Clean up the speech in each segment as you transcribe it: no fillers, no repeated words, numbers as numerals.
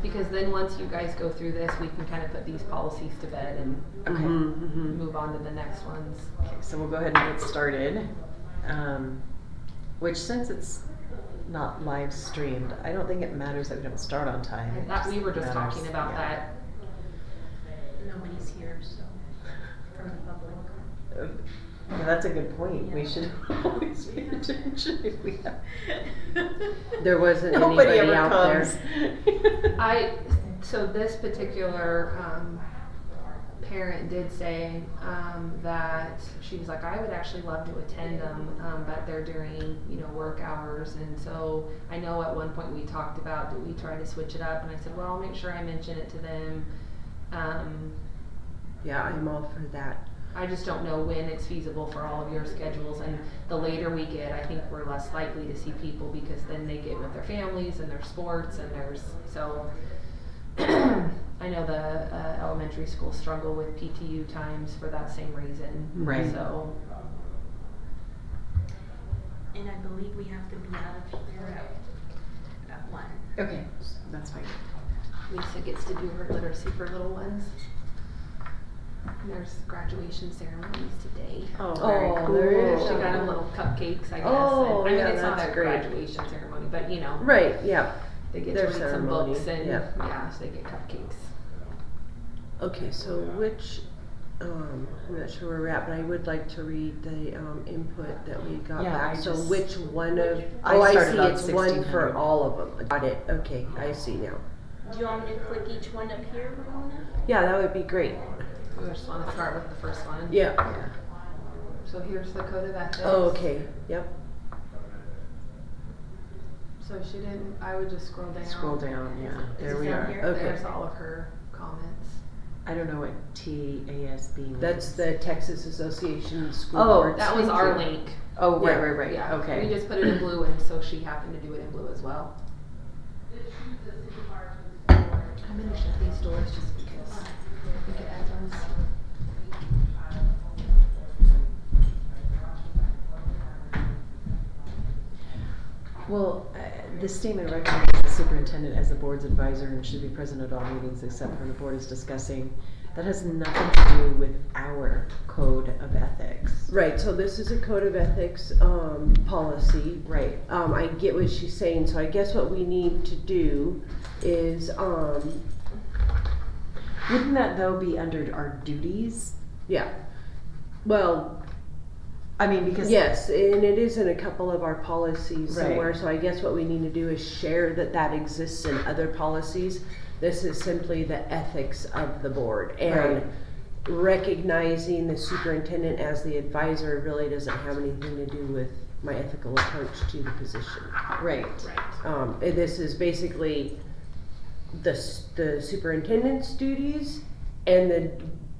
Because then once you guys go through this, we can kind of put these policies to bed and move on to the next ones. Okay, so we'll go ahead and get started. Which, since it's not live streamed, I don't think it matters that we don't start on time. We were just talking about that. Nobody's here, so from the public. Yeah, that's a good point. Yeah. We should always pay attention if we have. There wasn't Nobody anybody ever out comes. there. So this particular parent did say that she was like, I would actually love to attend them, but they're during, work hours. And so I know at one point we talked about, do we try to switch it up? And I said, well, I'll make sure I mention it to them. Yeah, I'm all for that. I just don't know when it's feasible for all of your schedules, and the later we get, I think we're less likely to see people because then they get with their families and their sports and so I know the elementary schools struggle with PTU times for that same reason. Right. So. And I believe we have to be out of here at 1. Okay, that's fine. Lisa gets to do her literacy for little ones. And there's graduation ceremonies today. Oh, very cool. There is. She got them little cupcakes, I guess. Oh, and, yeah, it's not that's a great. graduation ceremony, but Right, yeah. they get Their to read some ceremony, books and yeah. so they get cupcakes. Okay, so which, I'm not sure where we're at, but I would like to read the input that we got Yeah, back. I So just- which one of, I I started see, on it's one for 1600. all of them. Got it, okay, I see now. Do you want me to click each one up here, Ramona? Yeah, that would be great. We just want to start with the first one. Yeah. So here's the code of ethics. Oh, okay, yep. So she didn't, I would just scroll down. Scroll down, yeah. Is There it we down are. here? Okay. There's all of her comments. I don't know what TASB means. That's the Texas Association of School Oh, Boards. That was Thank our you. link. Oh, Yeah. right. Yeah. Okay. We just put it in blue, and so she happened to do it in blue as well. I'm gonna shut these doors just because I think it echoes. Well, this statement recognizes the superintendent as the board's advisor and should be present at all meetings except when the board is discussing. That has nothing to do with our code of ethics. Right, so this is a code of ethics policy. Right. I get what she's saying, so I guess what we need to do is, Wouldn't that though be under our duties? yeah. Well, I mean, because yes, and it is in a couple of our policies Right. somewhere, so I guess what we need to do is share that exists in other policies. This is simply the ethics of the board, and recognizing the superintendent as the advisor really doesn't have anything to do with my ethical approach to the position. Right. Right. And this is basically the superintendent's duties and the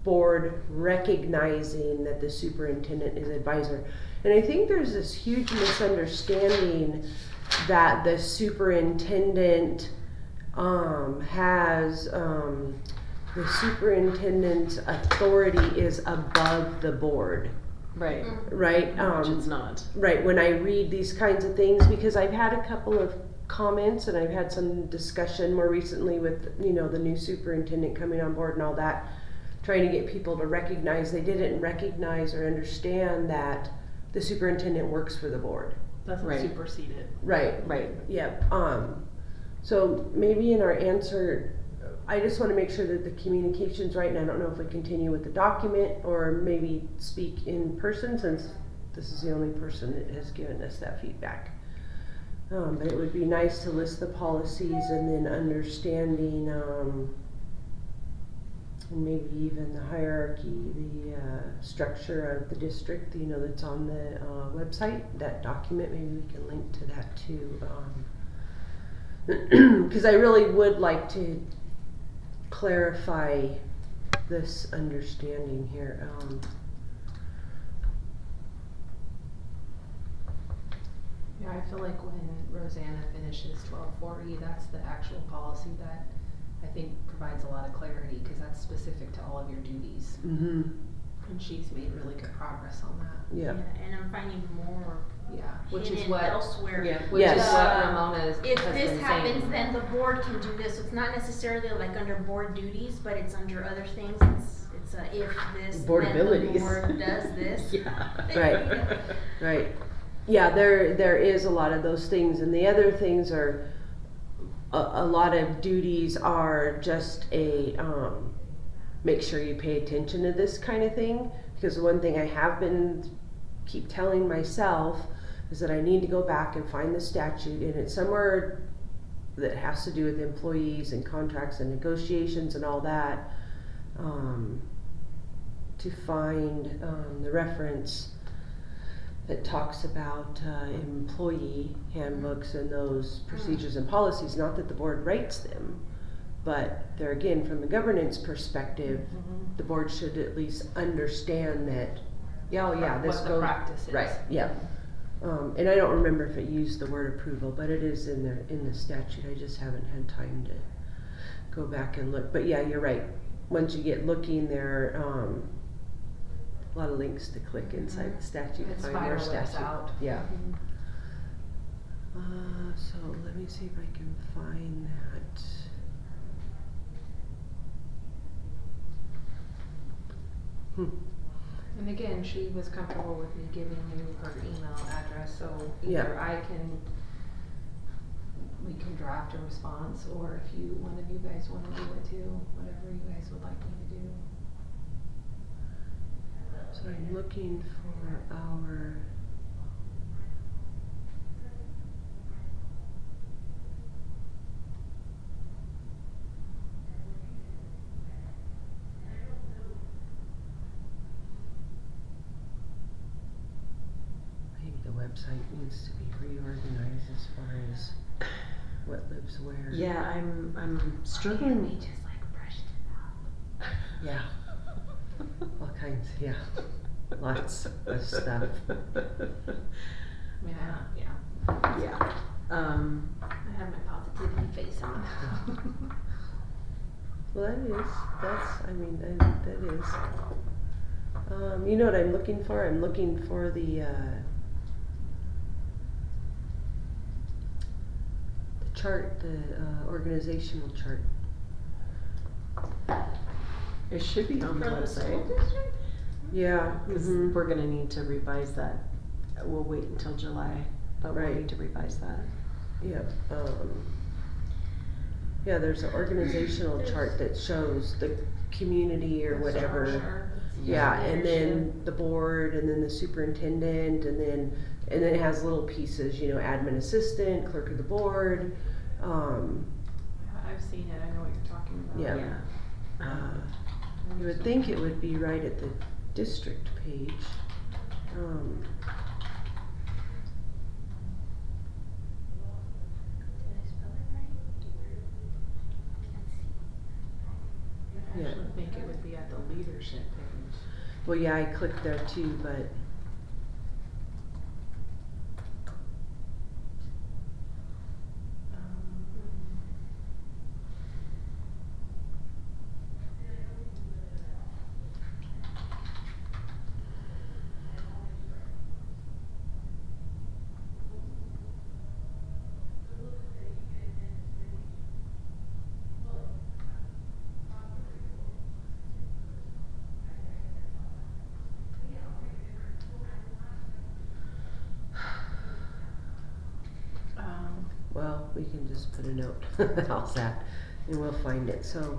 board recognizing that the superintendent is advisor. And I think there's this huge misunderstanding that the superintendent has the superintendent's authority is above the board, Right. right? Which it's not. Right, when I read these kinds of things, because I've had a couple of comments and I've had some discussion more recently with, the new superintendent coming on board and all that, trying to get people to recognize they didn't recognize or understand that the superintendent works for the board. Doesn't Right. supersede it. Right, Right. yep. So maybe in our answer, I just want to make sure that the communication's right, and I don't know if we continue with the document or maybe speak in person, since this is the only person that has given us that feedback. But it would be nice to list the policies and then understanding, and maybe even the hierarchy, the structure of the district, that's on the website, that document, maybe we can link to that too. Because I really would like to clarify this understanding here. Yeah, I feel like when Rosanna finishes 1240, that's the actual policy that I think provides a lot of clarity, because that's specific to all of your duties. Mm-hmm. And she's made really good progress on that. Yeah. And I'm finding more Yeah, which is hidden what, elsewhere. Yeah. which Yes. is what Ramona has If been this happens, saying. then the board can do this. It's not necessarily like under board duties, but it's under other things. It's a if this, Board then abilities. the board does this. Yeah. Right. Right. Yeah, there is a lot of those things, and the other things are, a lot of duties are just make sure you pay attention to this kind of thing, because one thing I have been keep telling myself is that I need to go back and find the statute, and it's somewhere that has to do with employees and contracts and negotiations and all that, to find the reference that talks about employee handbooks and those procedures and policies. Not that the board writes them, but there again, from a governance perspective, the board should at least understand that, yeah, oh yeah, this What the goes, practice is. right, yeah. And I don't remember if it used the word approval, but it is in the statute. I just haven't had time to go back and look. But yeah, you're right. Once you get looking there, a lot of links to click inside the statute. It's Find more spider webs statute. out. Yeah. Mhm. So let me see if I can find that. And again, she was comfortable with me giving you her email address, so Yeah. either we can draft a response, or if one of you guys wanna do it too, whatever you guys would like me to do. So I'm looking for our. Maybe the website needs to be reorganized as far as what lives where. Yeah, I'm struggling. just like brushed it up. Yeah. All kinds, yeah. Lots of stuff. I mean, yeah, Yeah. I have my positivity face on. Well, I mean, that is. You know what I'm looking for? I'm looking for the chart, the organizational chart. It should be on the For the school website. district? Yeah. Because Mhm. we're gonna need to revise that. We'll wait until July, but we'll Right. need to revise that. Yep. Yeah, there's an organizational chart that shows the community or whatever. Sure. Yeah, and then Leadership. the board, and then the superintendent, and then it has little pieces, admin assistant, clerk of the board. I've seen it, I know what you're talking about. Yeah. You would think it would be right at the district page. Did I spell it right? Can't see. I actually think it would be at the leadership page. Well, yeah, I clicked there too, but. Well, we can just put a note. How's that? And we'll find it. So,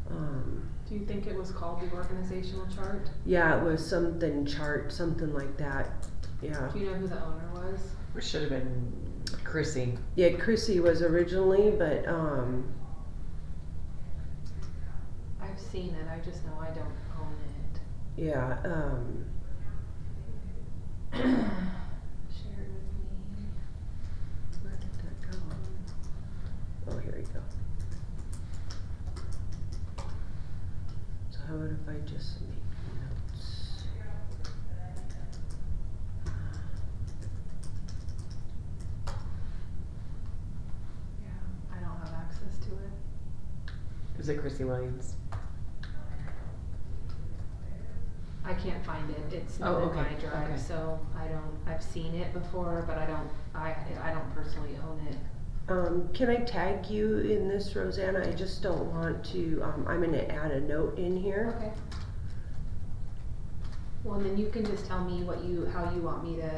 Do you think it was called the organizational chart? yeah, it was something chart, something like that. Yeah. Do you know who the owner was? It should have been Chrissy. Yeah, Chrissy was originally, but I've seen it, I just know I don't own it. yeah, Shared with me. where did that go? Oh, here we go. So how about if I just make notes? Yeah, I don't have access to it. Is it Chrissy Williams? I can't find it. It's not Oh, in okay, my drive, okay. so I've seen it before, but I don't personally own it. Can I tag you in this, Rosanna? I just don't want to, I'm gonna add a note in here. Okay. Well, and then you can just tell me how you want me to,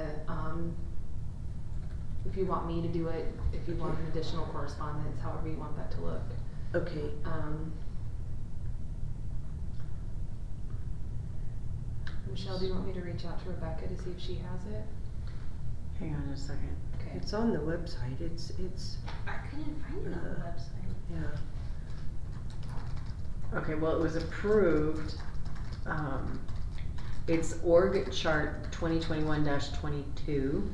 if you want me to do it, if you want an additional correspondence, however you want that to look. Okay. Michelle, do you want me to reach out to Rebecca to see if she has it? Hang on a second. Okay. It's on the website. It's I couldn't find it on the website. yeah. Okay, well, it was approved. It's org chart 2021-22.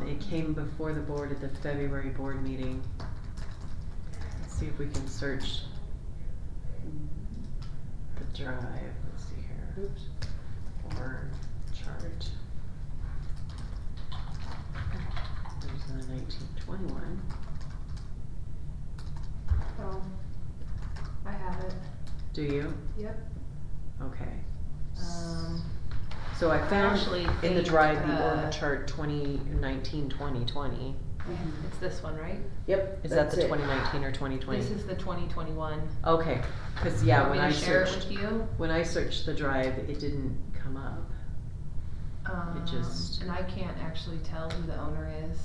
It came before the board at the February board meeting. Let's see if we can search the drive. Let's see here. Oops. Org chart. There's the 1921. Oh, I have it. Do you? Yep. Okay. Um, So I found actually in the think, drive the org chart 2019-2020. it's this one, right? Yep. Is that that's the it. 2019 or 2020? This is the 2021. Okay, cause yeah, Want when me I to share it searched, with you? when I searched the drive, it didn't come up. just- And I can't actually tell who the owner is.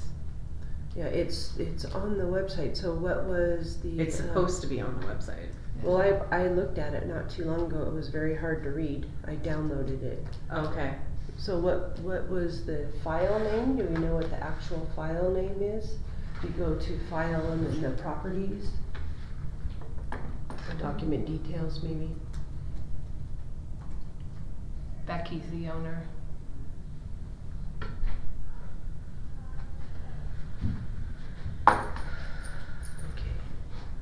Yeah, it's on the website. So what was the? It's supposed to be on the website. Well, I looked at it not too long ago. It was very hard to read. I downloaded it. Okay. So what was the file name? Do we know what the actual file name is? You go to file and then the properties. Document details maybe. Becky's the owner. Okay.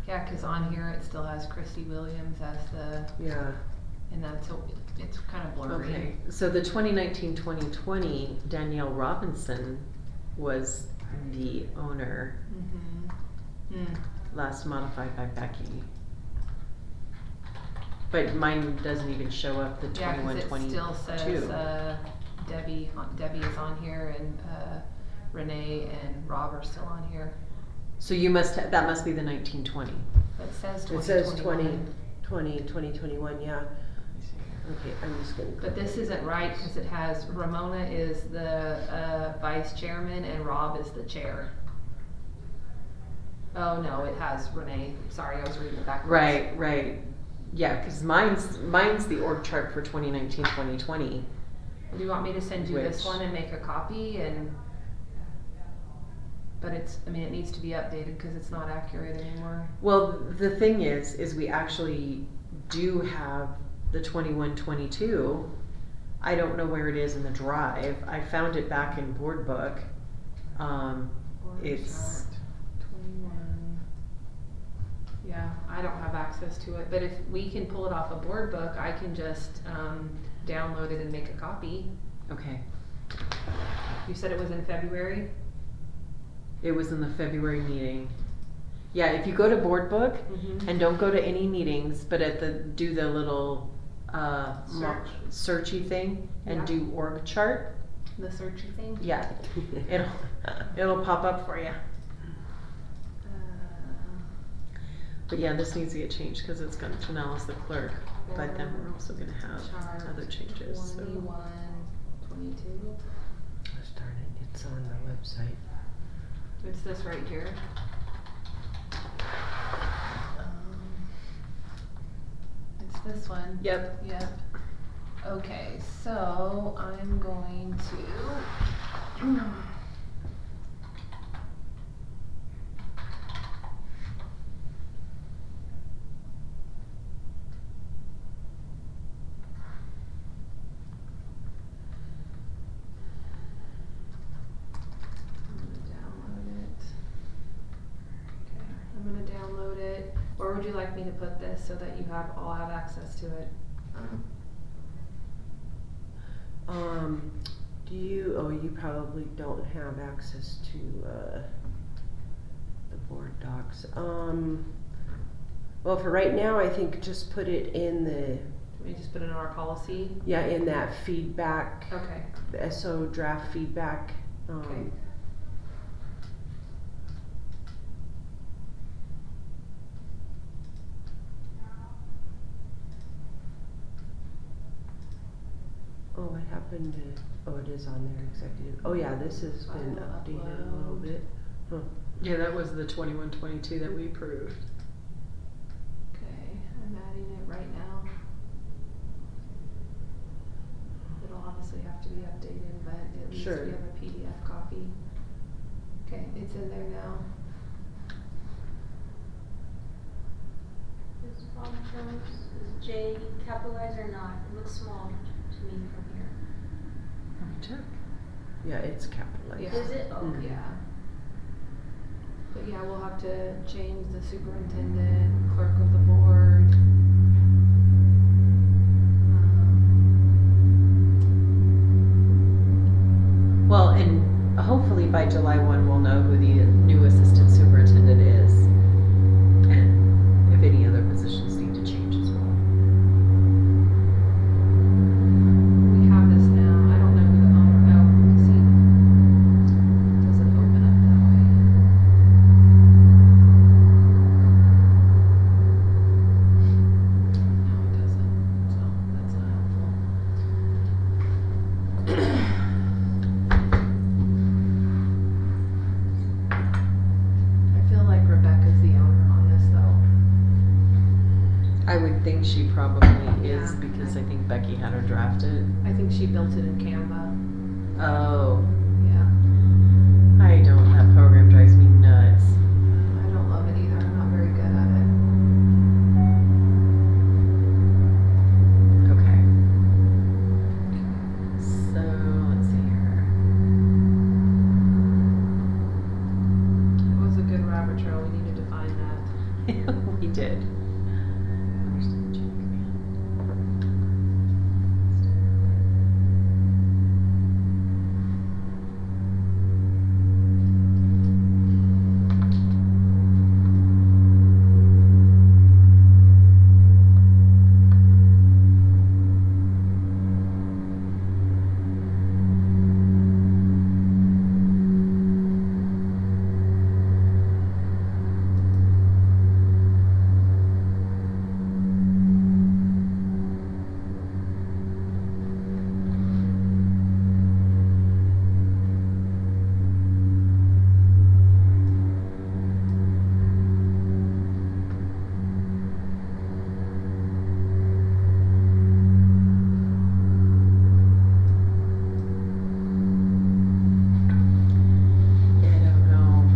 Yeah, 'cause on here it still has Christy Williams as the, Yeah. and that's, it's kind of blurry. Okay, so the 2019-2020, Danielle Robinson was the owner, Mm-hmm. last modified by Becky. But mine doesn't even show up the Yeah, 'cause 21-22. it still says, Debbie is on here, and, Renee and Rob are still on here. So you must, that must be the 1920. It says It says 2021. 2021, yeah. Okay, I'm just gonna. But this isn't right, cause it has Ramona is the, vice chairman and Rob is the chair. Oh, no, it has Renee, sorry, I was reading it backwards. Right, right. Yeah, cause mine's the org chart for 2019-2020. Do you want me to send you this Which- one and make a copy and? But I mean, it needs to be updated cause it's not accurate anymore. Well, the thing is we actually do have the 21-22. I don't know where it is in the drive. I found it back in board book. It's, 21. Yeah, I don't have access to it, but if we can pull it off a board book, I can just, download it and make a copy. okay. You said it was in February? It was in the February meeting. Yeah, if you go to board book Mm-hmm. and don't go to any meetings, but do the little, searchy thing and Yeah. do org chart, The searchy thing? yeah, it'll pop up for you. But yeah, this needs to get changed because it's going to now as the clerk. But then we're also going to have Chart other changes. So. 21, 22. Gosh darn it, it's on the website. It's this right here. It's this one. Yep. Yep. Okay, so I'm going to. I'm gonna download it. Where would you like me to put this so that you all have access to it? You probably don't have access to, the board docs. Well, for right now, I think just put it in the Let me just put it in our policy. Yeah, in that feedback, Okay. the SO draft feedback, Okay. Oh, what happened to, oh, it is on there, executive, oh yeah, this has been File updated a little upload. bit, huh. Yeah, that was the 21-22 that we approved. Okay, I'm adding it right now. It'll obviously have to be updated, but at least Sure. we have a PDF copy. Okay, it's in there now. Is Bob Jones, is J capitalized or not? It looks small to me from here. Let me check. Yeah, it's capitalized. Yeah. Is it? Oh. Mhm. Yeah. But yeah, we'll have to change the superintendent, clerk of the board. Well, and hopefully by July 1, we'll know who the new assistant superintendent is. And if any other positions need to change as well. We have this now. I don't know who the owner. Oh, see, does it open up that way? No, it doesn't. So that's not helpful. I feel like Rebecca's the owner on this though. I would think she probably is Yeah. because I think Becky had her drafted. I think she built it in Canva. Oh, Yeah. I don't. That program drives me nuts. I don't love it either. I'm not very good at it. Okay. So let's see It was a good rabbit trail. We needed to find that. here. We did. Understand chain of command. Yeah, I don't know.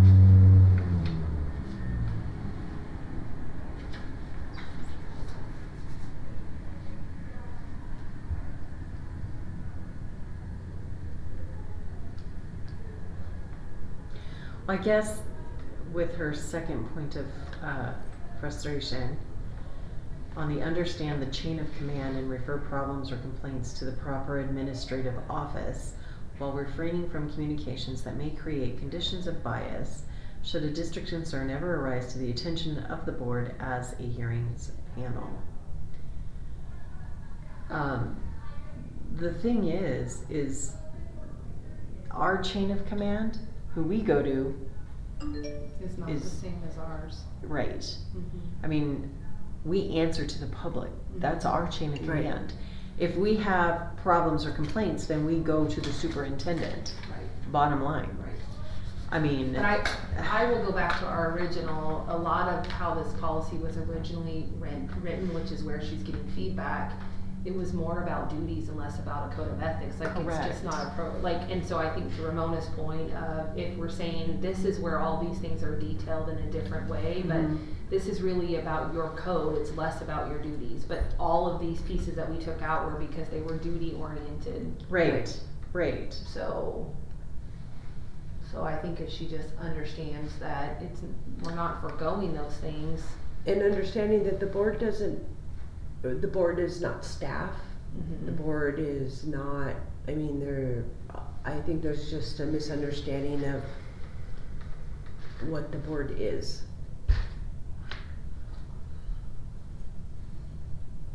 I guess with her second point of frustration, on the understand the chain of command and refer problems or complaints to the proper administrative office while refraining from communications that may create conditions of bias should a district concern ever arise to the attention of the board as a hearings panel. The thing is our chain of command, who we go to, It's not the Is- same as ours. right. Mm-hmm. I mean, we answer to the public. That's our chain of Right. command. If we have problems or complaints, then we go to the superintendent, Right. bottom line. Right. I mean, But I will go back to our original, a lot of how this policy was originally written, which is where she's getting feedback. It was more about duties and less about a code of ethics, like it's just Correct. not and so I think to Ramona's point of, if we're saying this is where all these things are detailed in a different way, but Mhm. this is really about your code, it's less about your duties, but all of these pieces that we took out were because they were duty oriented. right, right. So I think if she just understands that we're not foregoing those things. And understanding that the board is not staff, the board is not, I mean, I think there's just a misunderstanding of what the board is.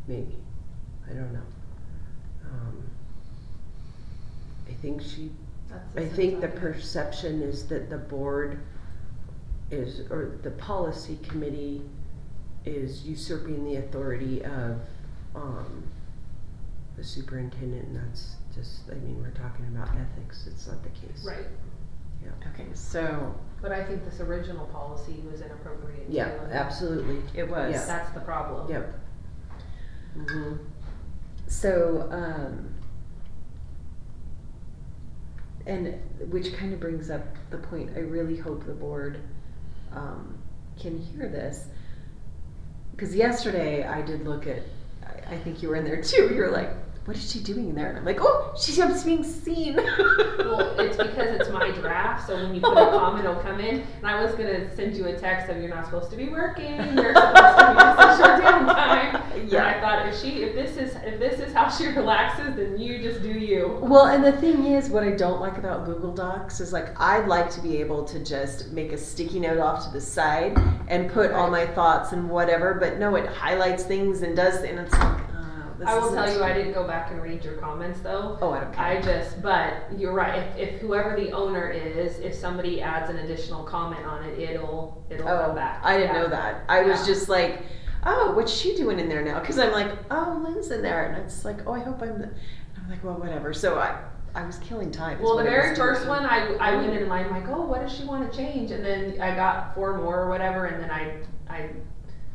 Maybe. I don't know. I think That's the I sense think the get. perception is that the board is, or the policy committee is usurping the authority of, the superintendent, and that's just, I mean, we're talking about ethics, it's not the case. Right. Okay, so But I think this original policy was inappropriate too. Yeah, absolutely. it was. Yeah. That's the problem. Yep. Mm-hmm. So, and which kind of brings up the point, I really hope the board can hear this. Because yesterday I did look at, I think you were in there too, you were like, what is she doing in there? And I'm like, oh, she's being seen. Well, it's because it's my draft, so when you put a comment, it'll come in. And I was gonna send you a text of you're not supposed to be working. You're supposed to be this is your downtime. Yeah. And I thought if this is how she relaxes, then you just do you. Well, and the thing is, what I don't like about Google Docs is like, I'd like to be able to just make a sticky note off to the side and put all my thoughts and whatever, but no, it highlights things and does, and it's like, I will tell you, I didn't go back and read your comments though. Oh, I don't care. But you're right. If whoever the owner is, if somebody adds an additional comment on it, it'll come back. I didn't Yeah. know that. I was Yeah. just like, oh, what's she doing in there now? Because I'm like, oh, Lynn's in there, and it's like, oh, I hope I'm like, well, whatever. So I was killing time. is Well, the what I was very doing. first one, I went in and I'm like, oh, what does she want to change? And then I got 4 more or whatever, and then I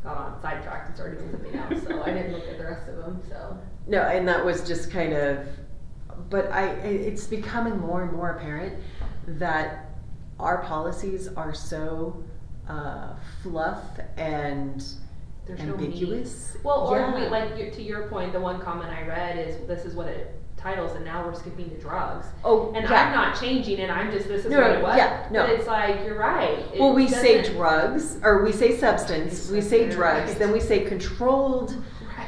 got on sidetracked and started doing something else. So I didn't look at the rest of them. So No, and that was just kind of, but it's becoming more and more apparent that our policies are so fluff and there's ambiguous. no need. Well, or Yeah. to your point, the one comment I read is this is what it titles, and now we're skipping to drugs. Oh, And yeah. I'm not changing it. I'm just this is No, what it was. yeah, no. But it's like you're right. It Well, we say doesn't- drugs, or we say substance, we say drugs, Right. then we say controlled,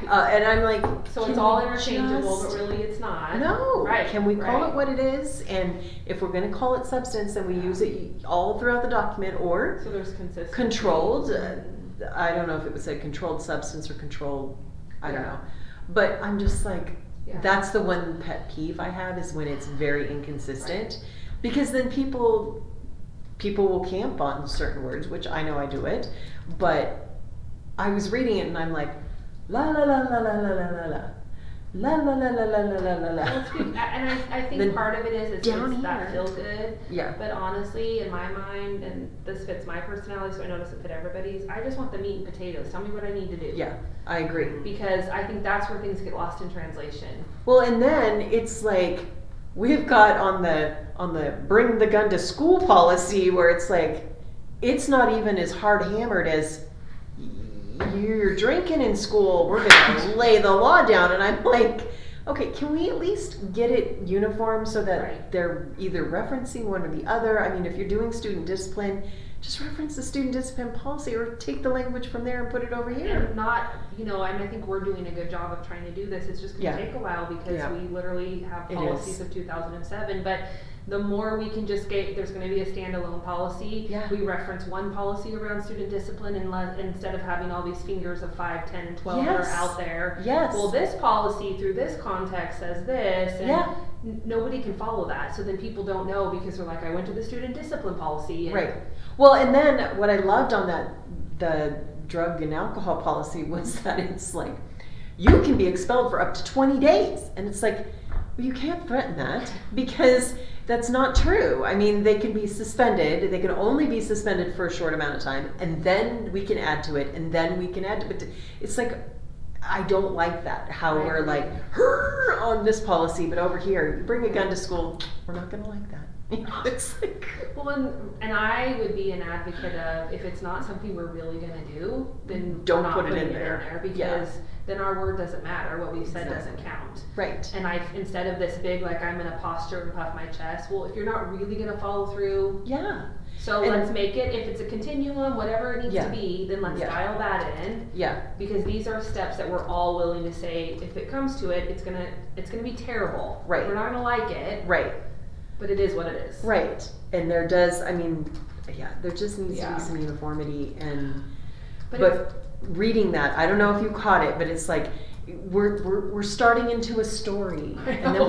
Right. and I'm like, So can it's all we interchangeable, just- but really it's not. No, Right. can we call right. it what it is? And if we're gonna call it substance, then we use it all throughout the document, or So there's consistency. controlled, I don't know if it would say controlled substance or controlled, I don't Yeah. know. But I'm just like, Yeah. that's the one pet peeve I have, is when it's very inconsistent. Because then people will camp on certain words, which I know I do it, but I was reading it and I'm like, la la la la la la la la la. La la la la la la la la la. Well, it's good. And I think Then part of it is down it's that here. feel good. Yeah. But honestly, in my mind, and this fits my personality, so I notice it fit everybody's, I just want the meat and potatoes. Tell me what I need to do. Yeah, I agree. Because I think that's where things get lost in translation. Well, and then it's like, we've got on the bring the gun to school policy, where it's like, it's not even as hard hammered as you're drinking in school, we're gonna lay the law down. And I'm like, okay, can we at least get it uniform so that Right. they're either referencing one or the other? I mean, if you're doing student discipline, just reference the student discipline policy, or take the language from there and put it over here. And not, and I think we're doing a good job of trying to do this. It's just going to Yeah. take a while because Yeah. we literally have It policies is. of 2007. But the more we can just get, there's going to be a standalone policy. Yeah. We reference one policy around student discipline, and instead of having all these fingers of 5, 10, and 12 that Yes. are out there. Yes. Well, this policy through this context says this, and Yeah. nobody can follow that. So then people don't know because they're like, I went to the student discipline policy. And Right. Well, and then what I loved on the drug and alcohol policy was that it's like, you can be expelled for up to 20 days. And it's like, well, you can't threaten that, because that's not true. I mean, they can be suspended. They can only be suspended for a short amount of time, and then we can add to it, and then we can add to it. It's like, I don't like that, how I we're agree. like, on this policy, but over here, you bring a gun to school, we're not gonna like that. It's like, Well, and I would be an advocate of, if it's not something we're really gonna do, then Don't not put it putting in there. because Yeah. then our word doesn't matter. What we've said doesn't Exactly. count. right. And instead of this big, like I'm gonna posture and puff my chest, well, if you're not really gonna follow through, Yeah. so And- let's make it, if it's a continuum, whatever it needs Yeah. to be, then let's Yeah. dial that in. Yeah. Because these are steps that we're all willing to say, if it comes to it, it's gonna be terrible. Right. We're not gonna like it, Right. but it is what it is. Right. And there does, I mean, yeah, there just needs to Yeah. be some uniformity. And But but reading that, I don't know if you caught it, but it's like, we're starting into a story, and then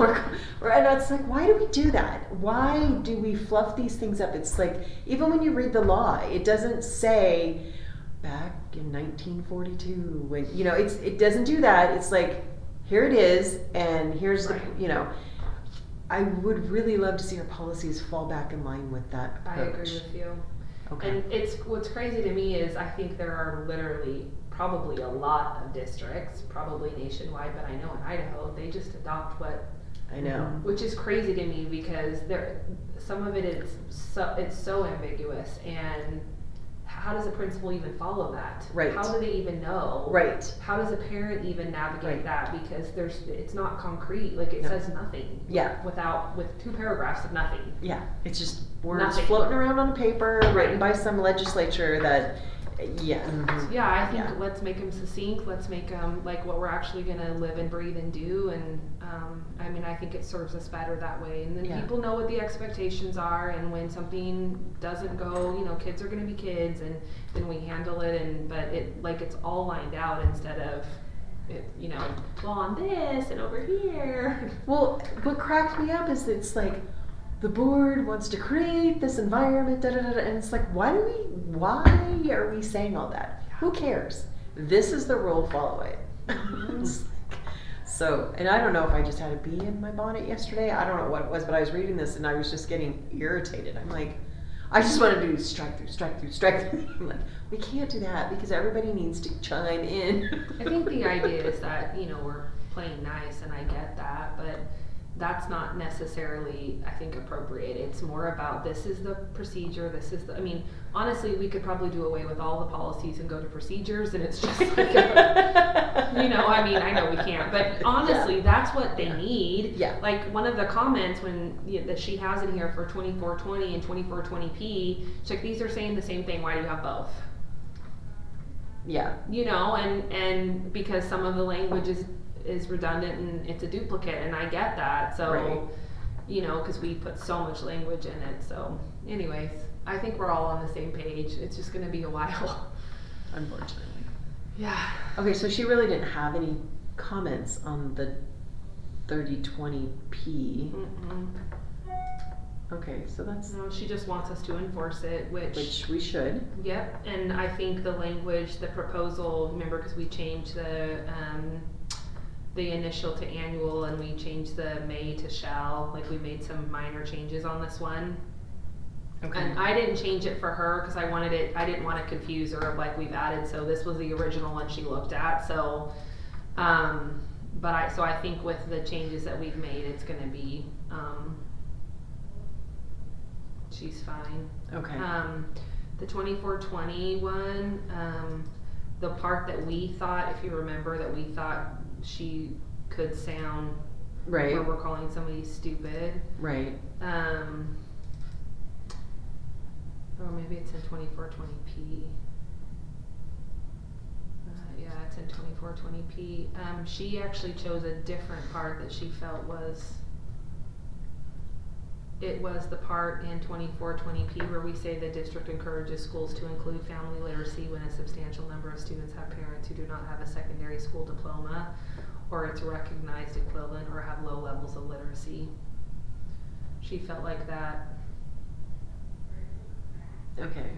and it's like, why do we do that? Why do we fluff these things up? It's like, even when you read the law, it doesn't say back in 1942 when, you know, it doesn't do that. It's like, here it is, and here's Right. the, you know, I would really love to see our policies fall back in line with that I approach. agree with you. Okay. And what's crazy to me is I think there are literally probably a lot of districts, probably nationwide, but I know in Idaho they just adopt what, I know. which is crazy to me because some of it is it's so ambiguous, and how does a principal even follow that? Right. How do they even know? Right. How does a parent even navigate Right. that? Because it's not concrete. Like it No. says nothing. Yeah. With 2 paragraphs of nothing. Yeah, it's just words Nothing. floating around on a paper written by some legislature that, yeah. mhm. Yeah, I think Yeah. let's make them succinct. Let's make them like what we're actually gonna live and breathe and do. And I mean, I think it serves us better that way. And then Yeah. people know what the expectations are. And when something doesn't go, you know, kids are gonna be kids, and then we handle it. But it's all lined out instead of it, you know, well on this and over here. Well, what cracked me up is it's like, the board wants to create this environment, and it's like, why are we saying all that? Who cares? This is the rule, follow it. It's like, so, and I don't know if I just had a bee in my bonnet yesterday. I don't know what it was, but I was reading this and I was just getting irritated. I'm like, I just want to do strike through, strike through, strike through. I'm like, we can't do that because everybody needs to chime in. I think the idea is that, you know, we're playing nice, and I get that, but that's not necessarily, I think, appropriate. It's more about this is the procedure, I mean, honestly, we could probably do away with all the policies and go to procedures, and it's just like, you know, I mean, I know we can't, but honestly, that's what they need. Yeah. Like, one of the comments that she has in here for 2420 and 2420P, she's like, these are saying the same thing, why do you have both? Yeah. You know, and because some of the language is redundant and it's a duplicate, and I get that. So, Right. you know, because we put so much language in it. So, anyways, I think we're all on the same page. It's just going to be a while. Unfortunately. Yeah. Okay, so she really didn't have any comments on the 3020P. Mm-mm. Okay, so that's, No, she just wants us to enforce it, which we should. Yep. And I think the language, the proposal, remember, because we changed the initial to annual, and we changed the may to shall. Like, we made some minor changes on this one. Okay. And I didn't change it for her because I didn't want to confuse her of like we've added, so this was the original one she looked at. So, so I think with the changes that we've made, it's gonna be, she's fine. Okay. The 2420 one, the part that we thought, if you remember, that we thought she could sound, Right. where we're calling somebody stupid. Right. Or maybe it's in 2420P. Yeah, it's in 2420P. She actually chose a different part that she felt was the part in 2420P where we say the district encourages schools to include family literacy when a substantial number of students have parents who do not have a secondary school diploma or its recognized equivalent or have low levels of literacy. She felt like that. Okay.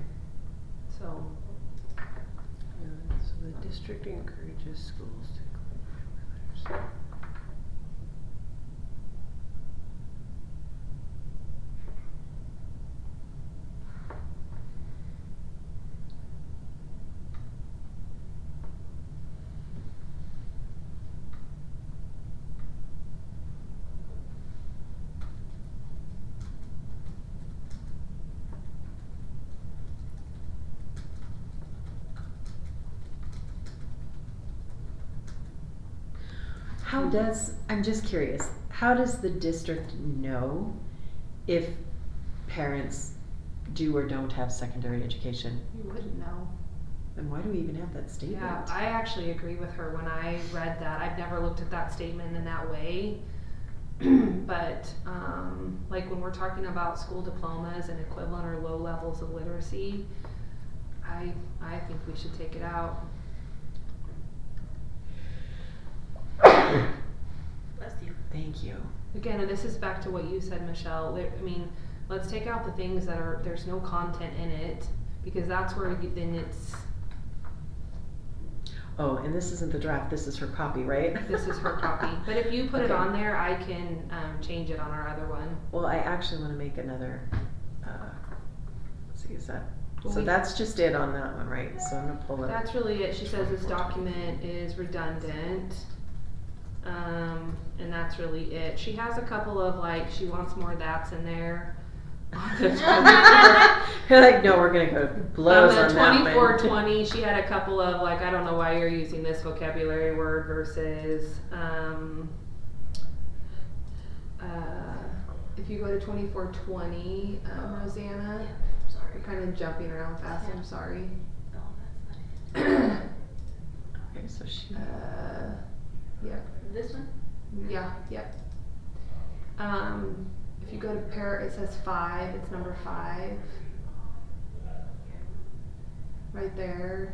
So, So the district encourages schools to include family literacy. I'm just curious, how does the district know if parents do or don't have secondary education? you wouldn't know. And why do we even have that statement? Yeah, I actually agree with her when I read that. I've never looked at that statement in that way. But, like when we're talking about school diplomas and equivalent or low levels of literacy, I think we should take it out. Thank you. Again, and this is back to what you said, Michelle. I mean, let's take out the things that are, there's no content in it, because that's where then it's, Oh, and this isn't the draft, this is her copy, right? this is her copy. But if you put it Okay. on there, I can change it on our other one. Well, I actually wanna make another, let's see, is that, Well, so we- that's just it on that one, right? So I'm gonna pull it. That's really it. She says this document is redundant. And that's really it. She has a couple of like, she wants more that's in there. You're like, no, we're gonna go to blows on the that one. 2420, she had a couple of like, I don't know why you're using this vocabulary word versus, if you go to 2420, Rosanna, Yeah, sorry. you're kind of jumping around fast, I'm sorry. No, that's not it. Okay, so she, Yep. This one? Yeah, yep. If you go to it says 5, it's number 5. Right there,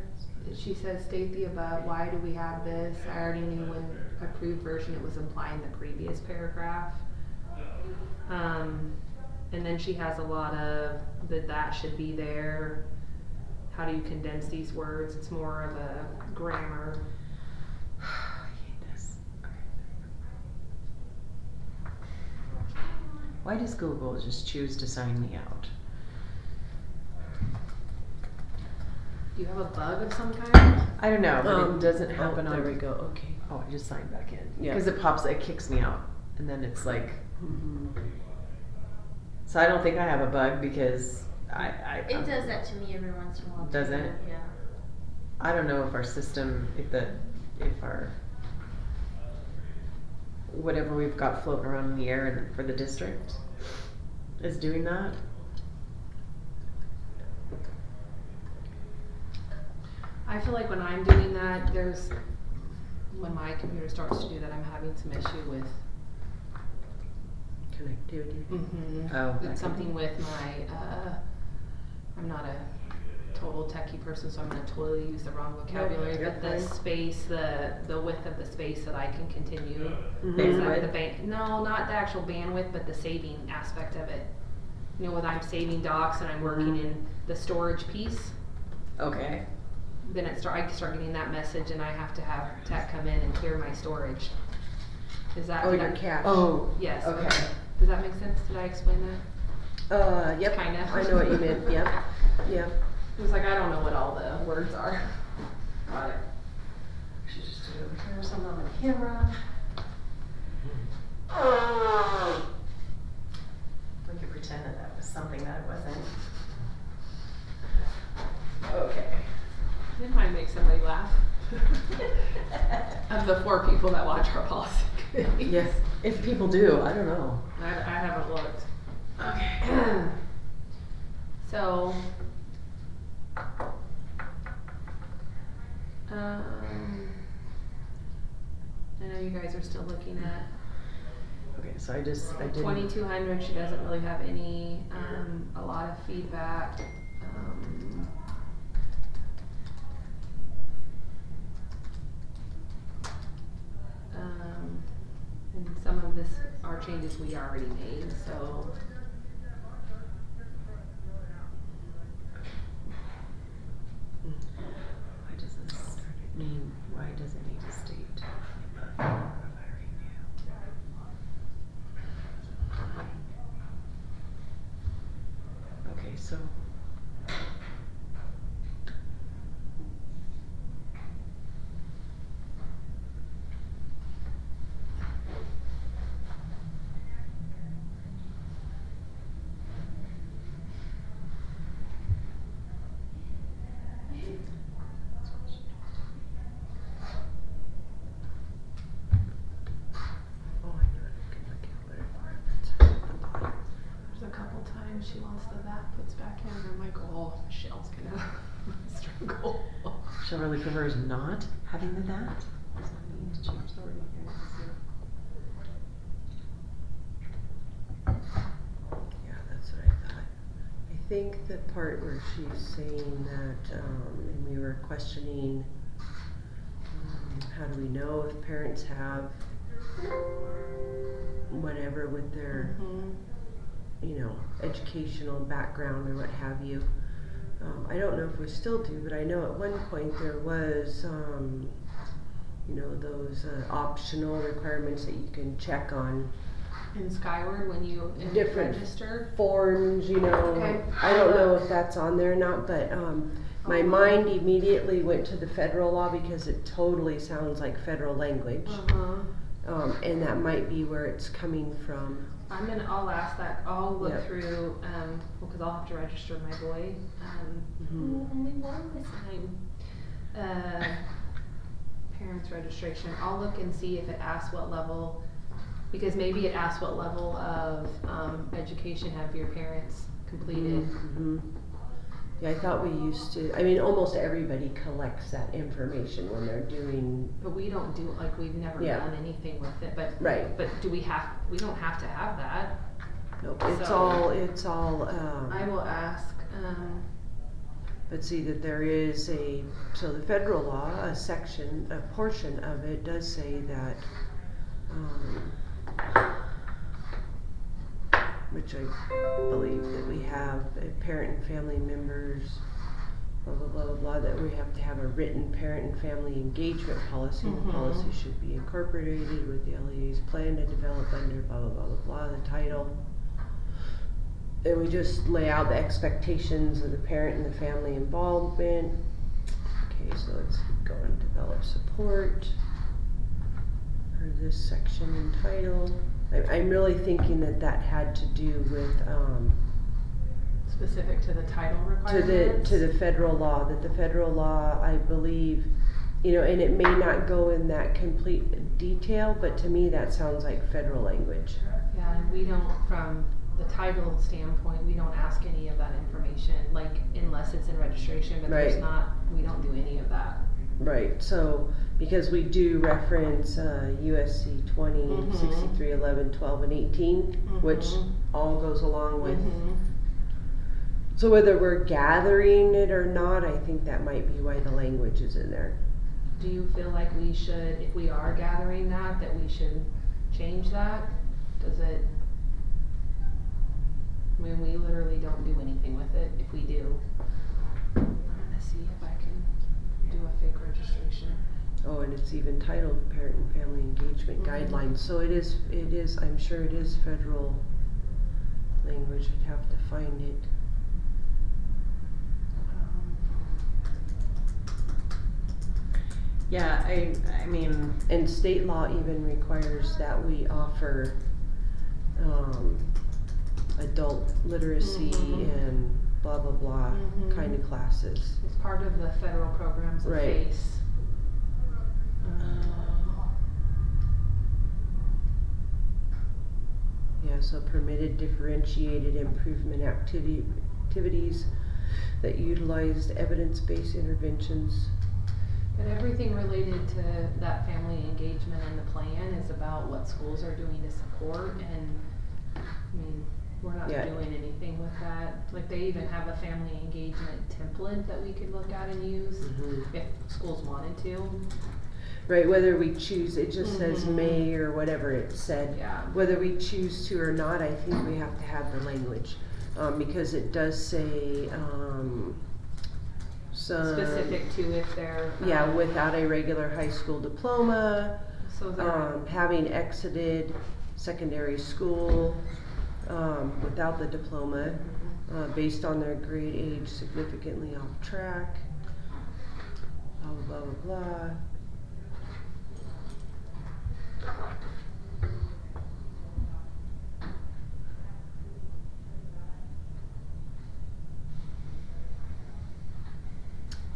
she says state the above, why do we have this? I already knew when approved version it was implying the previous paragraph. And then she has a lot of that should be there. How do you condense these words? It's more of a grammar. I hate this. Okay. Why does Google just choose to sign me out? Do you have a bug of some kind? I don't know, but it doesn't happen oh, on. there we go, okay. Oh, I just signed back in. Yeah. Because it kicks me out. And then it's like, Mhm. so I don't think I have a bug because It does that to me every once in a while. Does too. it? Yeah. I don't know if our system, if our, whatever we've got floating around in the air for the district is doing that. I feel like when I'm doing that, when my computer starts to do that, I'm having some issue with. Connectivity. Oh, okay. It's something with my, I'm not a total techie person, so I'm gonna totally use the wrong vocabulary, You're but the fine. space, the width of the space that I can continue. Mhm. Is that Bandwidth? no, not the actual bandwidth, but the saving aspect of it. You know, when I'm saving docs and I'm working Mhm. in the storage piece, Okay. then I start getting that message and I have to have tech come in and clear my storage. Is that? Oh, did your that- cache. Oh, Yes. okay. Does that make sense? Did I explain that? Yep. Kinda. I know what you meant, yep, yep. It was like, I don't know what all the words are. Got it. Should just do it over here, so I'm on the camera. We could pretend that was something that it wasn't. Okay. It might make somebody laugh. Of the 4 people that watch our policy committee. Yes, if people do, I don't know. I haven't looked. Okay. So, I know you guys are still looking at Okay, so I didn't. 2200. She doesn't really have any, a lot of feedback. And some of this are changes we already made, so. Why does this mean, why does it need to state? Okay, so. Oh, I know, I can look at whatever. There's a couple times she wants the that puts back in, and I'm like, oh, Michelle's gonna struggle. Michelle really prefers not having the that. What does that mean to change the wording here? Yeah, that's what I thought. I think the part where she's saying that, and we were questioning, how do we know if parents have whatever with their, Mhm. you know, educational background or what have you. I don't know if we still do, but I know at one point there was, you know, those optional requirements that you can check on In Skyward, when you Different. register. forms, you know. Okay. I don't know if that's on there or not, but my mind immediately went to the federal law because it totally sounds like federal language. And that might be where it's coming from. I'll ask that, I'll look Yep. through, cause I'll have to register my boy, only one this time. Parents registration, I'll look and see if it asks what level, because maybe it asks what level of, education have your parents completed. Mhm. Yeah, I thought we used to, I mean, almost everybody collects that information when they're doing, But we don't do, like, we've never Yeah. done anything with it, but, right. but we don't have to have that. Nope, it's So- all, I will ask, but see that there is so the federal law, a portion of it does say that, which I believe that we have parent and family members, blah, blah, blah, blah, blah, that we have to have a written parent and family engagement policy. Mhm. The policy should be incorporated with the LEA's plan to develop under blah, blah, blah, blah, blah, the title. And we just lay out the expectations of the parent and the family involvement. Okay, so let's go and develop support for this section entitled. I'm really thinking that had to do with, specific to the title to requirements. the federal law, that the federal law, I believe, you know, and it may not go in that complete detail, but to me that sounds like federal language. Yeah, and we don't, from the title standpoint, we don't ask any of that information, like, unless it's in registration, but there's Right. not, we don't do any of that. Right, so, because we do reference, USC 20, Mhm. 63, 11, 12, and 18, which Mhm. all goes along with. Mhm. So whether we're gathering it or not, I think that might be why the language is in there. Do you feel like we should, if we are gathering that we should change that? Does it? I mean, we literally don't do anything with it. If we do, I'm gonna see if I can do a fake registration. Oh, and it's even titled Parent and Family Engagement Mhm. Guidelines, so it is, I'm sure it is federal language, I'd have to find it. Yeah, I mean, And state law even requires that we offer, adult literacy Mhm. and blah, blah, blah Mhm. kind of classes. It's part of the federal programs of Right. FACE. Yeah, so permitted differentiated improvement activities that utilized evidence-based interventions. But everything related to that family engagement and the plan is about what schools are doing to support, and, I mean, we're not Yeah. doing anything with that. Like, they even have a family engagement template that we could look at and use Mhm. if schools wanted to. Right, whether we choose, it just says Mhm. may or whatever it said. Yeah. Whether we choose to or not, I think we have to have the language, because it does say, some. Specific to if they're. Yeah, without a regular high school diploma, So they're, having exited secondary school, without the diploma, based on their grade age significantly off track, blah, blah, blah, blah, blah.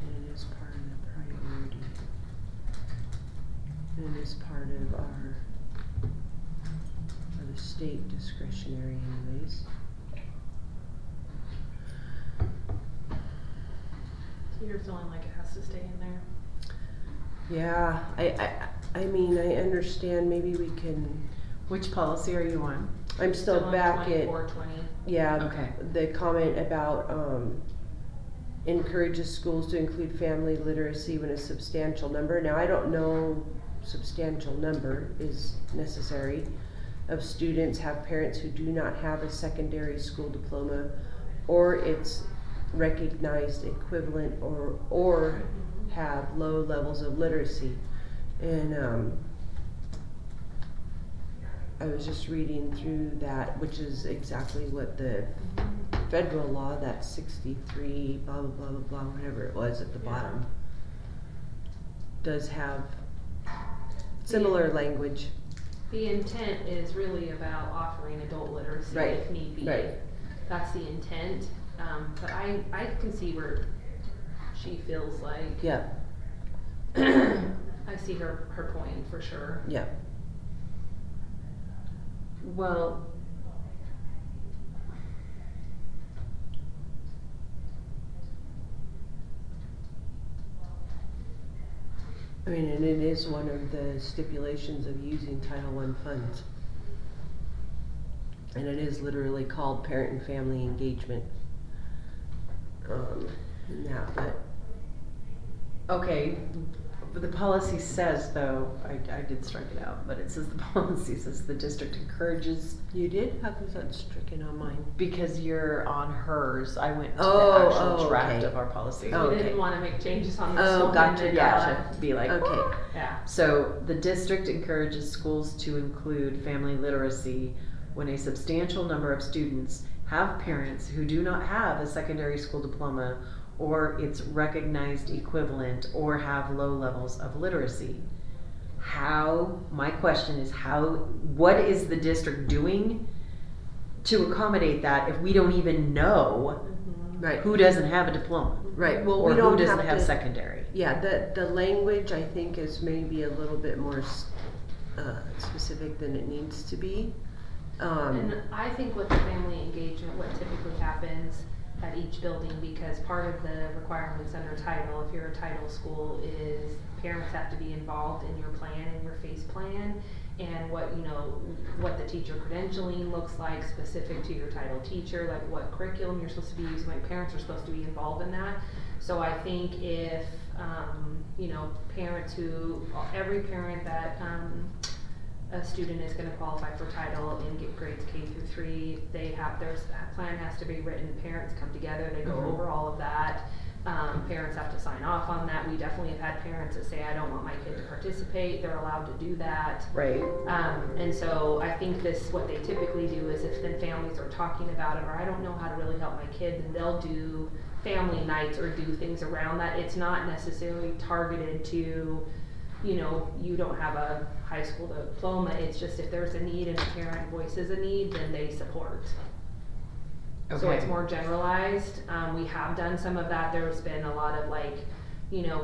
And it is part of the priority. And it is part of the state discretionary anyways. so you're feeling like it has to stay in there? Yeah, I mean, I understand, maybe we can, which policy are you on? I'm still on back at, 2420. yeah, Okay. the comment about, encourages schools to include family literacy when a substantial number. Now, I don't know substantial number is necessary of students have parents who do not have a secondary school diploma or its recognized equivalent or have low levels of literacy. And I was just reading through that, which is exactly what the federal law, that 63 blah blah blah blah blah, whatever it was at the bottom, does have similar language. The intent is really about offering adult literacy Right, if need be. right. That's the intent. But I can see where she feels like Yeah, I see her point for sure. yeah. Well, I mean, and it is one of the stipulations of using Title I funds. And it is literally called parent and family engagement. And that, but okay, but the policy says though, I did strike it out, but it says the policy says the district encourages, you did? How come that's stricken on mine? because you're on hers, I went to Oh, the actual oh, draft okay. of our policy. Oh, We okay. didn't want to make changes on this Oh, one. gotcha, and, Yeah, to be like, Okay. Yeah. so the district encourages schools to include family literacy when a substantial number of students have parents who do not have a secondary school diploma or its recognized equivalent or have low levels of literacy. My question is what is the district doing to accommodate that if we don't even know Right. who doesn't have a diploma? Right. Well, Or we don't who doesn't have to, secondary? Yeah, the language I think is maybe a little bit more specific than it needs to be. And I think with the family engagement, what typically happens at each building, because part of the requirements under title, if you're a title school, is parents have to be involved in your plan and your FACE plan and what the teacher credentialing looks like specific to your title teacher, like what curriculum you're supposed to be using, like parents are supposed to be involved in that. So I think if parents every parent that a student is going to qualify for title and get grades K through 3, their plan has to be written, parents come together, they go over all of that. Parents have to sign off on that. We definitely have had parents that say, I don't want my kid to participate. They're allowed to do that. Right. And so I think what they typically do is if then families are talking about it, or I don't know how to really help my kid, then they'll do family nights or do things around that. It's not necessarily targeted to, you don't have a high school diploma. It's just if there's a need and a parent voices a need, then they support. Okay. So it's more generalized. We have done some of that. There's been a lot of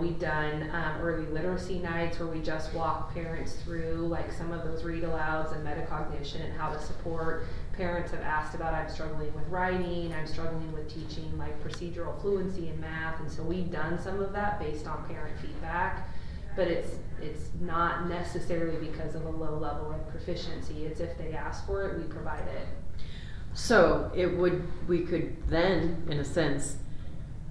we've done early literacy nights where we just walk parents through like some of those read alouds and metacognition and how to support. Parents have asked about, I'm struggling with writing, I'm struggling with teaching like procedural fluency in math, and so we've done some of that based on parent feedback. But it's not necessarily because of a low level of proficiency. It's if they ask for it, we provide it. So we could then, in a sense,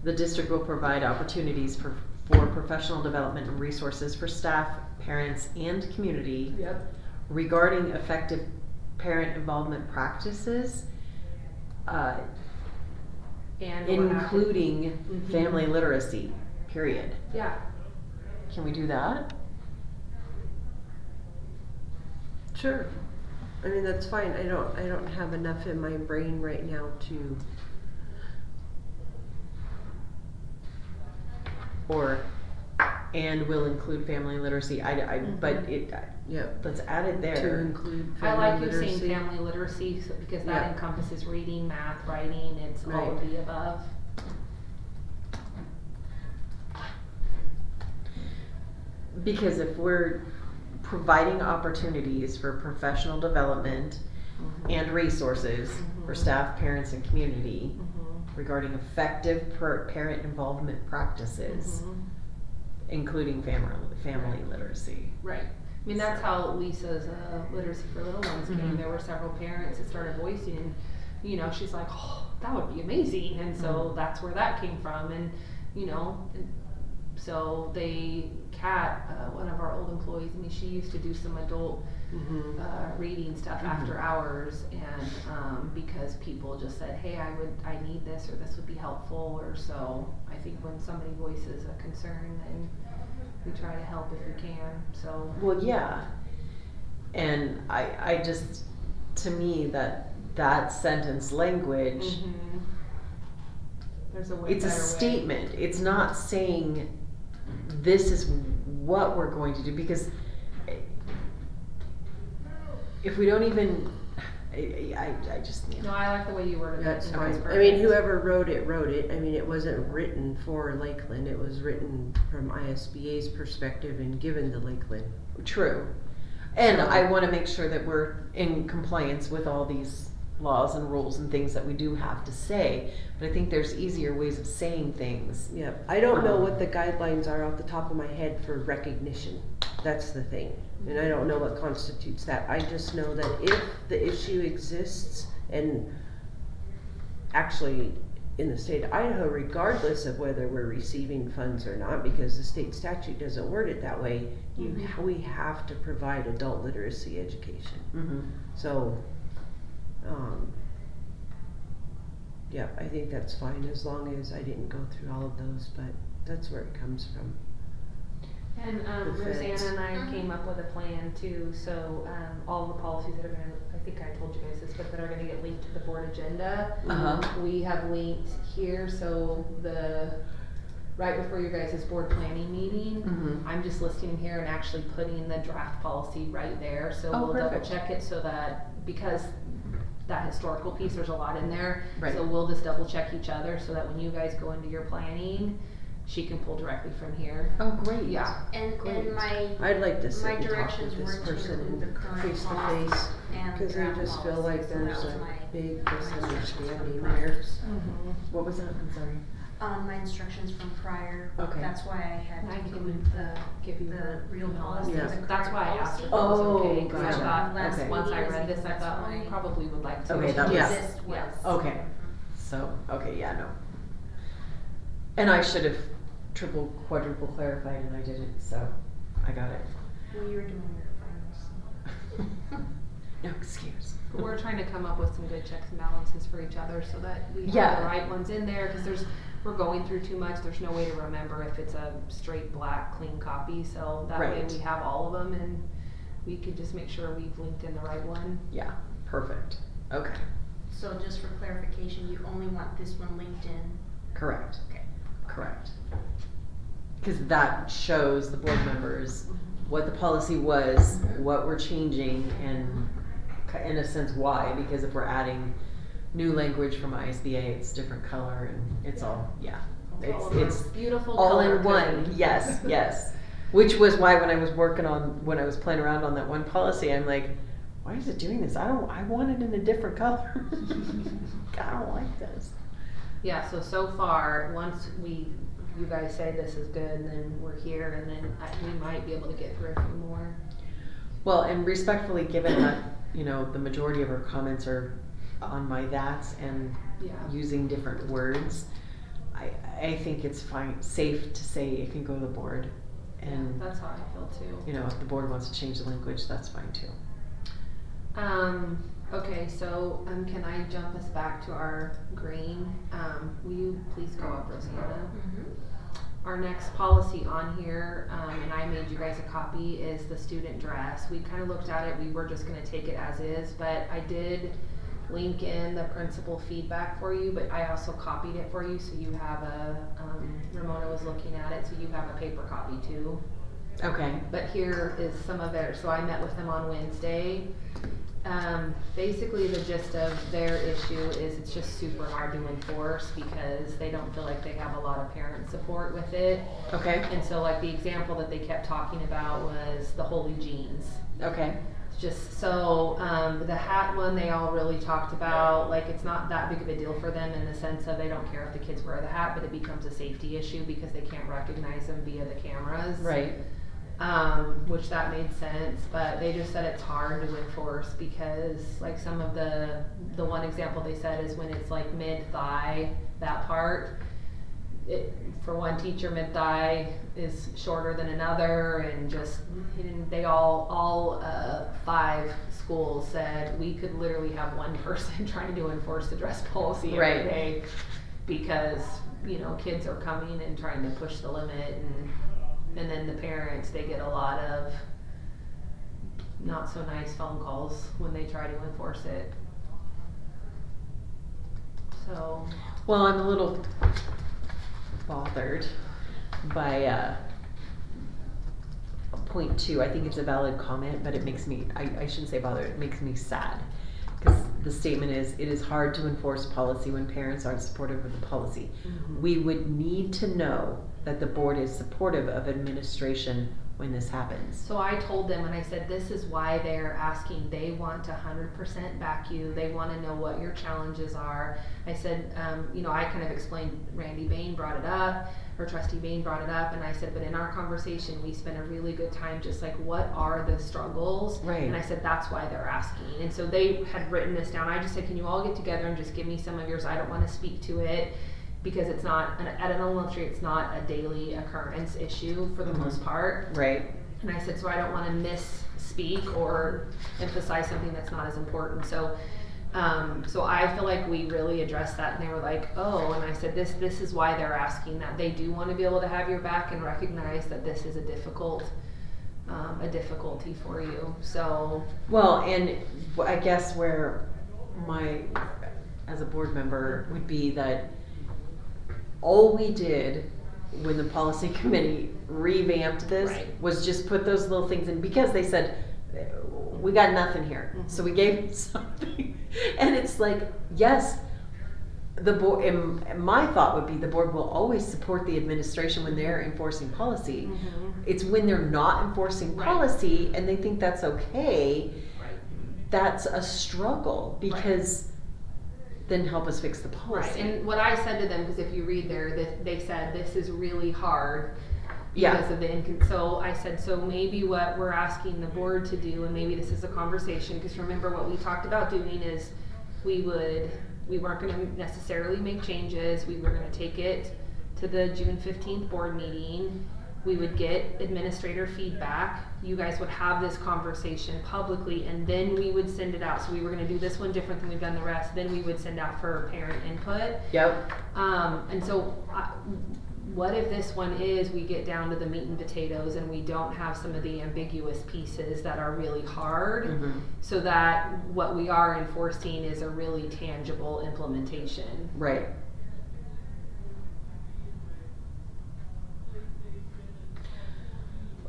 the district will provide opportunities for professional development and resources for staff, parents, and community Yep. regarding effective parent involvement practices, And including Mhm. family literacy, period. Yeah. Can we do that? Sure. I mean, that's fine. I don't have enough in my brain right now to. And will include family literacy. But Yeah. let's add it To there. include I family like you literacy. saying family literacy because that Yeah. encompasses reading, math, writing, it's all of Right. the above. Because if we're providing opportunities for professional development and resources for staff, parents, and community regarding effective parent involvement practices, including family literacy. Right. I mean, that's how Lisa's Literacy for Little Ones came. There were several parents that started voicing, she's like, oh, that would be amazing. And so that's where that came from. And, So Kat, one of our old employees, I mean, she used to do some adult reading stuff after hours, and because people just said, hey, I need this, or this would be helpful, or so. I think when somebody voices a concern, then we try to help if we can. So Well, yeah. And I just, to me, that sentence language, there's a way it's a better way. statement. It's not saying this is what we're going to do, because if we don't even, I just, No, I like the way you worded it. That's It fine. was I perfect. mean, whoever wrote it. I mean, it wasn't written for Lakeland. It was written from ISBA's perspective and given to Lakeland. true. And So- I want to make sure that we're in compliance with all these laws and rules and things that we do have to say. But I think there's easier ways of saying things. Yep. I don't know what the guidelines are off the top of my head for recognition. That's the thing. And I don't know what constitutes that. I just know that if the issue exists, and actually in the state of Idaho, regardless of whether we're receiving funds or not, because the state statute doesn't word it that way, we have to provide adult literacy education. Mm-hmm. So, yeah, I think that's fine as long as I didn't go through all of those, but that's where it comes from. And the feds. Rosanna and I came up with a plan too, so all the policies that are gonna, I think I told you guys this, but that are gonna get linked to the board agenda. Uh-huh. We have linked here, so right before your guys' board planning meeting, Mhm. I'm just listing here and actually putting the draft policy right there, so Oh, we'll double perfect. check it so that, because that historical piece, there's a lot in there. Right. So we'll just double check each other so that when you guys go into your planning, she can pull directly from here. Oh, great. Yeah. And Great. my I'd like to sit my and talk directions with this were to person include the current face to policies face, and because I draft just feel policies, like so there's that was a my big instructions from misunderstanding prior. there. What was that? I'm sorry. My instructions from prior. Okay. That's why I had And I to can include give you the real email policy. Yeah. the That's current why I asked if it policy. was Oh, okay, cause I gotcha. thought, Last Okay. once I meeting, read this, I that's thought, why probably would like to. Okay, that the was- exist was. Okay. So, okay, yeah, no. And I should have triple, quadruple clarified, and I didn't, so I got it. Well, you were doing your finals. No excuse. But we're trying to come up with some good checks and balances for each other so that we have Yeah. the right ones in there, cause we're going through too much, there's no way to remember if it's a straight black clean copy, so that way Right. we have all of them and we could just make sure we've linked in the right one. Yeah, perfect. Okay, So just for clarification, you only want this one linked in? correct. Okay. Correct. Because that shows the board members what the policy was, what we're changing, and in a sense why, because if we're adding new language from ISBA, it's different color and it's all, yeah. All of our It's beautiful all color in one, code. yes, yes. Which was why when I was when I was playing around on that one policy, I'm like, why is it doing this? I want it in a different color. I don't like this. Yeah, so far, once you guys say this is good, then we're here, and then we might be able to get through a few more. Well, and respectfully, given that, the majority of our comments are on my that's and Yeah. using different words, I think it's safe to say it can go to the board. And, That's how I feel too. if the board wants to change the language, that's fine too. Okay, so, can I jump us back to our green? Will you please go up, Rosanna? Our next policy on here, and I made you guys a copy, is the student dress. We kind of looked at it, we were just gonna take it as is, but I did link in the principal feedback for you, but I also copied it for you, so you have Ramona was looking at it, so you have a paper copy too. Okay. But here is some of it, so I met with them on Wednesday. Basically the gist of their issue is it's just super hard to enforce because they don't feel like they have a lot of parent support with it. Okay. And so like the example that they kept talking about was the holy jeans. Okay. Just so, the hat one they all really talked about, like it's not that big of a deal for them in the sense of they don't care if the kids wear the hat, but it becomes a safety issue because they can't recognize them via the cameras. Right. Which that made sense, but they just said it's hard to enforce because like some of the one example they said is when it's like mid-thigh, that part, for one teacher, mid-thigh is shorter than another, and just, they all 5 schools said we could literally have one person trying to enforce the dress policy every Right. day, because, you know, kids are coming and trying to push the limit, and then the parents, they get a lot of not so nice phone calls when they try to enforce it. So, Well, I'm a little bothered by point 2. I think it's a valid comment, but it makes me, I shouldn't say bothered, it makes me sad. Because the statement is, it is hard to enforce policy when parents aren't supportive of the policy. Mhm. We would need to know that the board is supportive of administration when this happens. so I told them, and I said, this is why they're asking. They want to 100% back you. They want to know what your challenges are. I said, you know, I kind of explained, Randy Bain brought it up, or Trustee Bain brought it up, and I said, but in our conversation, we spent a really good time just like, what are the struggles? Right. And I said, that's why they're asking. And so they had written this down. I just said, can you all get together and just give me some of yours? I don't want to speak to it, because it's not, at an elementary, it's not a daily occurrence issue for the Mhm. most part. Right. And I said, so I don't want to misspeak or emphasize something that's not as important. So, so I feel like we really addressed that, and they were like, oh, and I said, this is why they're asking that. They do want to be able to have your back and recognize that this is a difficulty for you. So, Well, and I guess where my, as a board member, would be that all we did when the policy committee revamped this Right. was just put those little things in, because they said, we got nothing here. Mhm. So we gave them something. And it's like, yes, the board, and my thought would be the board will always support the administration when they're enforcing policy. Mhm. It's when they're not enforcing Right. policy and they think that's okay, right. that's a struggle, because then help us fix the Right, policy. and what I said to them, because if you read there, they said this is really hard Yeah. because of the so I said, so maybe what we're asking the board to do, and maybe this is a conversation, because remember what we talked about doing is we weren't going to necessarily make changes. We were going to take it to the June 15th board meeting. We would get administrator feedback. You guys would have this conversation publicly, and then we would send it out. So we were going to do this one different than we've done the rest. Then we would send out for parent input. Yep. And so what if this one is, we get down to the meat and potatoes and we don't have some of the ambiguous pieces that are really hard, Mhm. so that what we are enforcing is a really tangible implementation. Right.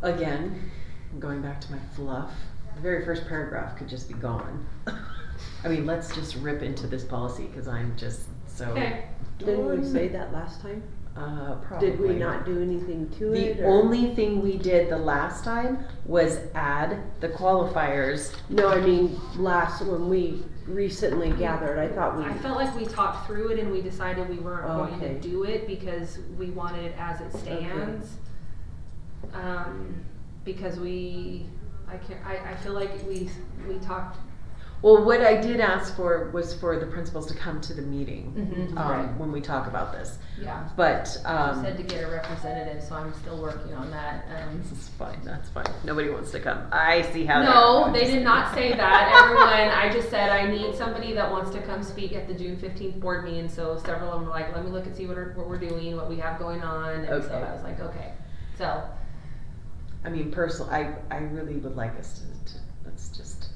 Again, going back to my fluff, the very first paragraph could just be gone. I mean, let's just rip into this policy, because I'm just so. Okay. Didn't we say that last time? Probably. Did we not do anything to it? The or- only thing we did the last time was add the qualifiers. No, I mean, when we recently gathered, I thought we. I felt like we talked through it and we decided we weren't going Okay. to do it because we wanted it as it stands. Because I feel like we talked. Well, what I did ask for was for the principals to come to the meeting, Mhm, right. when we talk about this. Yeah. But, You said to get a representative, so I'm still working on that. this is fine, that's fine. Nobody wants to come. I see how No, that they did not say that. Everyone, I just said I need somebody that wants to come speak at the June 15th board meeting. So several of them were like, let me look and see what we're doing, what we have going on. And so Okay. I was like, okay. So, I mean, personally, I really would like us to let's just,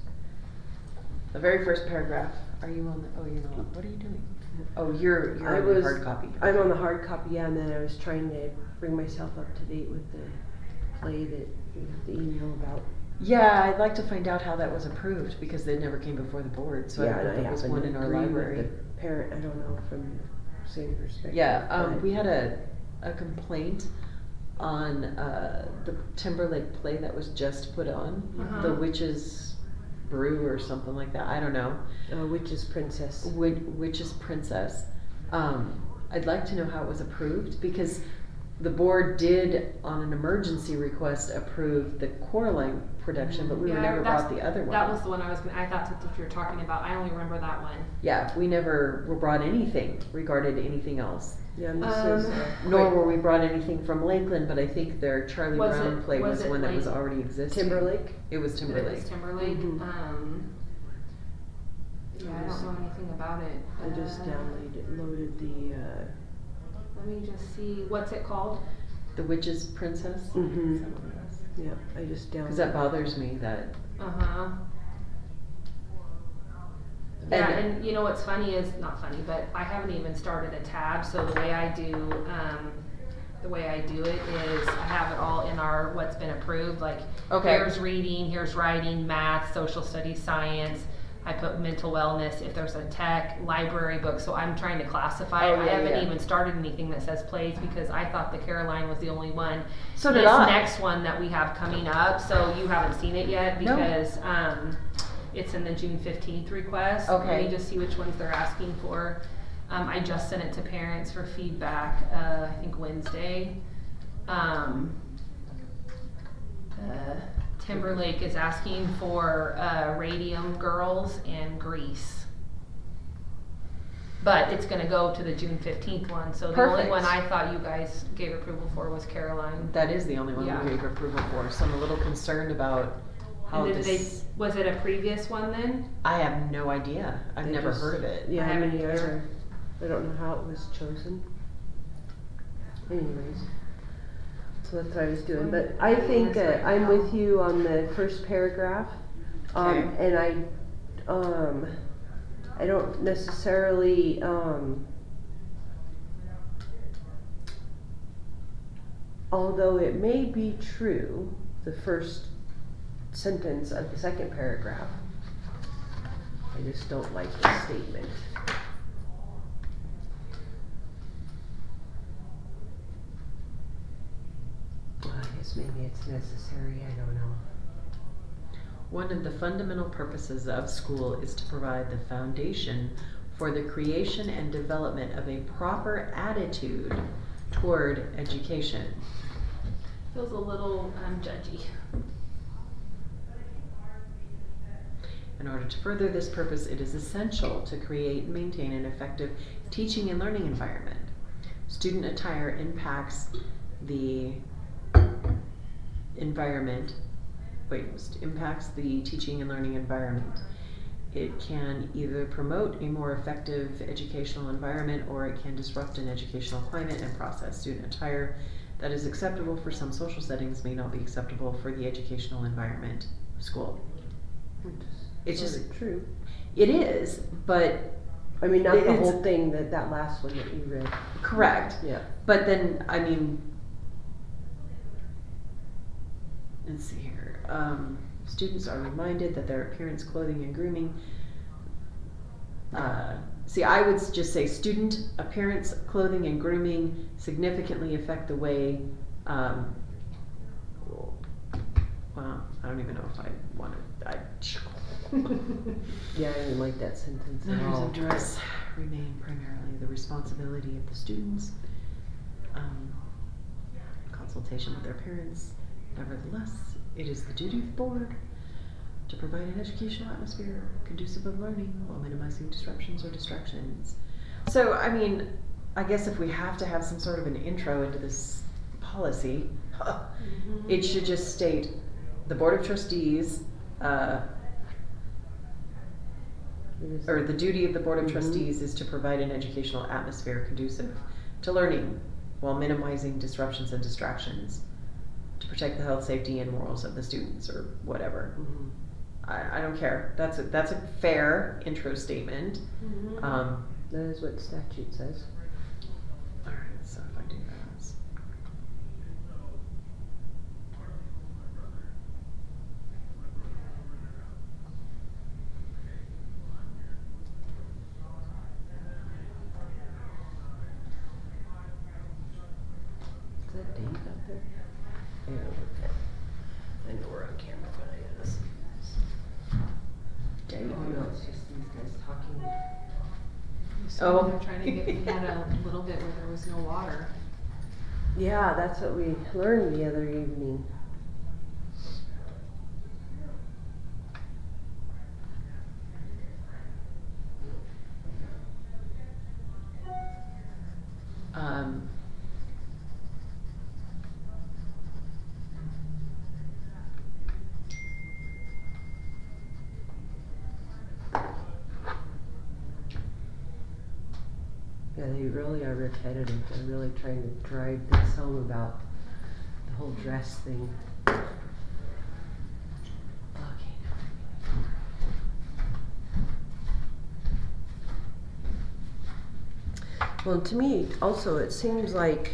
the very first paragraph, are you on the, oh, you're not, what are you doing? Oh, you're I on the was- hard copy. I'm on the hard copy, yeah, and then I was trying to bring myself up to date with the play that you have the email about. Yeah, I'd like to find out how that was approved, because they never came before the board, so I Yeah, don't know and if I it was happen one to in our agree with library. the parent, I don't know, from the same perspective. Yeah, but- we had a complaint on the Timberlake play that was just put on, Uh-huh. the Witch's Brew or something like that. I don't know. Witch's Princess. Witch's Princess. I'd like to know how it was approved, because the board did, on an emergency request, approve the Coraline production, but we yeah, never that's- brought the other one. that was the one I thought that's what you were talking about. I only remember that one. Yeah, we never were brought anything regarding anything else. Yeah, and this is, Nor were we brought anything from Lakeland, but I think their Charlie Was Brown it- play was was it one that was like already existing. Timberlake. It was It Timberlake. was Timberlake. Mhm. Yeah, I don't know anything about it. I just loaded the, Let me just see, what's it called? The Witch's Princess? Mhm. Is that what it is? yeah, I just downloaded. Cause that bothers me that. Uh-huh. Yeah, and you know what's funny is, not funny, but I haven't even started a tab, so the way I do it is I have it all in our what's been approved, like Okay. here's reading, here's writing, math, social studies, science. I put mental wellness, if there's a tech, library book, so I'm trying to classify. Oh, I yeah, haven't yeah. even started anything that says plays because I thought the Caroline was the only one. So did This I. next one that we have coming up, so you haven't seen it yet No. because it's in the June 15th request. Let Okay. me just see which ones they're asking for. I just sent it to parents for feedback, I think Wednesday. Timberlake is asking for Radium Girls and Grease. But it's gonna go to the June 15th one, so the only Perfect. one I thought you guys gave approval for was Caroline. That is the only one Yeah. we gave approval for, so I'm a little concerned about how And did this. was it a previous one then? I have no idea. I've They never just- heard of it. Yeah, I haven't me either. either. I don't know how it was chosen. Anyways, so that's what I was doing, but I think I'm with you on the first paragraph. Okay. And I don't necessarily, although it may be true, the first sentence of the second paragraph, I just don't like the statement. Well, I guess maybe it's necessary, I don't know. One of the fundamental purposes of school is to provide the foundation for the creation and development of a proper attitude toward education. Feels a little judgy. In order to further this purpose, it is essential to create and maintain an effective teaching and learning environment. Student attire impacts the impacts the teaching and learning environment. It can either promote a more effective educational environment or it can disrupt an educational climate and process. Student attire that is acceptable for some social settings may not be acceptable for the educational environment of school. It's Sort just of true. It is, but I mean, not the It's- whole thing, that last one that you read. correct. Yeah. But then, I mean, let's see here. Students are reminded that their appearance, clothing, and grooming. See, I would just say student appearance, clothing, and grooming significantly affect the way. Well, I don't even know if I want to. Yeah, I didn't like that sentence at Matters all. of dress remain primarily the responsibility of the students. Consultation with their parents. Nevertheless, it is the duty of the board to provide an educational atmosphere conducive of learning while minimizing disruptions or distractions. So, I mean, I guess if we have to have some sort of an intro into this policy, it should just state the Board of Trustees, or the duty of the Board of Trustees is to provide an educational atmosphere conducive to learning while minimizing disruptions and distractions, to protect the health, safety, and morals of the students, or whatever. Mhm. I don't care. That's a fair intro statement. That is what statute says. Alright, so if I do that. Is that Dave out there? Yeah, I know we're on camera, but I gotta see this. Dave. Oh, no, it's just these guys talking. Oh. They're trying to get, we had a little bit where there was no water. Yeah, that's what we learned the other evening. Yeah, they really are repetitive. They're really trying to drive this home about the whole dress thing. Well, to me, also, it seems like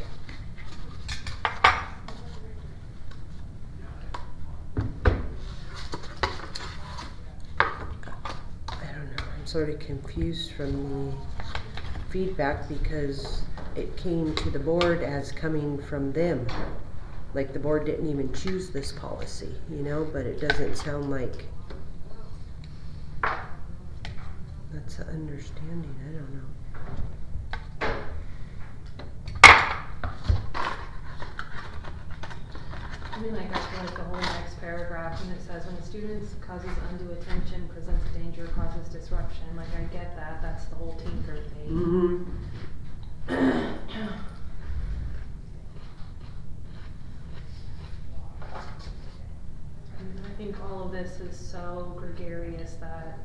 I'm sort of confused from the feedback because it came to the board as coming from them. Like the board didn't even choose this policy, you know, but it doesn't sound like that's an understanding. I don't know. I mean, like, I feel like the whole next paragraph, when it says, when a student causes undue attention, presents a danger, causes disruption, like, I get that, that's the whole tinker thing. And I think all of this is so gregarious that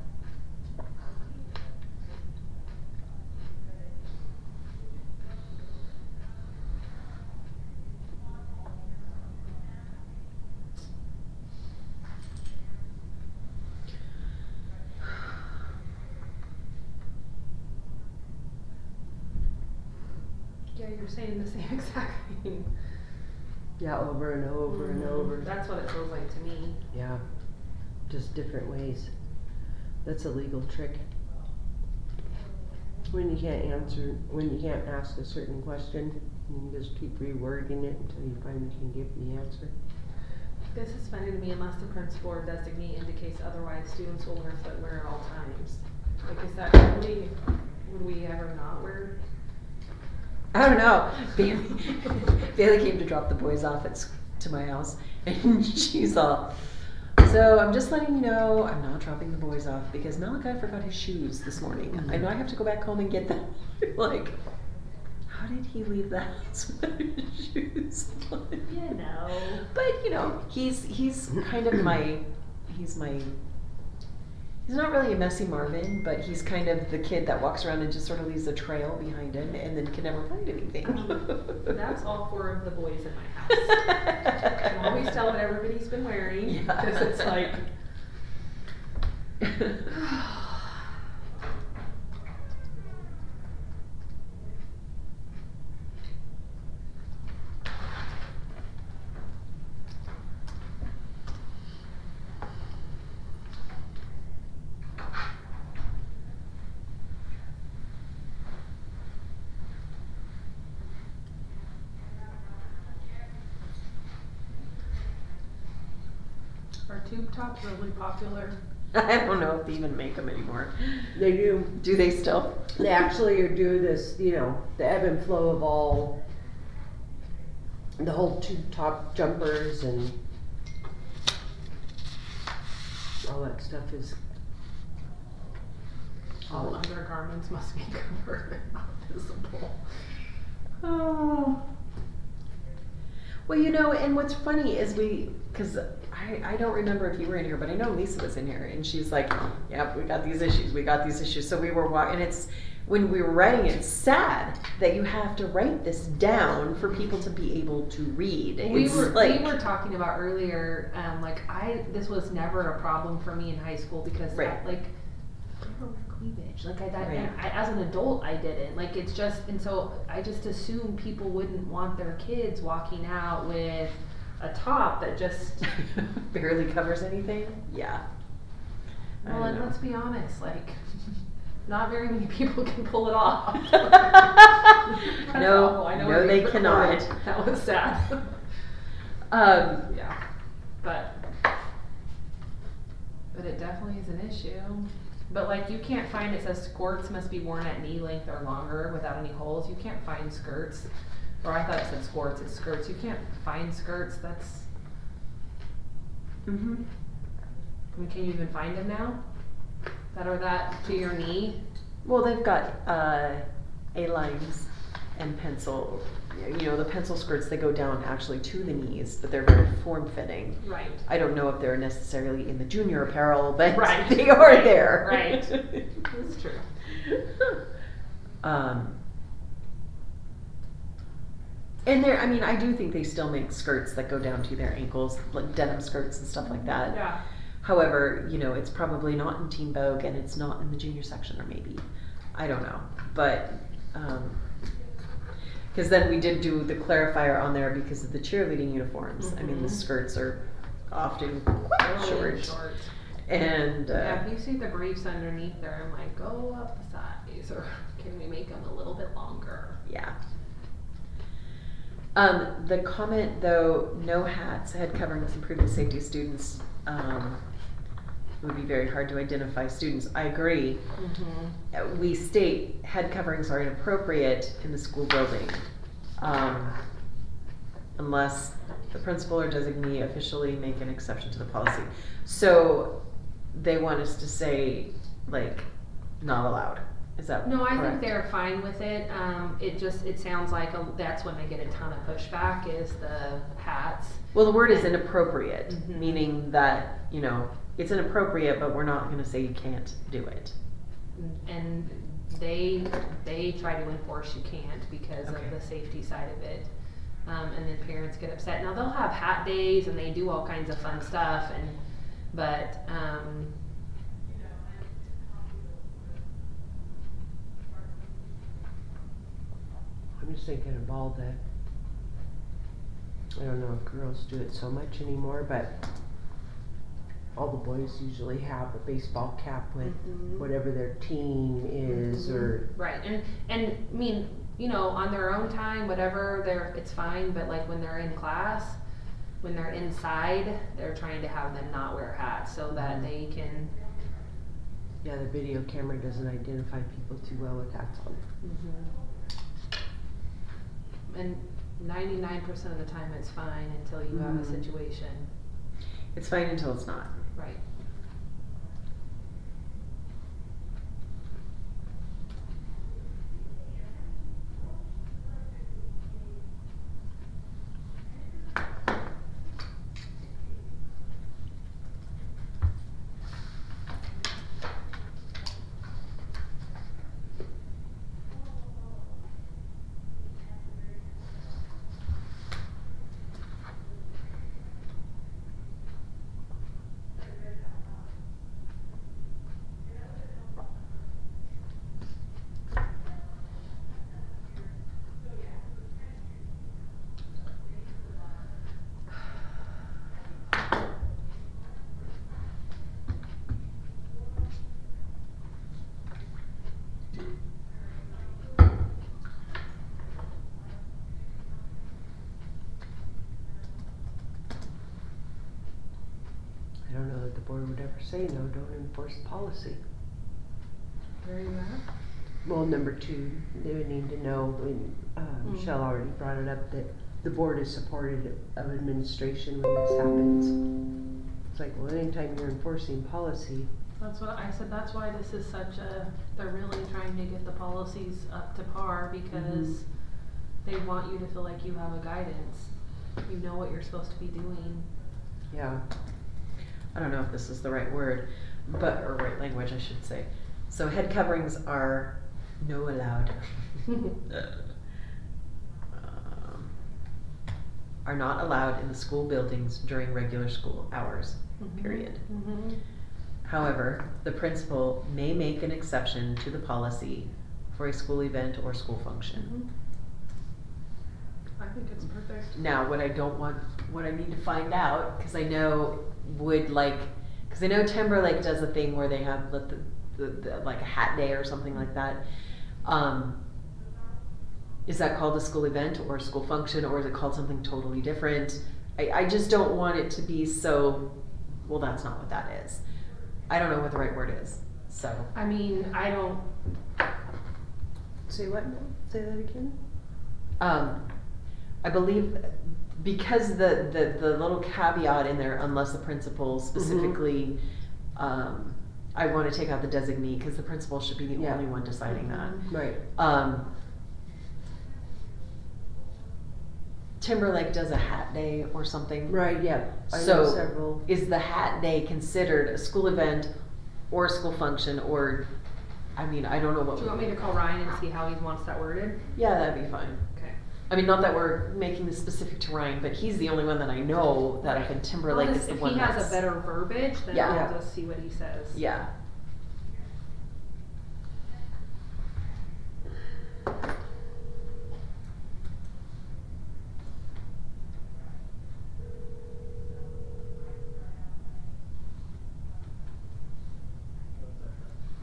yeah, you're saying the same exact thing. Yeah, over and over and over. That's what it feels like to me. Yeah, just different ways. That's a legal trick. When you can't ask a certain question, you can just keep rewording it until you finally can give the answer. This is funny to me, unless the principal or designee indicates otherwise, students will wear footwear at all times. Like, is that really, would we ever not wear? I don't know. Bailey came to drop the boys off to my house, and she's all, so I'm just letting you know I'm not dropping the boys off because Malachi forgot his shoes this morning. I know I have to go back home and get them. Like, how did he leave the house without his shoes? You know. But you know, he's kind of he's not really a messy Marvin, but he's kind of the kid that walks around and just sort of leaves a trail behind him and then can never find anything. That's all 4 of the boys in my house. I can always tell what everybody's been wearing because it's like. Are tube tops really popular? I don't know if they even make them anymore. They do. Do they still? They actually do this, you know, the ebb and flow of all the whole tube top jumpers and all that stuff is All undergarments must be covered and not visible. Oh. Well, you know, and what's funny is because I don't remember if you were in here, but I know Lisa was in here, and she's like, "Yep, we got these issues." So we were walking, and it's when we were writing it, it's sad that you have to write this down for people to be able to read. We It's were like, talking about earlier, this was never a problem for me in high school because Right. I never wore cleavage. Like Right. as an adult, I didn't. Like it's just, and so I just assumed people wouldn't want their kids walking out with a top that just. barely covers anything. Yeah. I Well, don't and know. let's be honest, like, not very many people can pull it off. That's No, awful. I know no, we're they being cannot. recorded. That was sad. Yeah, but it definitely is an issue. But like, you can't find, it says skirts must be worn at knee length or longer without any holes. You can't find skirts. Or I thought it said skirts, it's skirts. You can't find skirts, that's. Mm-hmm. I mean, can you even find them now? That are that to your knee? Well, they've got A-lines and pencil. You know, the pencil skirts, they go down actually to the knees, but they're very form-fitting. Right. I don't know if they're necessarily in the junior apparel, but Right. they are there. Right. That's true. And there, I mean, I do think they still make skirts that go down to their ankles, like denim skirts and stuff like that. Yeah. However, you know, it's probably not in Teen Vogue and it's not in the junior section, or maybe, I don't know. But, because then we did do the clarifier on there because of the cheerleading uniforms. I mean, the skirts are often quite Really short. And, Yeah, if you see the briefs underneath there, I'm like, go up the size, or can we make them a little bit longer? yeah. The comment though, no hats, head coverings improve the safety of students. It would be very hard to identify students. I agree. We state head coverings are inappropriate in the school building, unless the principal or designee officially make an exception to the policy. So they want us to say, like, not allowed. Is that No, I think correct? they're fine with it. It sounds like that's when they get a ton of pushback, is the hats. Well, the word is inappropriate, Mhm. meaning that, you know, it's inappropriate, but we're not gonna say you can't do it. And they try to enforce you can't because Okay. of the safety side of it. And then parents get upset. Now they'll have hat days and they do all kinds of fun stuff, but I'm just thinking of all the, I don't know if girls do it so much anymore, but all the boys usually have a baseball cap with Mhm. whatever their team is, or, right. And I mean, you know, on their own time, whatever, it's fine, but like when they're in class, when they're inside, they're trying to have them not wear hats so that they can. yeah, the video camera doesn't identify people too well with hats on. And 99% of the time it's fine until you have a Mhm. situation. It's fine until it's not. Right. I don't know that the board would ever say no, don't enforce policy. Where are you at? Well, number 2, they would need to know, when, Michelle already brought it up, that the board is supportive of administration when this happens. It's like, well, anytime you're enforcing policy, That's what I said. That's why this is they're really trying to get the policies up to par because they want you to feel like you have a guidance. You know what you're supposed to be doing. yeah. I don't know if this is the right word, or right language, I should say. So head coverings are no allowed. Are not allowed in the school buildings during regular school hours, period. However, the principal may make an exception to the policy for a school event or school function. I think it's perfect. Now, what I need to find out, because I know Timberlake does a thing where they have the like a hat day or something like that. Is that called a school event or a school function, or is it called something totally different? I just don't want it to be so, well, that's not what that is. I don't know what the right word is, so. I mean, I don't. Say what now? Say that again? I believe, because the little caveat in there, unless the principal specifically, I want to take out the designee, because the principal should be the Yeah. only one deciding that. Right. Timberlake does a hat day or something. Right, yeah. I know So, several. is the hat day considered a school event or a school function, or, I mean, I don't know what. Do you want me to call Ryan and see how he wants that worded? Yeah, that'd be fine. Okay. I mean, not that we're making this specific to Ryan, but he's the only one that I know that up in Timberlake is the If one he has that's. a better verbiage, then Yeah. I'll just see what he says. Yeah.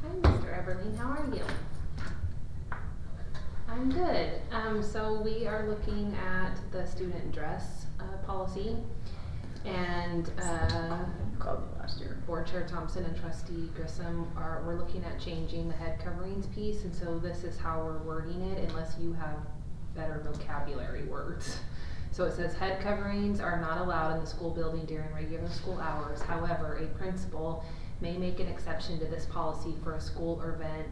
Hi, Mr. Everly, how are you? I'm good. So we are looking at the student dress policy, and Called me last year. Board Chair Thompson and Trustee Grissom we're looking at changing the head coverings piece, and so this is how we're wording it, unless you have better vocabulary words. So it says head coverings are not allowed in the school building during regular school hours. However, a principal may make an exception to this policy for a school event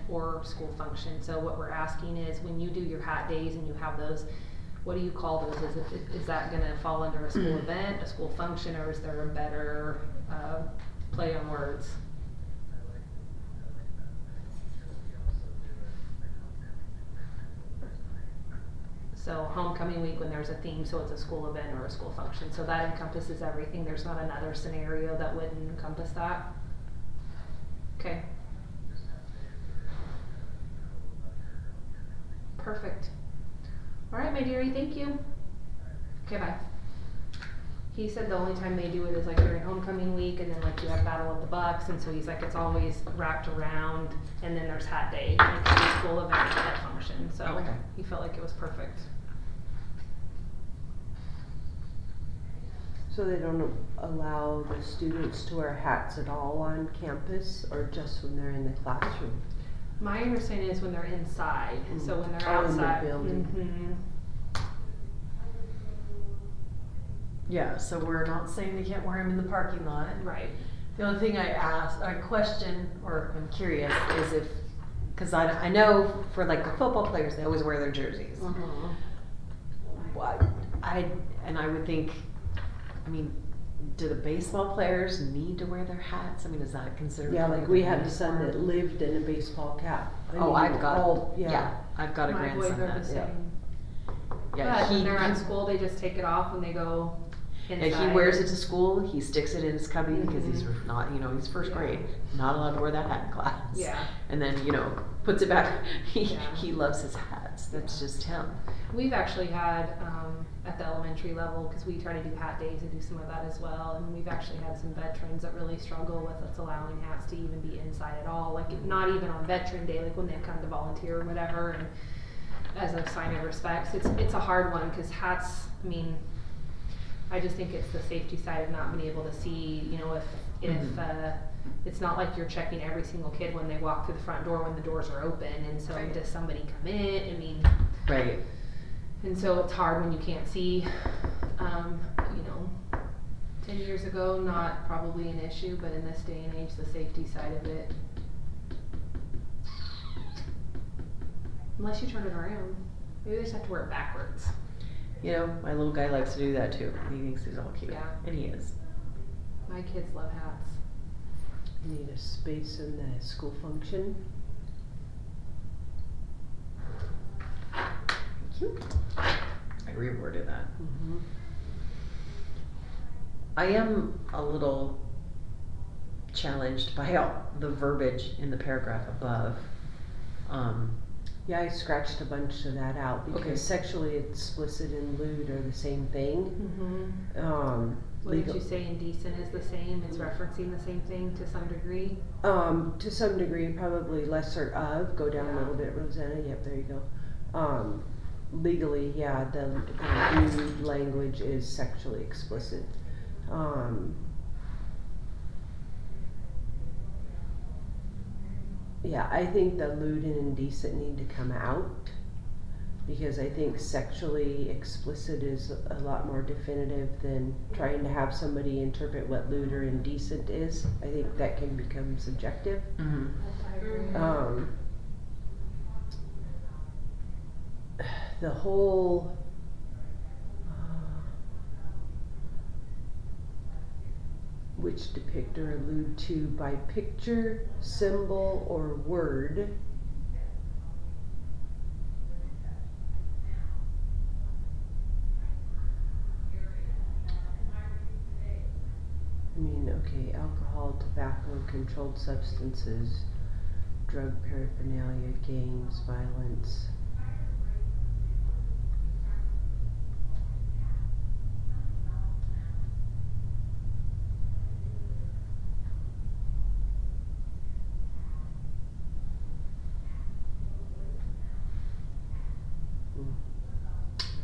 or school function. So what we're asking is, when you do your hat days and you have those, what do you call those? Is that gonna fall under a school event, a school function, or is there a better play on words? So homecoming week, when there's a theme, so it's a school event or a school function. So that encompasses everything. There's not another scenario that wouldn't encompass that. Okay. Perfect. All right, my dearie, thank you. Okay, bye. He said the only time they do it is like during homecoming week, and then like you have Battle of the Bucks, and so he's like, it's always wrapped around, and then there's hat day, like it's a school event, hat function. So Okay. he felt like it was perfect. So they don't allow the students to wear hats at all on campus, or just when they're in the classroom? My understanding is when they're inside, so when they're Oh, in the outside. building. Yeah, so we're not saying they can't wear them in the parking lot. Right. The only thing I question, or I'm curious, is if, cause I know for like the football players, they always wear their jerseys. What, and I would think, I mean, do the baseball players need to wear their hats? I mean, is that considered? Yeah, part like of we the had a son that uniform? lived in a baseball cap. Oh, I've got, yeah. I've got a My boys grandson are the that, same. yeah, But when they're at school, they just take it off when they go inside. if he wears it to school, he sticks it in his cubby because he's not, he's first Yeah. grade, not allowed to wear that hat in class. Yeah. And then, puts it back. Yeah. He loves his hats. That's just him. We've actually had, at the elementary level, because we try to do hat days and do some of that as well, and we've actually had some veterans that really struggle with us allowing hats to even be inside at all, like not even on Veteran Day, like when they come to volunteer or whatever, and as a sign of respect. It's a hard one, because hats, I mean, I just think it's the safety side of not being able to see, if it's not like you're checking every single kid when they walk through the front door when the doors are open, and so Right. does somebody come in? I mean, Right. and so it's hard when you can't see. 10 years ago, not probably an issue, but in this day and age, the safety side of it. Unless you turn it around. Maybe they just have to wear it backwards. My little guy likes to do that too. He thinks he's all cute. Yeah. And he is. My kids love hats. Need a space in the school function. Cute. I reworded that. Mm-hmm. I am a little challenged by all the verbiage in the paragraph above. Yeah, I scratched a bunch of that out because Okay. sexually explicit and lewd are the same thing. Mm-hmm. What did Legal- you say indecent is the same? It's referencing the same thing to some degree? To some degree, probably lesser of. Go down a little bit, Rosanna. Yep, there you go. Legally, yeah, the lewd language is sexually explicit. Yeah, I think the lewd and indecent need to come out because I think sexually explicit is a lot more definitive than trying to have somebody interpret what lewd or indecent is. I think that can become subjective. Mm-hmm. The whole which depict or allude to by picture, symbol, or word Okay, alcohol, tobacco, controlled substances, drug paraphernalia, gangs, violence.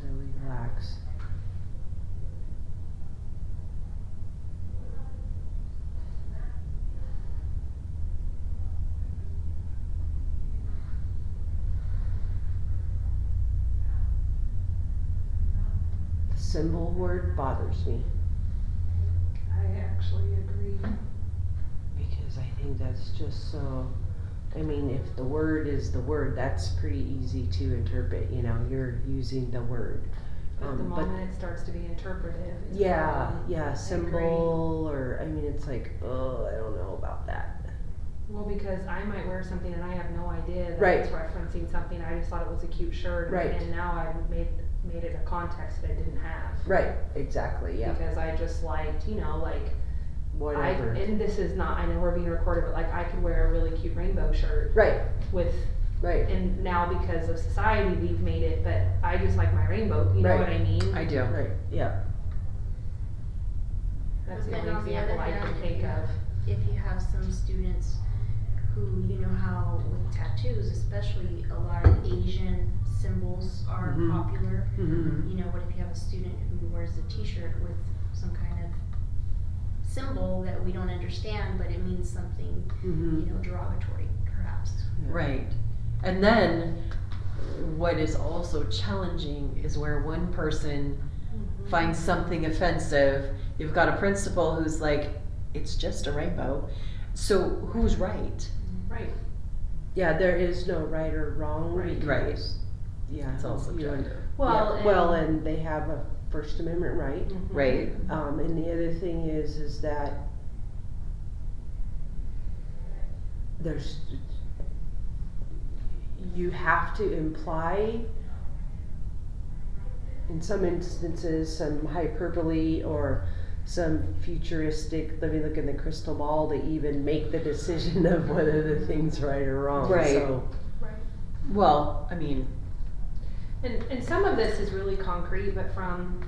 Really relax. The symbol word bothers me I actually agree. because I think that's just so. I mean, if the word is the word, that's pretty easy to interpret. You know, you're using the word. But the moment it starts to be interpretive. It's Yeah, probably- yeah, I symbol, or I mean, it's like, oh, I don't know about that. Well, because I might wear something and I have no idea that Right. it's referencing something. I just thought it was a cute shirt. Right. And now I've made it a context that I didn't have. Right, exactly, yeah. Because I just liked, like, Whatever. and this is not, I know we're being recorded, but like I could wear a really cute rainbow shirt Right, with, right, and now because of society we've made it, but I just like my rainbow, you know Right. what I mean? I do. right, yeah. That's the But only on the example other I can hand, think of. if you have some students who, you know how with tattoos, especially a lot of Asian symbols are Mhm. popular. Mm-hmm. You know, what if you have a student who wears a t-shirt with some kind of symbol that we don't understand, but it means something, Mm-hmm. you know, derogatory, perhaps. Right. And then what is also challenging is where one person finds something offensive. You've got a principal who's like, it's just a rainbow. So who's right? Right. Yeah, there is no right or wrong. Right. Because, yeah. It's all you know, subjective. Well, yeah, well, and they have a First Amendment right. Mhm. Right. And the other thing is that there's, you have to imply, in some instances, some hyperbole or some futuristic, let me look in the crystal ball to even make the decision of whether the thing's right or wrong. Right. So, Right. Well, I mean, And some of this is really concrete, but from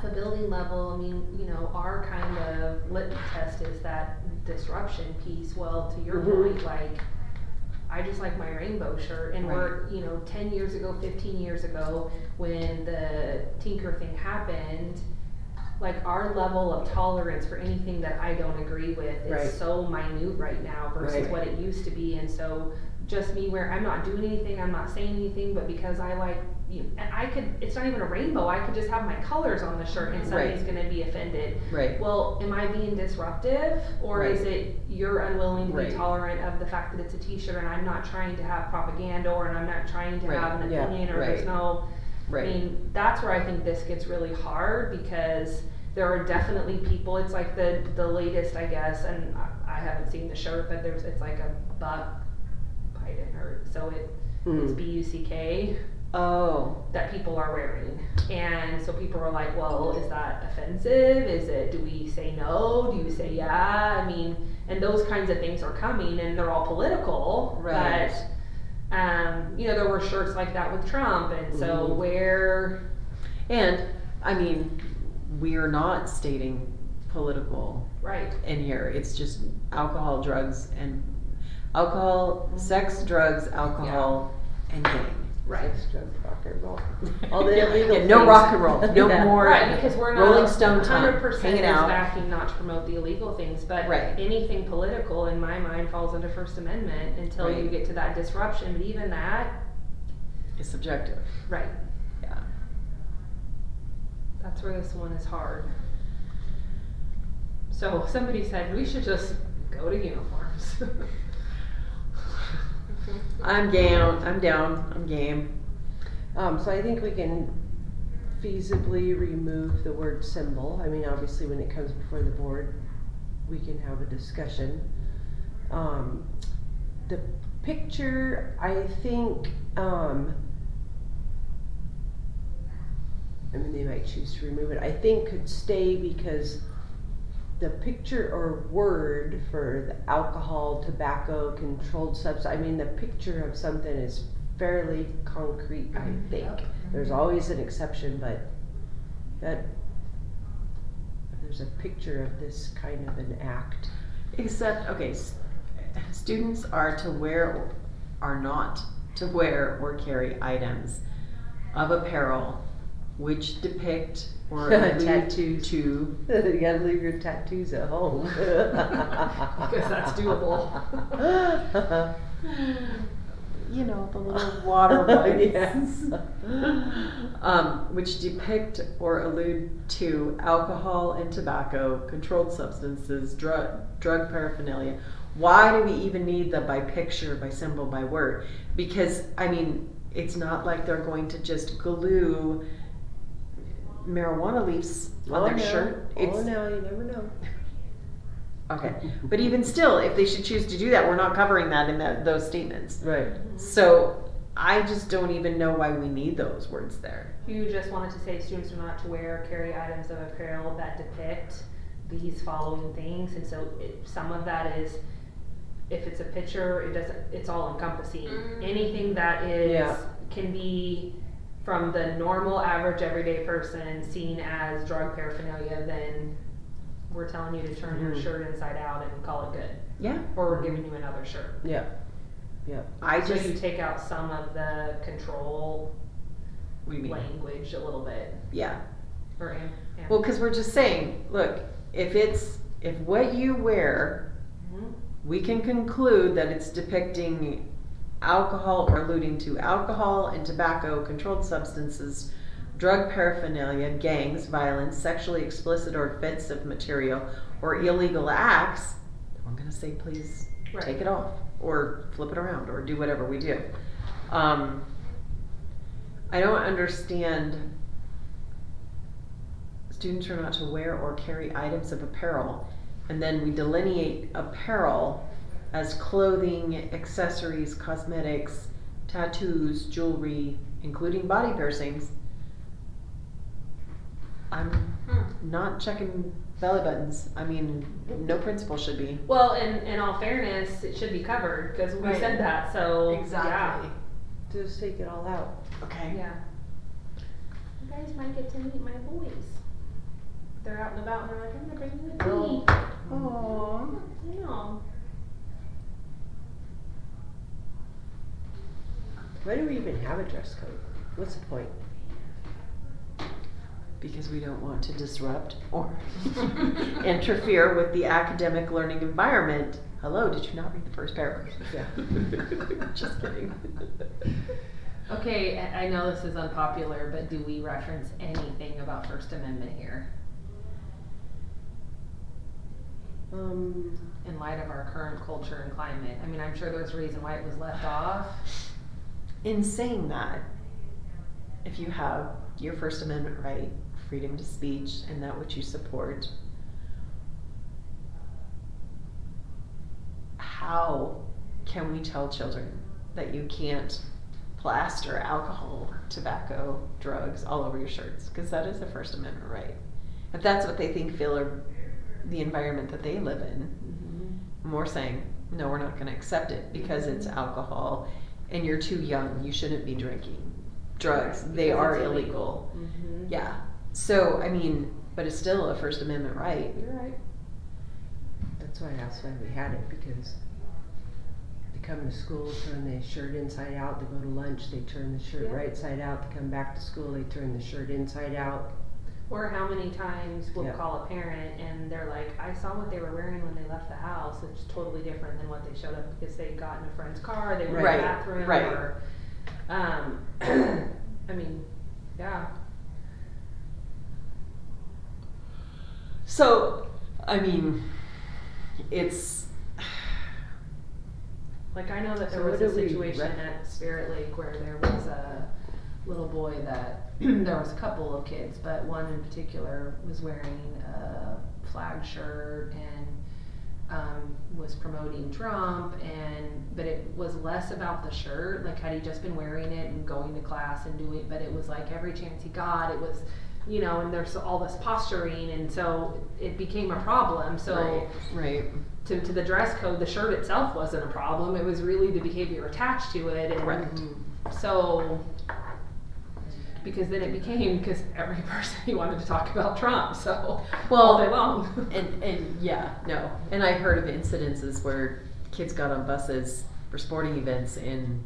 a building level, I mean, our kind of litmus test is that disruption piece. Well, to your Mhm. point, like, I just like my rainbow shirt, and we're, 10 years ago, 15 years ago, when the Tinker thing happened, like, our level of tolerance for anything that I don't agree with is Right. so minute right now versus Right. what it used to be, and so just me where I'm not doing anything, I'm not saying anything, but because I like, and I could, it's not even a rainbow, I could just have my colors on the shirt and somebody's gonna be offended. right. Well, am I being disruptive, or Right. is it you're unwilling to Right. be tolerant of the fact that it's a t-shirt and I'm not trying to have propaganda, or and I'm not trying to Right. have an Yeah. opinion, or there's Right. no, I Right. mean, that's where I think this gets really hard, because there are definitely people, it's like the latest, I guess, and I haven't seen the shirt, but it's like a buck, I didn't hurt, so it's BUCK Oh. that people are wearing. And so people are like, well, is that offensive? Do we say no? Do you say yeah? I mean, and those kinds of things are coming, and they're all political, Right. but, there were shirts like that with Trump, and so where, And, I mean, we're not stating political right, in here. It's just alcohol, drugs, and alcohol, sex, drugs, alcohol, and gang. right. Sex, drugs, rock and roll. All the illegal Yeah, no things. rock and roll. No Yeah. more Right, because we're not Rolling Stone time. 100% Hanging is out. backing not to promote the illegal things, but Right. anything political in my mind falls under First Amendment until you Right. get to that disruption, but even that, It's subjective. right, Yeah. that's where this one is hard. So somebody said we should just go to uniforms. I'm down. I'm down. I'm game. So I think we can feasibly remove the word symbol. I mean, obviously, when it comes before the board, we can have a discussion. The picture, I think, I mean, they might choose to remove it. I think could stay because the picture or word for the alcohol, tobacco, controlled substance, I mean, the picture of something is fairly concrete, I think. Yep. There's always an exception, but that, if there's a picture of this kind of an act. Except, okay, students are not to wear or carry items of apparel which depict or allude Tattoos. to. You gotta leave your tattoos at home. Because that's doable. You know, the little water ones. Yes. Which depict or allude to alcohol and tobacco, controlled substances, drug paraphernalia. Why do we even need the by picture, by symbol, by word? Because, I mean, it's not like they're going to just glue marijuana leaves on their shirt. Oh no, you never know. Okay, but even still, if they should choose to do that, we're not covering that in those statements. Right. So I just don't even know why we need those words there. You just wanted to say students are not to wear or carry items of apparel that depict these following things, and so some of that is, if it's a picture, it's all encompassing. Anything that is can be from the normal, average, everyday person seen as drug paraphernalia, then we're telling you to turn your shirt inside out and call it good. Yeah. Or we're giving you another shirt. Yeah. So you take out some of the control What do you mean? language a little bit. Yeah. Or Well, because we're just saying, look, if what you wear, we can conclude that it's depicting alcohol or alluding to alcohol and tobacco, controlled substances, drug paraphernalia, gangs, violence, sexually explicit or offensive material, or illegal acts, I'm going to say please take it off or flip it around or do whatever we do. I don't understand. Students are not to wear or carry items of apparel, and then we delineate apparel as clothing, accessories, cosmetics, tattoos, jewelry, including body piercings. I'm not checking belly buttons. I mean, no principal should be. Well, in all fairness, it should be covered because we Right. said that. So Exactly. Just take it all out. Okay. Yeah. You guys might get to meet my boys. They're out and about and they're like, I'm gonna bring you a tea. Aww. You know. Why do we even have a dress code? What's the point? Because we don't want to disrupt or interfere with the academic learning environment. Hello, did you not read the first paragraph? Yeah. Just kidding. Okay, I know this is unpopular, but do we reference anything about First Amendment here? In light of our current culture and climate. I mean, I'm sure there's a reason why it was left off. In saying that, if you have your First Amendment right, freedom to speech, and that which you support, how can we tell children that you can't plaster alcohol, tobacco, drugs all over your shirts? Because that is a First Amendment right. If that's what they think feel or the environment that they live in, and we're saying, no, we're not going to accept it because it's alcohol and you're too young, you shouldn't be drinking drugs, they Because are it's illegal. Mm-hmm. Yeah. So, I mean, but it's still a First Amendment right. You're right. That's why I asked why we had it, because they come to school, turn their shirt inside out, they go to lunch, they turn the shirt right side out, they come back to school, they turn the shirt inside out. Or how many times we'll Yeah. call a parent and they're like, I saw what they were wearing when they left the house, which is totally different than what they showed up because they got in a friend's car, they were Right, in the bathroom, right. or, I mean, yeah. So, I mean, it's Like, I know that there So was what a do we situation at Spirit Lake where there was a little boy that, there was a couple of kids, but one in particular was wearing a flag shirt and was promoting Trump, but it was less about the shirt, like had he just been wearing it and going to class and doing, but it was like every chance he got, it was you know, and there's all this posturing, and so it became a problem. So Right. to the dress code, the shirt itself wasn't a problem. It was really the behavior attached to it. And Correct. so, because then it became, because every person he wanted to talk about Trump, so all day long. And yeah, no. And I heard of incidences where kids got on buses for sporting events in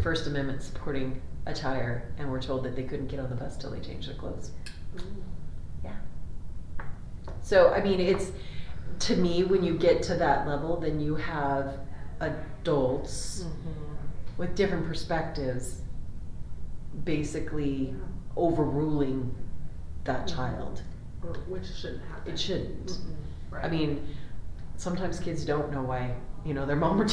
First Amendment supporting attire and were told that they couldn't get on the bus till they changed their clothes. Yeah. So, I mean, it's, to me, when you get to that level, then you have adults with different perspectives basically overruling that child. Or which shouldn't happen. It shouldn't. Right. I mean, sometimes kids don't know why, you know, their mom or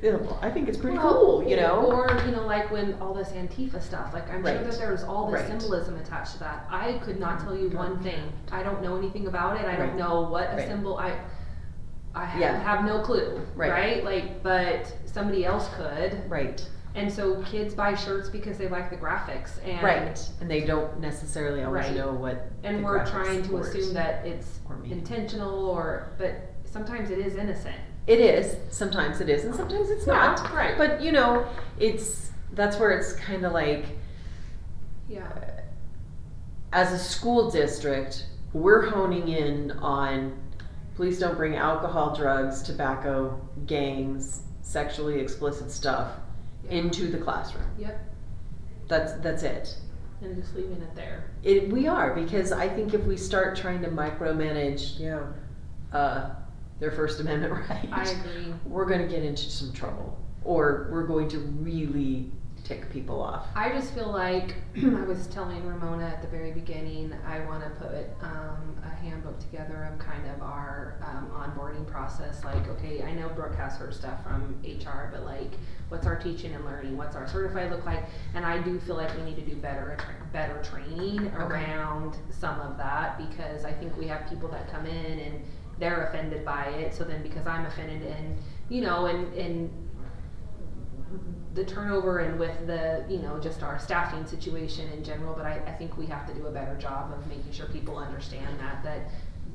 well, I think it's pretty cool, you know? Or, you know, like when all this Antifa stuff, like I'm sure Right. that there's all this Right. symbolism attached to that. I could not tell you one thing. I don't know anything about it. I don't Right. know what a Right. symbol, I Yeah. have no clue, Right. right? Like, but somebody else could. Right. And so kids buy shirts because they like the graphics, and Right. And they don't necessarily always Right. know what and the we're graphics trying to support assume that it's or mean. intentional, but sometimes it is innocent. It is. Sometimes it is, and sometimes it's not. Yeah, right. But you know, that's where it's kind of like, Yeah. as a school district, we're honing in on please don't bring alcohol, drugs, tobacco, gangs, sexually explicit stuff into the classroom. Yep. That's it. And just leaving it there. We are, because I think if we start trying to micromanage their First Amendment right, I agree. we're going to get into some trouble, or we're going to really tick people off. I just feel like I was telling Ramona at the very beginning, I want to put a handbook together of kind of our onboarding process. Like, okay, I know Brooke has her stuff from HR, but like, what's our teaching and learning? What's our certified look like? And I do feel like we need to do better training around some of that, because I think we have people that come in and they're offended by it. So then because I'm offended, and you know, and the turnover, and with the, you know, just our staffing situation in general, but I think we have to do a better job of making sure people understand that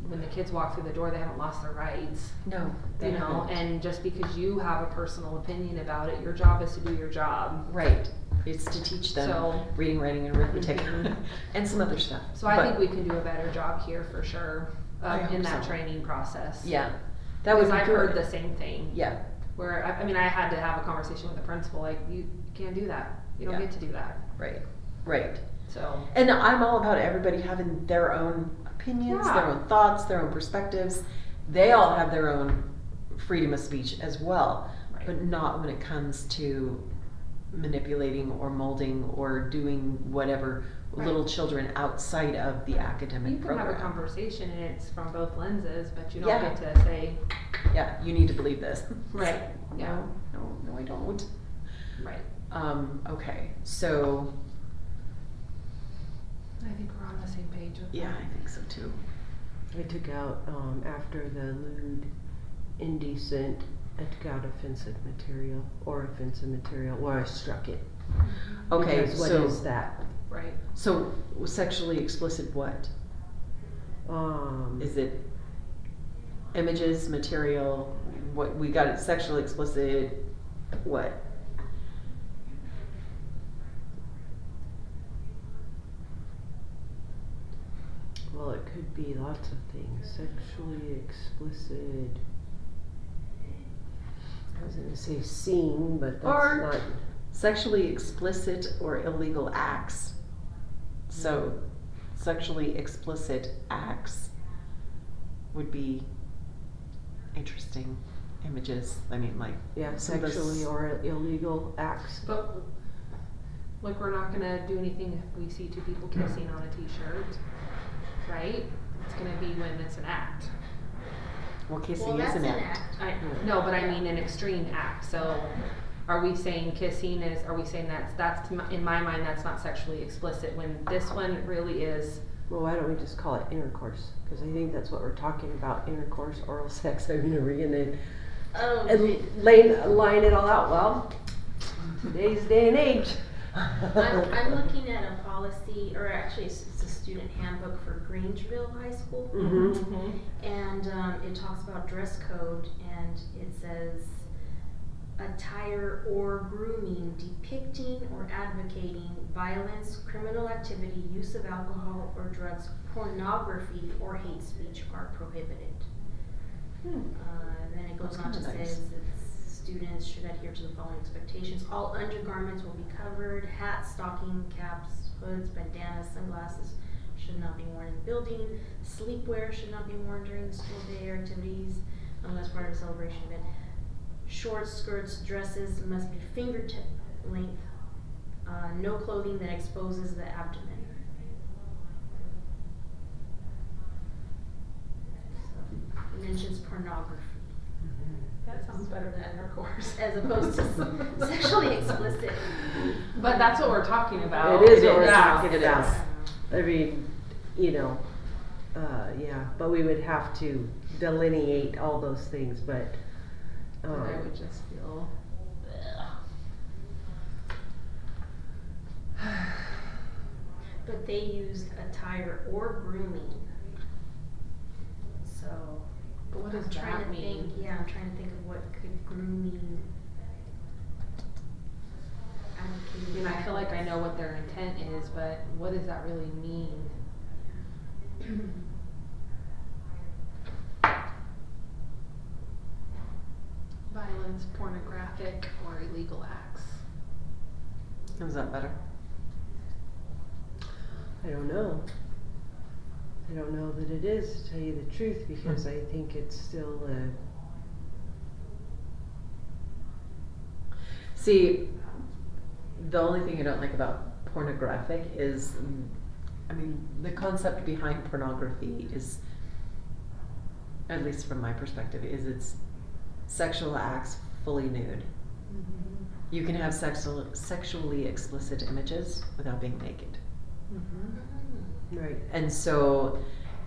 when the kids walk through the door, they haven't lost their rights. No, they You know, haven't. and just because you have a personal opinion about it, your job is to do your job. Right. It's to teach them So- reading, writing, and arithmetic, Mhm. and some other stuff. So I But, think we can do a better job here for sure, I hope in that so. training process. Yeah, that would Because be I've good. heard the same thing. Yeah, Where, I mean, I had to have a conversation with the principal, like, you can't do that. You don't Yeah. get to do that. right. So, And I'm all about everybody having their own opinions, Yeah. their own thoughts, their own perspectives. They all have their own freedom of speech as well, Right. but not when it comes to manipulating or molding or doing whatever Right. little children outside of the academic you can program. have a conversation and it's from both lenses, but you don't Yeah. get to say, Yeah, you need to believe this. Right, yeah. No, I don't. right. Okay, so I think we're on the same page with yeah, that. I think so too. I took out, after the lewd, indecent, I took out offensive material, or offensive material, or I struck it. Okay, Because what so is that? Right. so sexually explicit what? Is it images, material? What we got it sexually explicit? What? well, it could be lots of things. Sexually explicit. I was gonna say scene, but that's Or- not. Sexually explicit or illegal acts. So, sexually explicit acts would be interesting images. I mean, like, Yeah, some of those- sexually or illegal acts. But, like, we're not gonna do anything if we see two people kissing on a t-shirt, right? It's gonna be when it's an act. well, kissing Well, is that's an an act. act. No, but I mean an extreme act, so are we saying kissing is, are we saying in my mind, that's not sexually explicit, when this one really is? Well, why don't we just call it intercourse? Because I think that's what we're talking about, intercourse, oral sex. I mean, are we gonna Oh, line it all out? Well, today's day and age. I'm looking at a policy, or actually it's a student handbook for Grangeville High School. Mhm. And it talks about dress code, and it says attire or grooming depicting or advocating violence, criminal activity, use of alcohol or drugs, pornography, or hate speech are prohibited. Then it goes That's on to kinda say nice. that students should adhere to the following expectations. All undergarments will be covered. Hats, stocking, caps, hoods, bandanas, sunglasses should not be worn in the building. Sleepwear should not be worn during the school day or activities unless part of a celebration event. Shorts, skirts, dresses must be fingertip length. No clothing that exposes the abdomen. So, it mentions pornography. That sounds better than our course. As opposed to sexually explicit. But that's what we're talking about. It is what we're Yeah. talking about. I mean, you know, yeah, but we would have to delineate all those things, but, And I would just feel. But they used attire or grooming. So. But what does I'm trying that to mean? think, yeah, I'm trying to think of what could grooming. I mean, I feel like I know what their intent is, but what does that really mean? Violence, pornographic, or illegal acts. Is that better? I don't know. I don't know that it is, to tell you the truth, because I think it's still, See, the only thing I don't like about pornographic is, I mean, the concept behind pornography is, at least from my perspective, is it's sexual acts fully nude. You can have sexually explicit images without being naked. right. And so,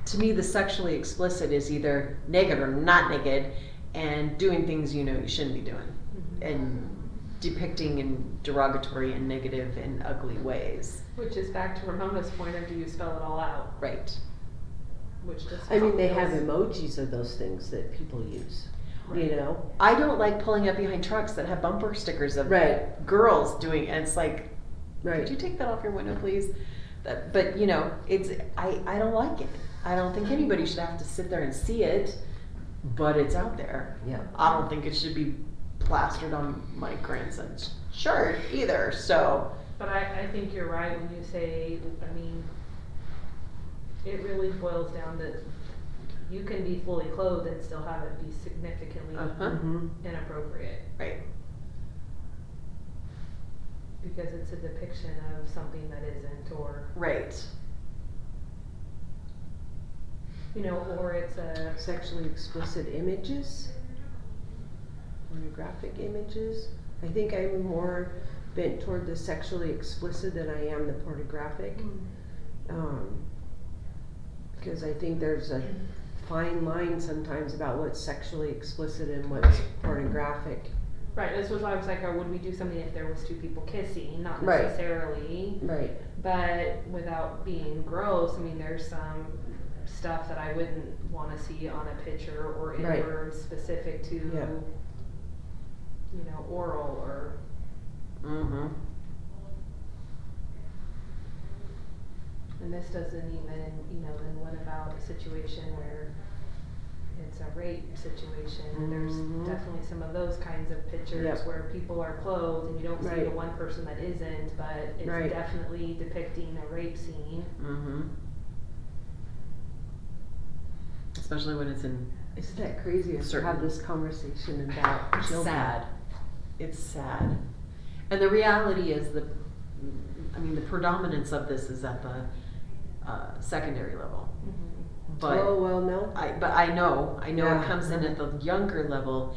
to me, the sexually explicit is either naked or not naked, and doing things you know you shouldn't be doing, and depicting in derogatory and negative and ugly ways. Which is back to Ramona's point of, do you spell it all out? Right. Which just. I mean, they have feels- emojis of those things that people use, you know? I don't like pulling up behind trucks that have bumper stickers of Right. girls doing, and it's like, Right. could you take that off your window, please? But you know, I don't like it. I don't think anybody should have to sit there and see it, but it's out there. Yeah. I don't think it should be plastered on my grandson's shirt either, so. But I think you're right when you say, I mean, it really boils down to, you can be fully clothed and still have it be significantly Mhm. inappropriate. Right. Because it's a depiction of something that isn't, or, Right. you know, or it's a, Sexually explicit images, pornographic images. I think I'm more bent toward the sexually explicit than I am the pornographic. Because I think there's a fine line sometimes about what's sexually explicit and what's pornographic. right, this was why I was like, oh, would we do something if there was two people kissing? Not Right. necessarily. Right. But without being gross, I mean, there's some stuff that I wouldn't wanna see on a picture or in Right. words specific to, Yeah. you know, oral or. Mm-hmm. And this doesn't even, you know, then what about a situation where it's a rape situation? And there's Mhm. definitely some of those kinds of pictures Yep. where people are clothed and you don't see Right. the one person that isn't, but it's Right. definitely depicting a rape scene. Mm-hmm. Especially when it's in. Isn't that crazy to Certain- have this conversation about It's children? sad. It's sad. And the reality is the predominance of this is at the secondary level. But Oh, well, no. I know Yeah. it comes in at the younger level.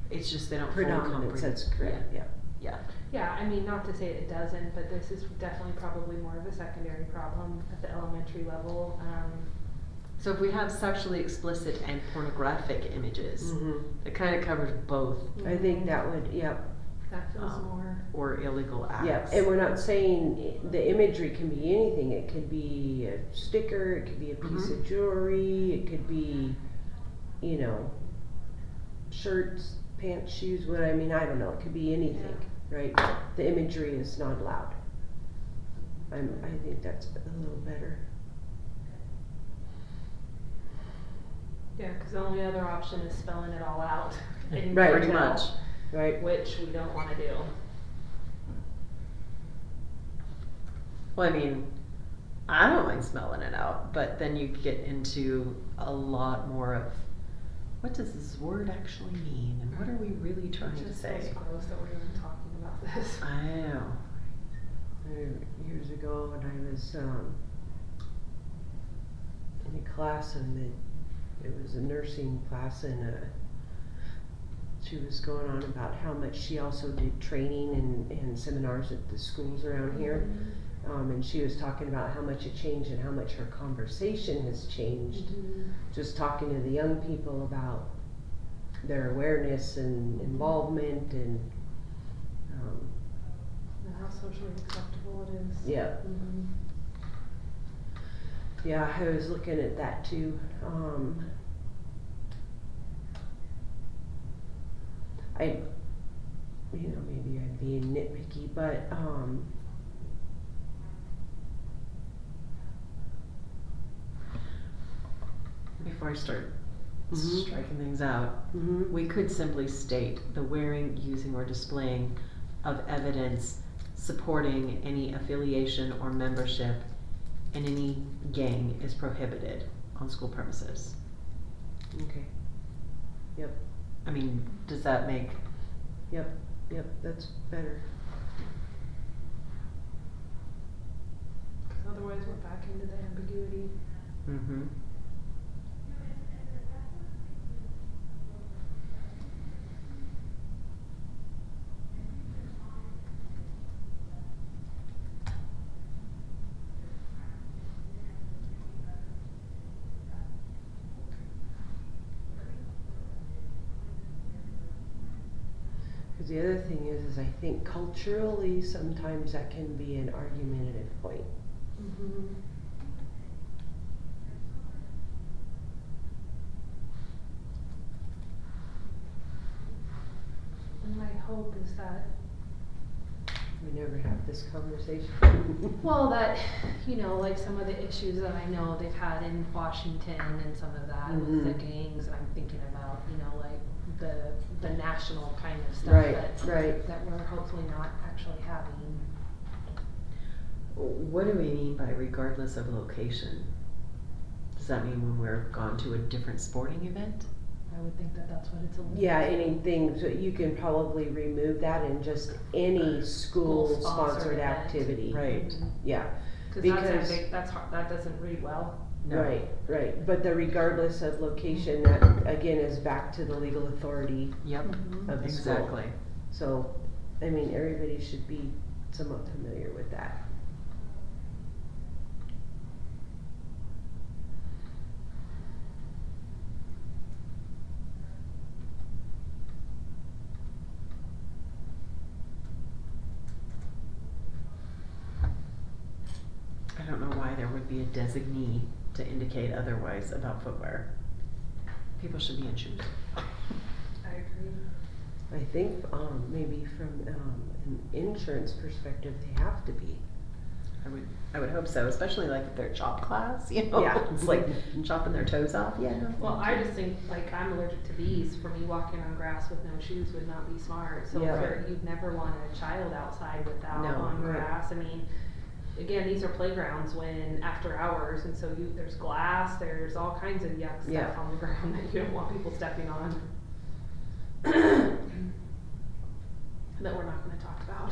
It's just they don't fully Predominance, comprehend. that's correct, yeah. Yeah. Yeah, I mean, not to say it doesn't, but this is definitely probably more of a secondary problem at the elementary level. So if we have sexually explicit and pornographic images, Mhm. it kind of covers both. I think that would, yep. That feels more. or illegal acts. Yeah, and we're not saying the imagery can be anything. It could be a sticker, it could be a piece of jewelry, it could be, you know, shirts, pants, shoes, what I mean, I don't know. It could be anything, right? The imagery is not allowed. I think that's a little better. Yeah, because the only other option is spelling it all out. in Right. Pretty detail, much. Right. Which we don't want to do. Well, I mean, I don't mind smelling it out, but then you get into a lot more of what does this word actually mean, and what are we really trying It to just say? feels gross that we're even talking about this. I know. Years ago when I was in a class, and it was a nursing class, and she was going on about how much she also did training and seminars at the schools around here. And she was talking about how much it changed and how much her conversation has changed. Just talking to the young people about their awareness and involvement and And how socially acceptable it is. yeah. Mhm. Yeah, I was looking at that too. Maybe I'm being nitpicky, but Before I start Mhm. striking things out, mhm. we could simply state the wearing, using, or displaying of evidence supporting any affiliation or membership in any gang is prohibited on school premises. Okay. Yep. I mean, does that make, Yep. Yep. That's better. Because otherwise we're back into the ambiguity. mm-hmm. Because the other thing is I think culturally sometimes that can be an argumentative point. Mm-hmm. And my hope is that, We never have this conversation. well, that, like some of the issues that I know they've had in Washington and some of that with the gangs, and I'm thinking about, like the national kind of stuff Right, that, right. that we're hopefully not actually having. What do we mean by regardless of location? Does that mean when we're gone to a different sporting event? I would think that that's what it's a. Yeah, anything, so you can probably remove that in just any school-sponsored School-sponsored event. activity. Right. Yeah, Cause Because- that's hard, that doesn't read well. No. right, but the regardless of location, that again is back to the legal authority Yep. Mhm. of the school. Exactly. So, I mean, everybody should be somewhat familiar with that. I don't know why there would be a designee to indicate otherwise about footwear. People should be in shoes. I agree. I think, maybe from, an insurance perspective, they have to be. I would hope so, especially like if they're chop class, Yeah. It's like chopping their toes off, yeah, no. Well, I just think, like, I'm allergic to bees. For me, walking on grass with no shoes would not be smart. So Yeah. you'd never want a child outside without No. on Right. grass. I mean, again, these are playgrounds when after hours, and so there's glass, there's all kinds of yuck stuff Yeah. on the ground that you don't want people stepping on. That we're not going to talk about.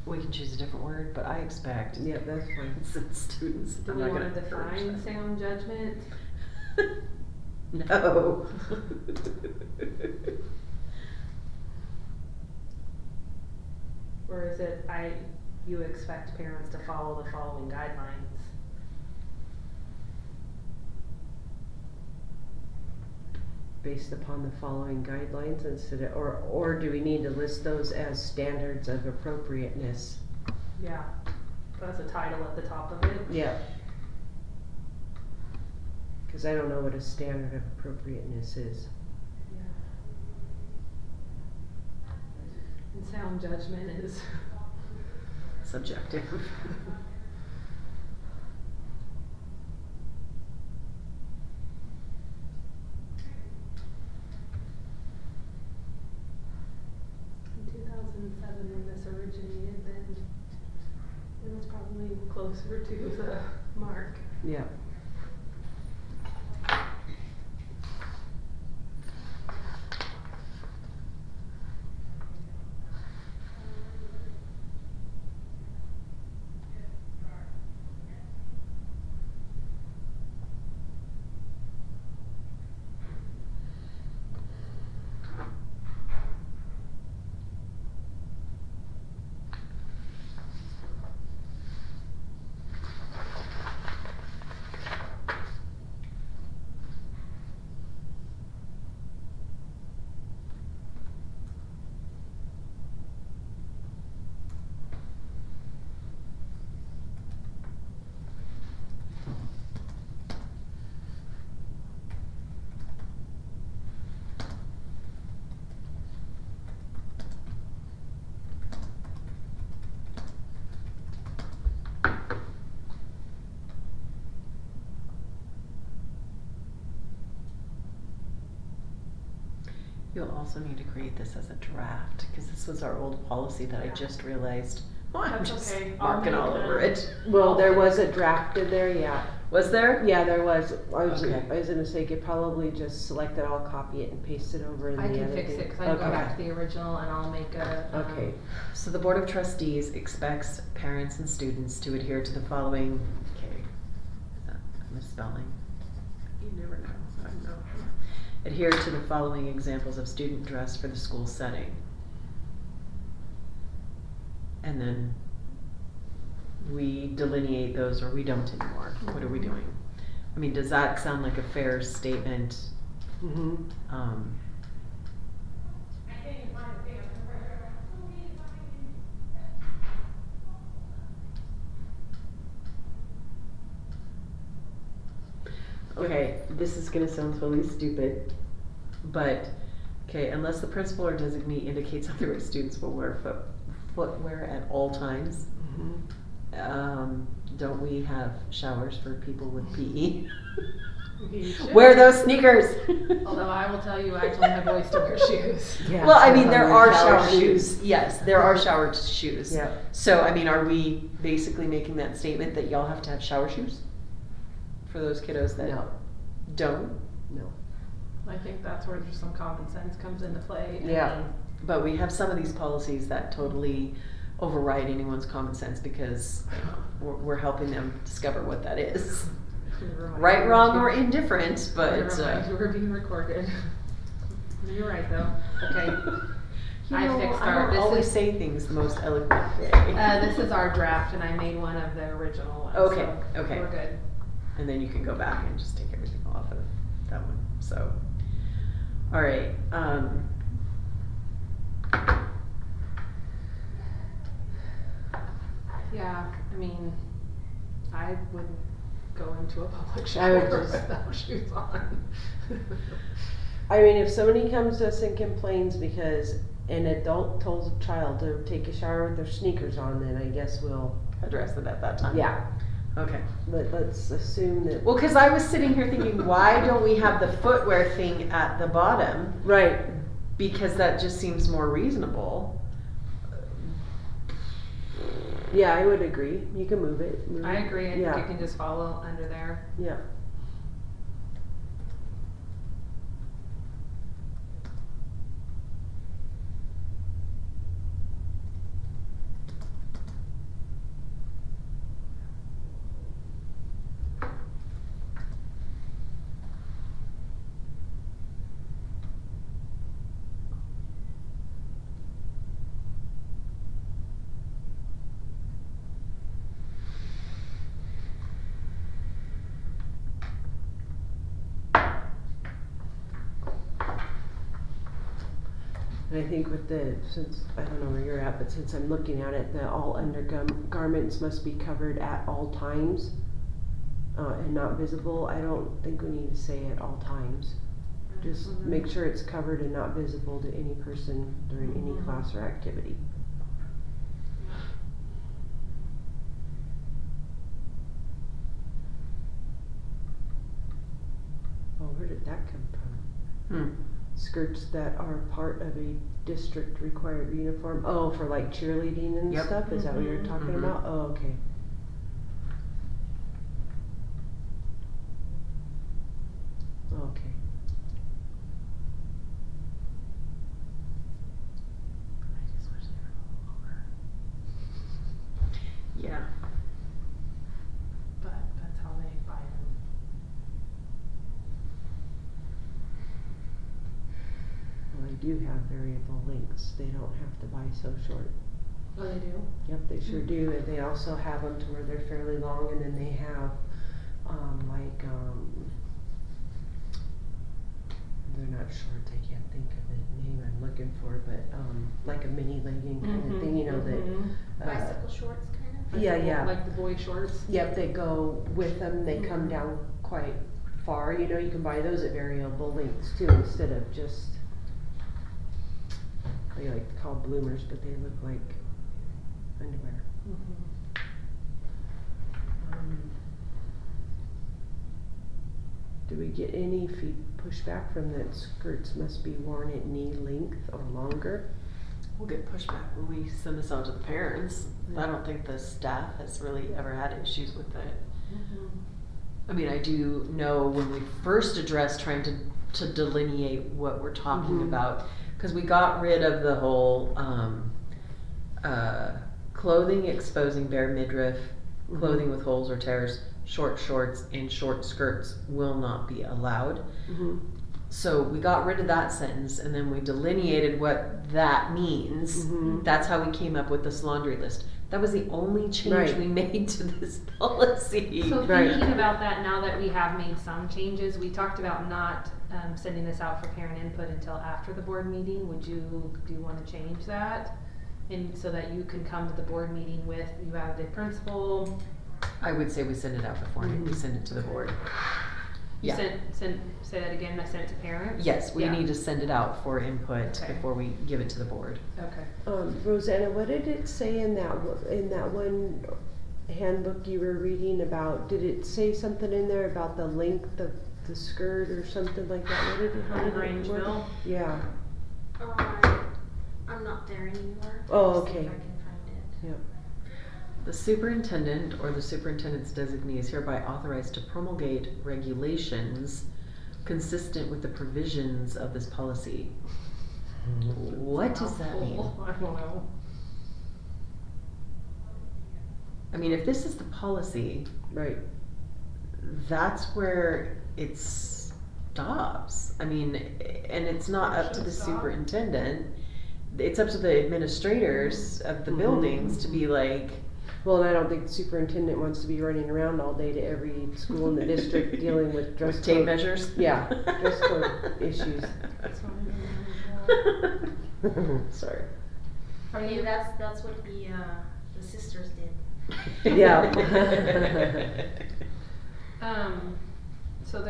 We can choose a different word, but I expect Yeah, that's fine. since students, Do I'm we not want gonna to encourage define them. sound judgment? No. Or is it, you expect parents to follow the following guidelines? Based upon the following guidelines instead of, or do we need to list those as standards of appropriateness? Yeah, that's a title at the top of it. Yeah. Cause I don't know what a standard of appropriateness is. And sound judgment is Subjective. in 2007 when this originated, then it was probably closer to the mark. Yeah. You'll also need to create this as a draft, because this was our old policy that I just realized. Oh, I'm That's just okay. I'll marking make all over it. Well, there was a draft in there, yeah. Was there? Yeah, there was. I was Okay. gonna say, you could probably just select it all, copy it, and paste it over in I the can other fix thing. it, cause I can go Okay. back to the original and I'll make a, Okay. So the Board of Trustees expects parents and students to adhere to the following, okay, is that a misspelling? You never know, I don't know. Adhere to the following examples of student dress for the school setting. And then we delineate those, or we don't anymore. What are we doing? I mean, does that sound like a fair statement? Mm-hmm. Okay, this is gonna sound totally stupid, but, okay, unless the principal or designee indicates otherwise, students will wear footwear at all times. Mm-hmm. Don't we have showers for people with PE? You should. Wear those sneakers! Although I will tell you, I told my boys to wear shoes. Yeah. Well, I mean, there are Shower shower shoes, yes, there are shower shoes. Yeah. So, I mean, are we basically making that statement that y'all have to have shower shoes? For those kiddos that No. don't? No. I think that's where there's some common sense comes into play. Yeah. But we have some of these policies that totally override anyone's common sense because we're helping them discover what that is. Right, wrong, or indifferent, but We're being recorded. You're right though. Okay. I fixed I our, don't always this is, say things the most eloquent way. this is our draft and I made one of the original ones. Okay, so okay. We're good. And then you can go back and just take everything off of that one, so. Alright, Yeah, I mean, I would go into a public I shower would just- without shoes on. I mean, if somebody comes to us and complains because an adult tells a child to take a shower with their sneakers on, then I guess we'll, address it at that time. yeah, Okay. let's assume that. Well, cause I was sitting here thinking, why don't we have the footwear thing at the bottom? Right. Because that just seems more reasonable. Yeah, I would agree. You can move it. I agree, I think Yeah. it can just follow under there. Yeah. And I think with since, I don't know where you're at, but since I'm looking at it, the all undergarments must be covered at all times, and not visible. I don't think we need to say at all times. Just make sure it's covered and not visible to any person during any class or activity. Oh, where did that come from? Skirts that are part of a district required uniform. Oh, for like cheerleading and Yep. stuff? Is that what you're talking Mhm. about? Oh, okay. Okay. I just wish they were a little lower. Yeah. But that's how they buy them. Well, they do have variable lengths. They don't have to buy so short. Oh, they do? Yep, they sure do. And they also have them to where they're fairly long, and then they have, they're not shorts. I can't think of the name I'm looking for, but like a mini legging kind of thing, you know, that. Bicycle shorts, kind of? Yeah, yeah. Like the boy shorts? Yep, they go with them. They come down quite far. You know, you can buy those at variable lengths too, instead of just, they like to call bloomers, but they look like underwear. Do we get any pushback from that skirts must be worn at knee length or longer? We'll get pushback when we send this out to the parents. I don't think the staff has really ever had issues with it. I mean, I do know when we first addressed trying to delineate what we're talking about, because we got rid of the whole clothing exposing bare midriff, clothing with holes or tears, short shorts, and short skirts will not be allowed. So we got rid of that sentence, and then we delineated what that means. That's how we came up with this laundry list. That was the only change we made to this policy. So thinking about that, now that we have made some changes, we talked about not sending this out for parent input until after the board meeting. Do you want to change that? And so that you can come to the board meeting with, you have the principal. I would say we send it out before we send it to the board. You say that again, I sent it to parents? Yes, we need to send it out for input Okay. before we give it to the board. Okay. Rosanna, what did it say in that one handbook you were reading about? Did it say something in there about the length of the skirt or something like that? What did it? How did it work? Grangeville? Yeah. I'm not there anymore. Oh, I'll see okay. if I can find it. Yep. The superintendent or the superintendent's designee is hereby authorized to promulgate regulations consistent with the provisions of this policy. What does that mean? I don't know. I mean, if this is the policy, Right. that's where it stops. I mean, and it's not up to the superintendent. It's up to the administrators of the buildings to be like, Well, and I don't think the superintendent wants to be running around all day to every school in the district dealing with dress with tape code. measures. Yeah, dress code issues. Sorry. Maybe that's what the sisters did. Yeah. So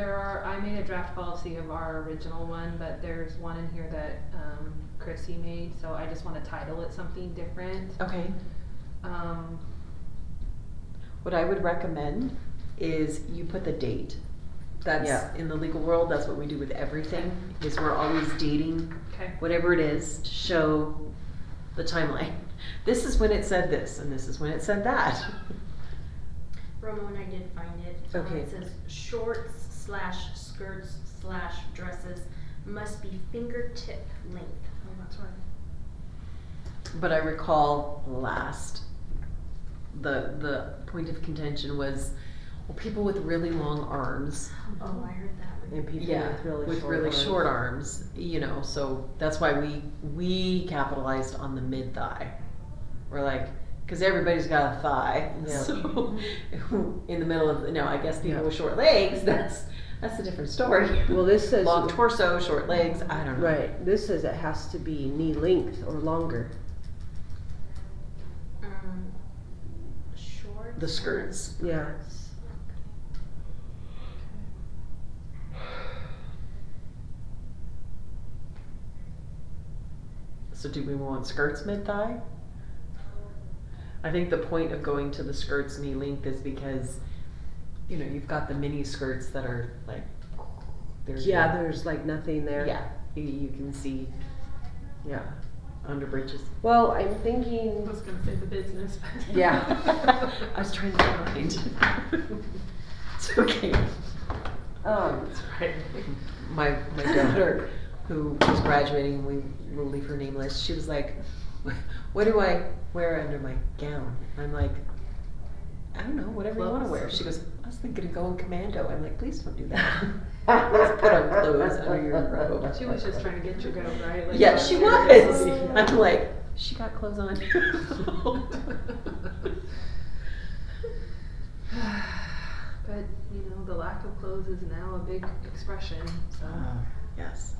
I made a draft policy of our original one, but there's one in here that Chrissy made, so I just want to title it something different. Okay. What I would recommend is you put the date. That's in the legal world, that's what we do with everything, is we're always dating whatever it is to show the timeline. This is when it said this, and this is when it said that. Romo and I did find it. Okay. It says shorts/skirts/dresses must be fingertip length. Oh, that's right. But I recall the point of contention was, well, people with really long arms. Oh, I heard that one. And people with really short arms, you know, so that's why we capitalized on the mid thigh. We're like, Cause everybody's got a thigh, Yeah. so in the middle of, no, I guess people Yeah. with short legs, that's a different story. Well, this says. Long torso, short legs, I don't know. Right, this says it has to be knee length or longer. Shorts. The skirts. Yeah. So do we want skirts mid-thigh? I think the point of going to the skirts knee length is because, you know, you've got the mini skirts that are like, Yeah, there's like nothing there. Yeah, you can see Yeah. under britches. Well, I'm I thinking, was gonna say the business, but. Yeah. I was trying to find. It's okay. That's right. My daughter, who was graduating, we will leave her nameless. She was like, "What do I wear under my gown?" I'm like, "I don't know, whatever you want to wear." She goes, "I was thinking of going commando." I'm like, "Please don't do that. Please put on clothes under your robe." She was just trying to get your goat, right? Like, Yeah, she was. I'm like, she got clothes on. But, you know, the lack of clothes is now a big expression, so. Yes.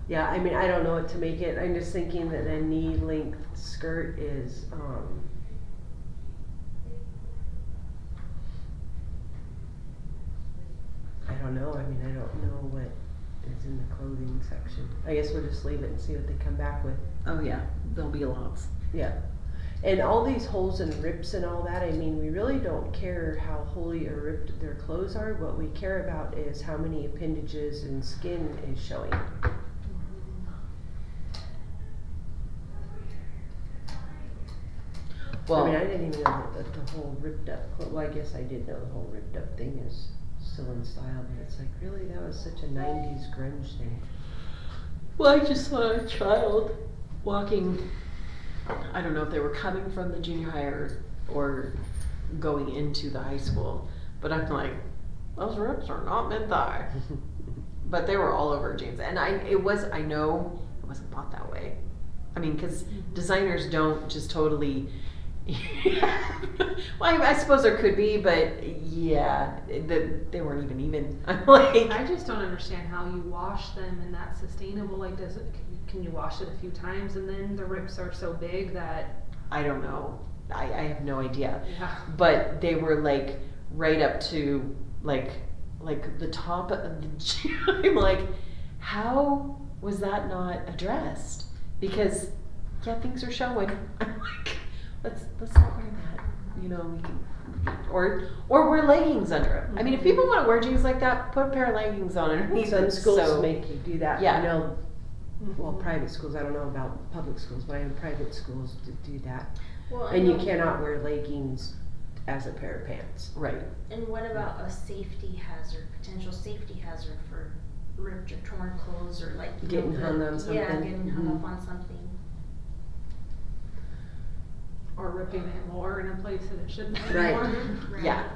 Yeah, I mean, I don't know what to make it. I'm just thinking that a knee length skirt is, I don't know. I mean, I don't know what is in the clothing section. I guess we'll just leave it and see what they come back with. Oh yeah, there'll be lots. Yeah. And all these holes and rips and all that, I mean, we really don't care how holey or ripped their clothes are. What we care about is how many appendages and skin is showing. Well, I mean, I didn't even know that the whole ripped up, well, I guess I did know the whole ripped up thing is still in style, but it's like, really, that was such a 90s grunge thing. well, I just saw a child walking. I don't know if they were coming from the junior high or going into the high school, but I'm like, those rips are not mid-thigh. But they were all over jeans, and I know it wasn't bought that way. I mean, because designers don't just totally. Well, I suppose there could be, but yeah, they weren't even. I'm like, I just don't understand how you wash them and that's sustainable. Like, can you wash it a few times and then the rips are so big that? I don't know. I have no idea. Yeah. But they were like right up to like the top of the gym. I'm like, how was that not addressed? Because yeah, things are showing. I'm like, let's not wear that. You know, we can, or wear leggings under them. I mean, if people want to wear jeans like that, put a pair of leggings on underneath. Some it, schools so, make you do that. Yeah. I know, well, private schools, I don't know about public schools, but I know private schools do that. Well, And you cannot wear leggings as a pair of pants. right. And what about a safety hazard, potential safety hazard for ripped or torn clothes or like you Getting know, hung on something. Yeah, getting hung Mhm. up on something. Or ripping it more in a place that it shouldn't be Right. more. Right. Yeah.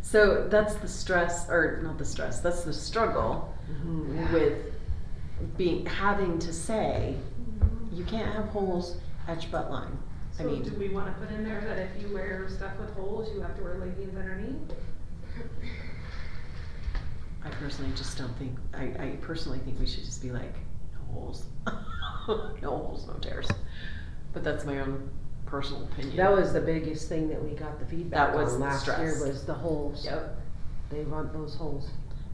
So that's the stress, or not the stress. That's the struggle with having to say you can't have holes at your butt line. So do we wanna put in there that if you wear stuff with holes, you have to wear leggings underneath? I personally just don't think. I personally think we should just be like no holes, no holes, no tears. But that's my own personal opinion. That was the biggest thing that we got the feedback That was on the last stress. year was the holes. Yep. They want those holes.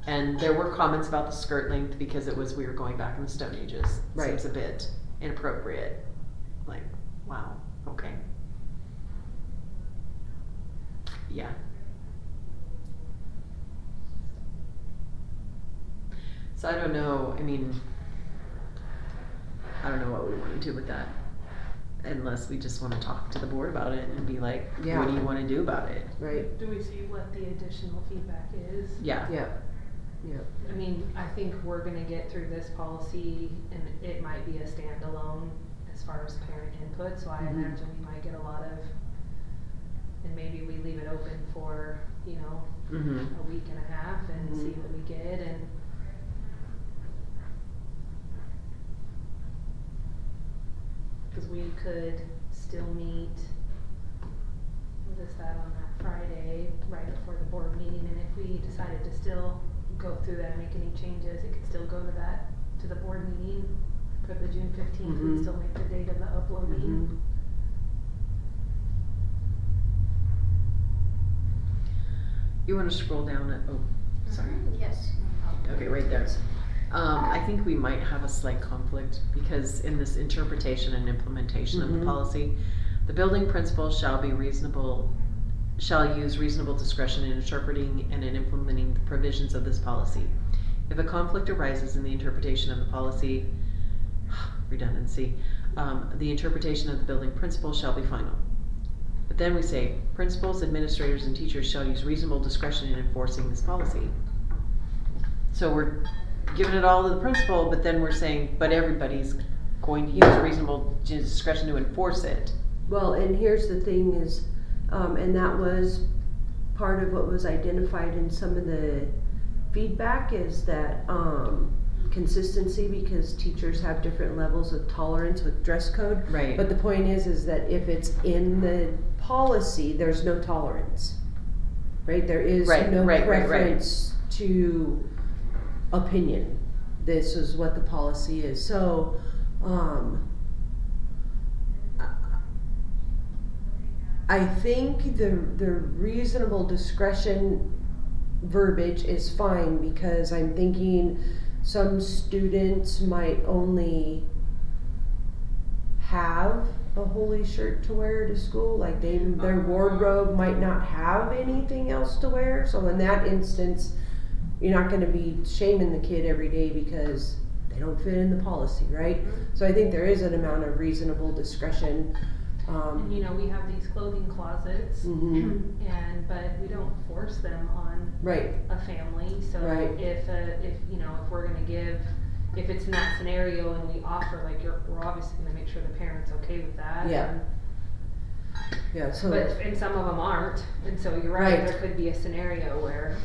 And there were comments about the skirt length because we were going back in the Stone Ages. Right. Seems a bit inappropriate. Like, wow, okay. Yeah. So I don't know, I mean, I don't know what we want to do with that. Unless we just want to talk to the board about it and be like, Yeah. what do you want to do about it? Right. Do we see what the additional feedback is? Yeah. Yeah. Yeah. I mean, I think we're gonna get through this policy and it might be a standalone as far as parent input, so I Mhm. imagine we might get a lot of, and maybe we leave it open for, you know, Mm-hmm. a week and a half and see what we get and. Cause we could still meet canvass that on that Friday, right before the board meeting, and if we decided to still go through that and make any changes, it could still go to the board meeting for the June 15th, we'd still make the date of the uploading. You wanna scroll down at, oh, sorry. Yes. Okay, right there. I think we might have a slight conflict because in this interpretation and implementation of the policy, the building principal shall use reasonable discretion in interpreting and in implementing the provisions of this policy. If a conflict arises in the interpretation of the policy, redundancy, the interpretation of the building principal shall be final. But then we say, principals, administrators, and teachers shall use reasonable discretion in enforcing this policy. So we're giving it all to the principal, but then we're saying, but everybody's going to use reasonable discretion to enforce it. Well, and here's the thing is, and that was part of what was identified in some of the feedback is that consistency, because teachers have different levels of tolerance with dress code. Right. But the point is that if it's in the policy, there's no tolerance. Right? There is no preference to opinion. This is what the policy is. So, I think the reasonable discretion verbiage is fine because I'm thinking some students might only have a holy shirt to wear to school, like their wardrobe might not have anything else to wear. So in that instance, you're not going to be shaming the kid every day because they don't fit in the policy, right? So I think there is an amount of reasonable discretion. And you know, we have these clothing closets, but we don't force them on a family. So if you know, if we're gonna give, if it's in that scenario and we offer, like, we're obviously gonna make sure the parent's okay with that. Yeah. So. But and some of them aren't, and so you're right. There could be a scenario where.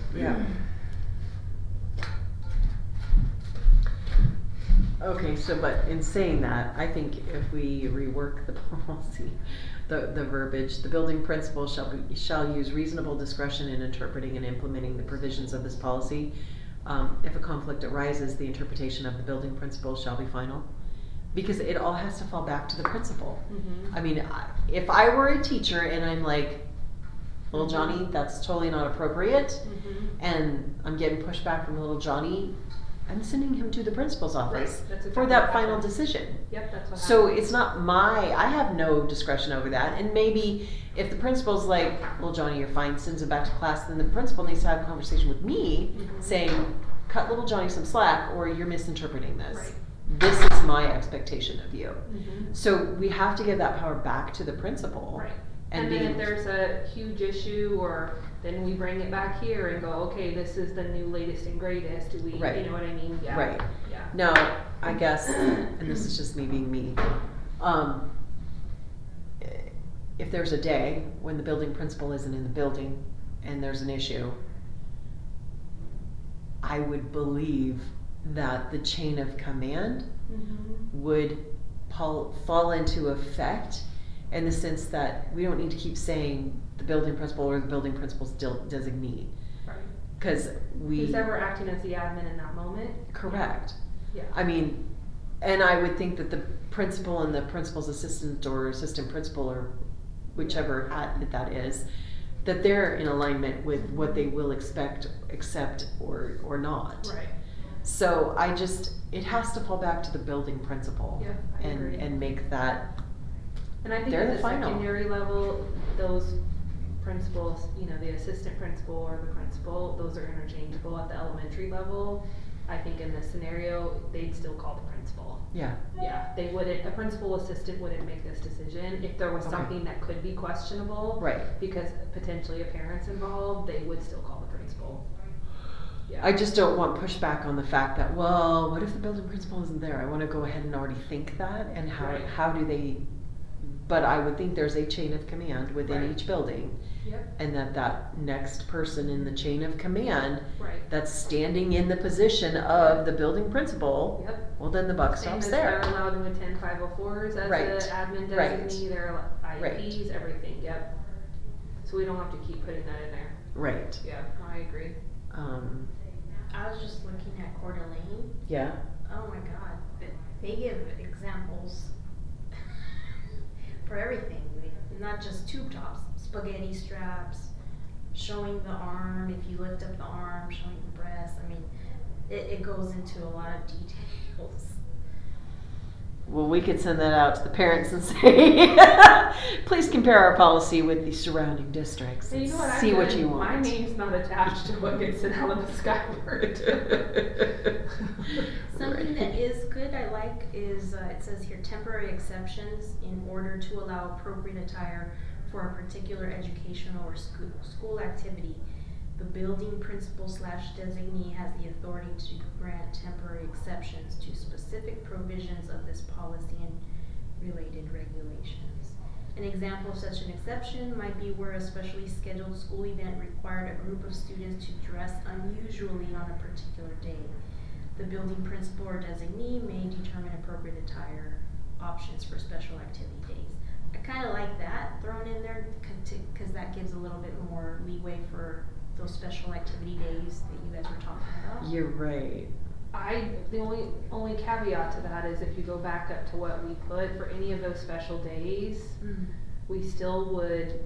Okay, so but in saying that, I think if we rework the policy, the verbiage, the building principal shall use reasonable discretion in interpreting and implementing the provisions of this policy. If a conflict arises, the interpretation of the building principal shall be final, because it all has to fall back to the principal. I mean, if I were a teacher and I'm like, little Johnny, that's totally not appropriate, and I'm getting pushback from little Johnny, I'm sending him to the principal's office for that final decision. Yep, that's what So happens. it's not I have no discretion over that. And maybe if the principal's like, well, Johnny, you're fine, sends him back to class, then the principal needs to have a conversation with me saying, cut little Johnny some slack or you're misinterpreting this. This is my expectation of you. So we have to give that power back to the principal. And then if there's a huge issue, or then we bring it back here and go, okay, this is the new latest and greatest. Do we, you know what I mean? Yeah. Yeah. Now, I guess, and this is just me being me, if there's a day when the building principal isn't in the building and there's an issue, I would believe that the chain of command would fall into effect, in the sense that we don't need to keep saying the building principal or the building principal's designee. Because who's ever acting as the admin in that moment. Correct. Yeah. I mean, and I would think that the principal and the principal's assistant or assistant principal or whichever hat that is, that they're in alignment with what they will accept or not. So it has to fall back to the building principal and make that. And I think at the secondary level, those principals, you know, the assistant principal or the principal, those are interchangeable. At the elementary level, I think in this scenario, they'd still call the principal. Yeah, they wouldn't, a principal assistant wouldn't make this decision. If there was something that could be questionable, because potentially a parent's involved, they would still call the principal. I just don't want pushback on the fact that, well, what if the building principal isn't there? I want to go ahead and already think that, and how do they, but I would think there's a chain of command within each building, and that next person in the chain of command that's standing in the position of the building principal, well, then the buck stops there. They're allowed to attend 504s as the admin designee, their IEPs, everything, So So we don't have to keep putting that in there. Right. Yeah, I agree. I was just looking at Coeur d'Alene. Yeah. Oh my god, they give examples for everything, not just tube tops, spaghetti straps, showing the arm, if you lift up the arm, showing the breast. I mean, it goes into a lot of details. Well, we could send that out to the parents and say, please compare our policy with the surrounding districts and see what you want. My name's not attached to what gets sent out of the Skyward. Something that is good I like is, it says here, temporary exceptions in order to allow appropriate attire for a particular educational or school activity. The building principal / designee has the authority to grant temporary exceptions to specific provisions of this policy and related regulations. An example of such an exception might be where a specially scheduled school event required a group of students to dress unusually on a particular day. The building principal or designee may determine appropriate attire options for special activity days. I kind of like that thrown in there because that gives a little bit more leeway for those special activity days that you guys were talking about. You're right. The only caveat to that is if you go back up to what we put for any of those special days, we still would,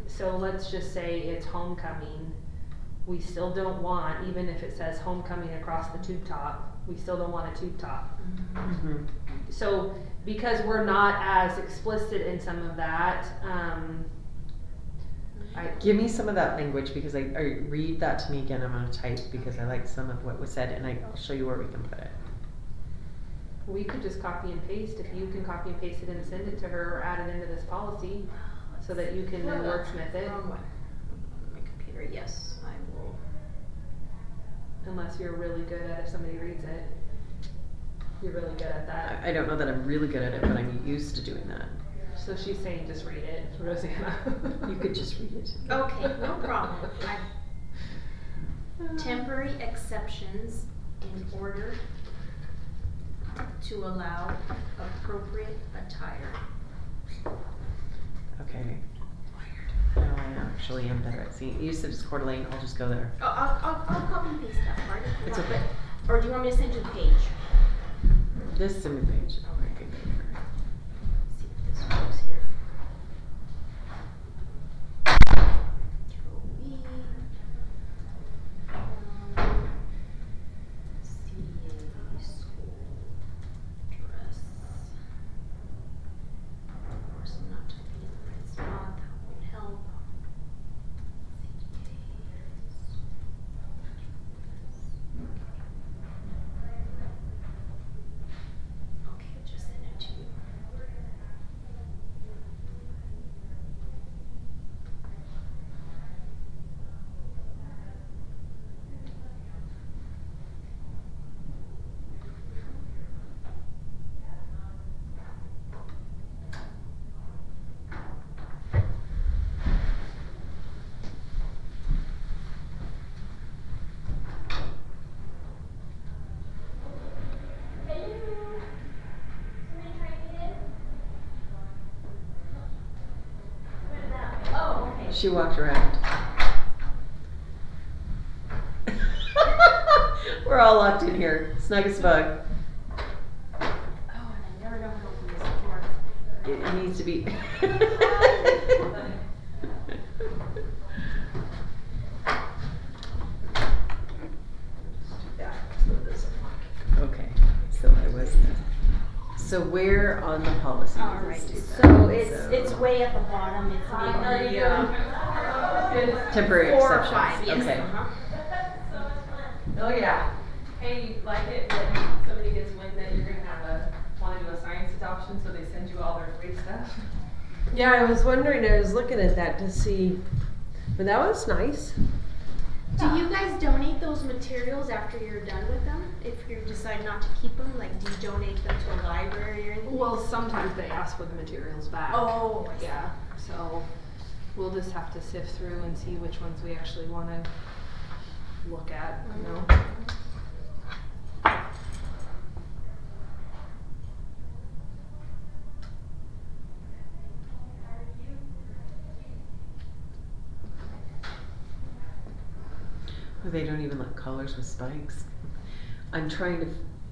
so let's just say it's homecoming. We still don't want, even if it says homecoming across the tube top, we still don't want a tube top. Mm-hmm. So because we're not as explicit in some of that, Give me some of that language because I read that to me again. I'm going to type because I like some of what was said, and I'll show you where we can put it. we could just copy and paste. If you can copy and paste it and send it to her or add it into this policy so that you can then wordsmith it. Wrong one. My computer, yes, I will. Unless you're really good at if somebody reads it. You're really good at that. I don't know that I'm really good at it, but I'm used to doing that. So she's saying just read it, Rosanna. You could just read it. Okay, no problem. Temporary exceptions in order to allow appropriate attire. Okay. Now I actually am better at seeing. You said it's Coeur d'Alene. I'll just go there. I'll copy and paste that part. It's okay. Or do you want me to send you the page? This is a new page. Oh, I could go there. See if this works here. Control V. CA school dress. Of course, I'm not typing in the right spot. That won't help. Okay, I'll just send it to you. She walked around. We're all locked in here. Snug as a bug. Oh, and I never know how to open this door. It needs to be. Okay, so I was. So where on the policy? All does right, this do that? so it's way at the bottom. It's maybe Temporary 4 or exceptions. 5. Yes. Okay. Oh yeah. Hey, like it when somebody gets wind that you're gonna want to do a science adoption, so they send you all their free stuff. Yeah, I was wondering, I was looking at that to see, but that was nice. Do you guys donate those materials after you're done with them? If you decide not to keep them, like, do you donate them to a library or anything? Well, sometimes they ask for the materials back. Oh, I see. Yeah. So we'll just have to sift through and see which ones we actually want to look at. You know. They don't even let collars with spikes. I'm trying to,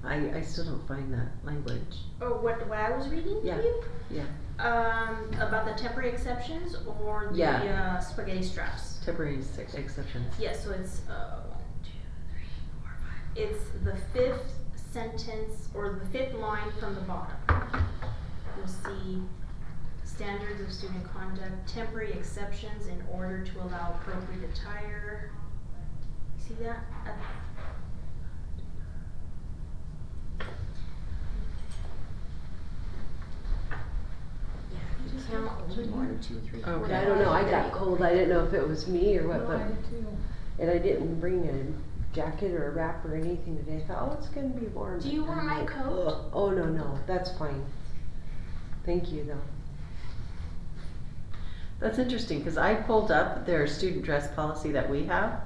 I still don't find that language. Or what I was reading Yeah. to you? Yeah, About the temporary exceptions or the Yeah. spaghetti straps? temporary exceptions. Yes, so it's 1, 2, 3, 4, 5. It's the 5th sentence or the 5th line from the bottom. You'll see standards of student conduct, temporary exceptions in order to allow appropriate attire. See that? Count 1, 2, 3, 4. Okay. I don't know, I got cold, I didn't know if it was me or what, No, but, I did too. and I didn't bring a jacket or a wrap or anything today. I thought, oh, it's gonna be warm. Do you but want I'm my like, coat? ugh. Oh, no, that's fine. Thank you, though. That's interesting, cause I pulled up their student dress policy that we have,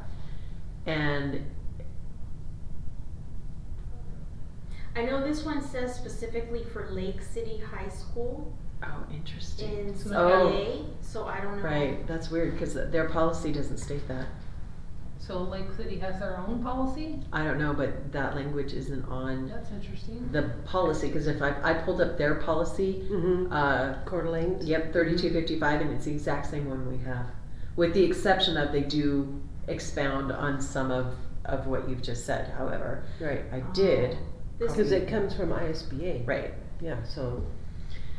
and I know this one says specifically for Lake City High School oh, interesting. in Oh. CPA, so I don't know. Right, that's weird, cause their policy doesn't state that. So Lake City has their own policy? I don't know, but that language isn't on That's interesting. the policy, cause if I pulled up their policy, Mm-hmm. Coeur d'Alene? yep, 3255, and it's the exact same one we have. With the exception of they do expound on some of what you've just said, however. Right. I did, This Because it comes from ISBA. right, Yeah, so,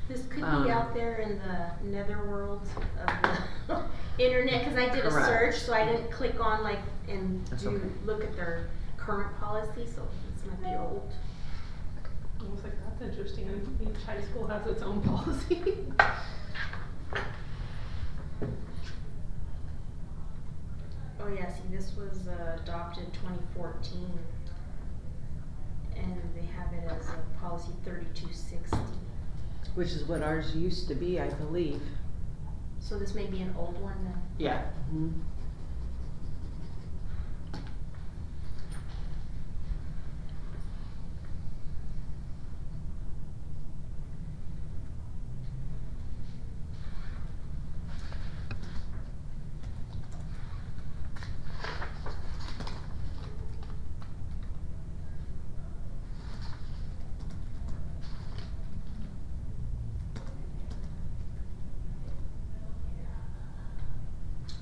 This could Um, be out there in the netherworld of the internet, cause I did a Correct. search, so I didn't click on like and That's do okay. look at their current policy, so this might be old. I was like, that's interesting. Each high school has its own policy. Oh yeah, see, this was adopted 2014, and they have it as a policy 3260. which is what ours used to be, I believe. So this may be an old one then. yeah. Mhm.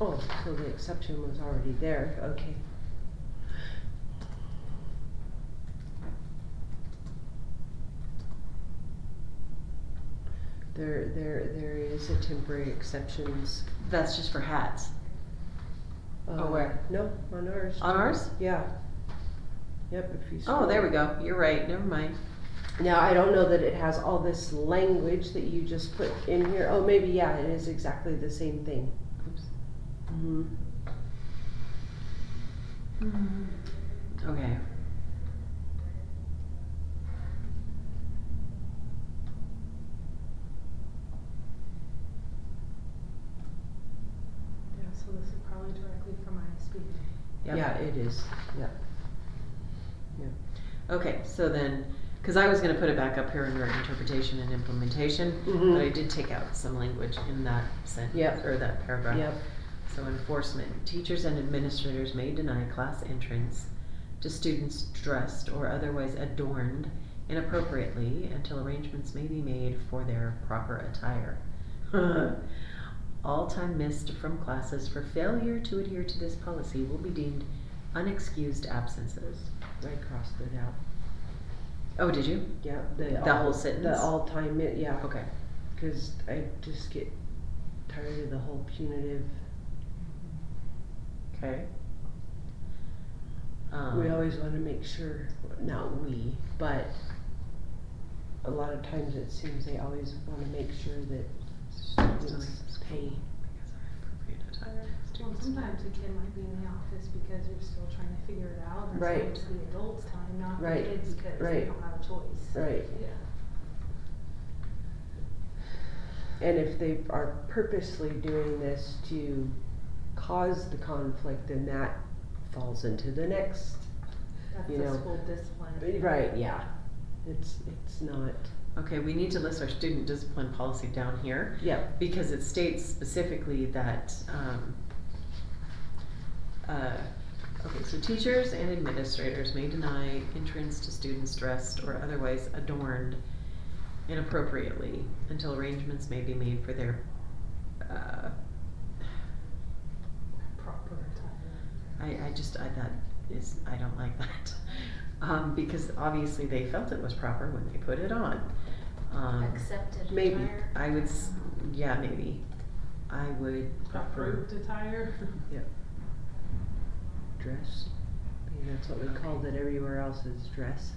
Oh, so the exception was already there, okay. There is a temporary exceptions. That's just for hats. Oh, where? No, on ours. On too. ours? Yeah. Yep, if you Oh, scroll. there we go, you're right, never mind. Now, I don't know that it has all this language that you just put in here. Oh, maybe, yeah, it is exactly the same thing. Oops. Mm-hmm. Okay. Yeah, so this is probably directly from ISB. Yep. Yeah, it is, yeah. Okay, so then, cause I was gonna put it back up here under interpretation and implementation, Mhm. but I did take out some language in that sentence, Yep. or that paragraph. Yep. So enforcement, teachers and administrators may deny class entrance to students dressed or otherwise adorned inappropriately until arrangements may be made for their proper attire. All time missed from classes for failure to adhere to this policy will be deemed unexcused absences. I crossed it out. Oh, did you? Yeah, The whole sentence? The all-time, yeah. Okay. Cause I just get tired of the whole punitive. Okay. We always wanna make sure, not we, but a lot of times it seems they always wanna make sure that students pay. Because of appropriate attire. Well, sometimes a kid might be in the office because you're still trying to figure it out, or Right. it's the adults' time, not the Right. kids, because they Right. don't have a choice. Right. Yeah. And if they are purposely doing this to cause the conflict, then that falls into the next. That's You the know, school discipline. Right, yeah. It's not, Okay, we need to list our student discipline policy down here. yeah, Because it states specifically that, Okay, so teachers and administrators may deny entrance to students dressed or otherwise adorned inappropriately until arrangements may be made for their, Proper attire. I don't like that. Because obviously they felt it was proper when they put it on. Accepted maybe. attire. I would, yeah, maybe. I would prefer. Approved attire. Yep. Dress. I mean, that's what we called it everywhere else is dress.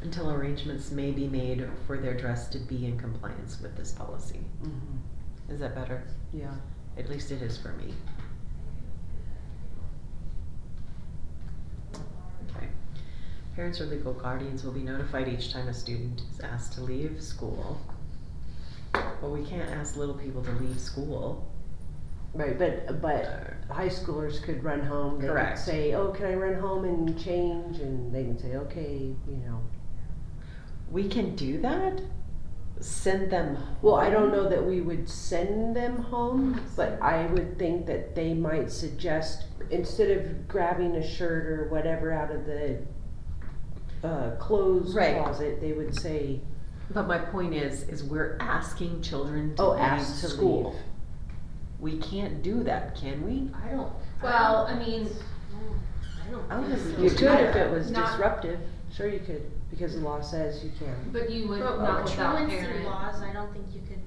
Until arrangements may be made for their dress to be in compliance with this policy. Mm-hmm. Is that better? Yeah. At least it is for me. Okay. Parents or legal guardians will be notified each time a student is asked to leave school. But we can't ask little people to leave school. Right, but high schoolers could run home. They could Correct. say, "Oh, can I run home and change?" And they can say, "Okay, you know." We can do that? Send them home? Well, I don't know that we would send them home, but I would think that they might suggest, instead of grabbing a shirt or whatever out of the clothes Right. closet, they would say, But my point is we're asking children to "Oh, leave ask to school. leave." We can't do that, can we? I don't, well, I mean, I would think You so. could if it was Not- disruptive. Sure, you could, because the law says you can. but you would But not with without truancy parent. laws, I don't think you could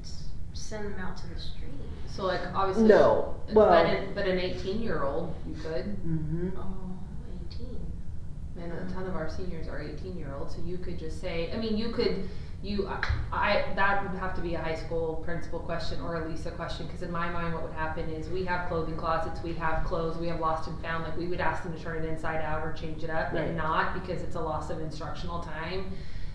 send them out to the street. So like obviously. No, well- But an 18-year-old, you could, Mm-hmm. Oh, 18. and a ton of our seniors are 18-year-olds, so you could just say, I mean, that would have to be a high school principal question or a Lisa question, cause in my mind what would happen is we have clothing closets, we have clothes, we have lost and found, like we would ask them to turn it inside out or change it up, Right. and not because it's a loss of instructional time.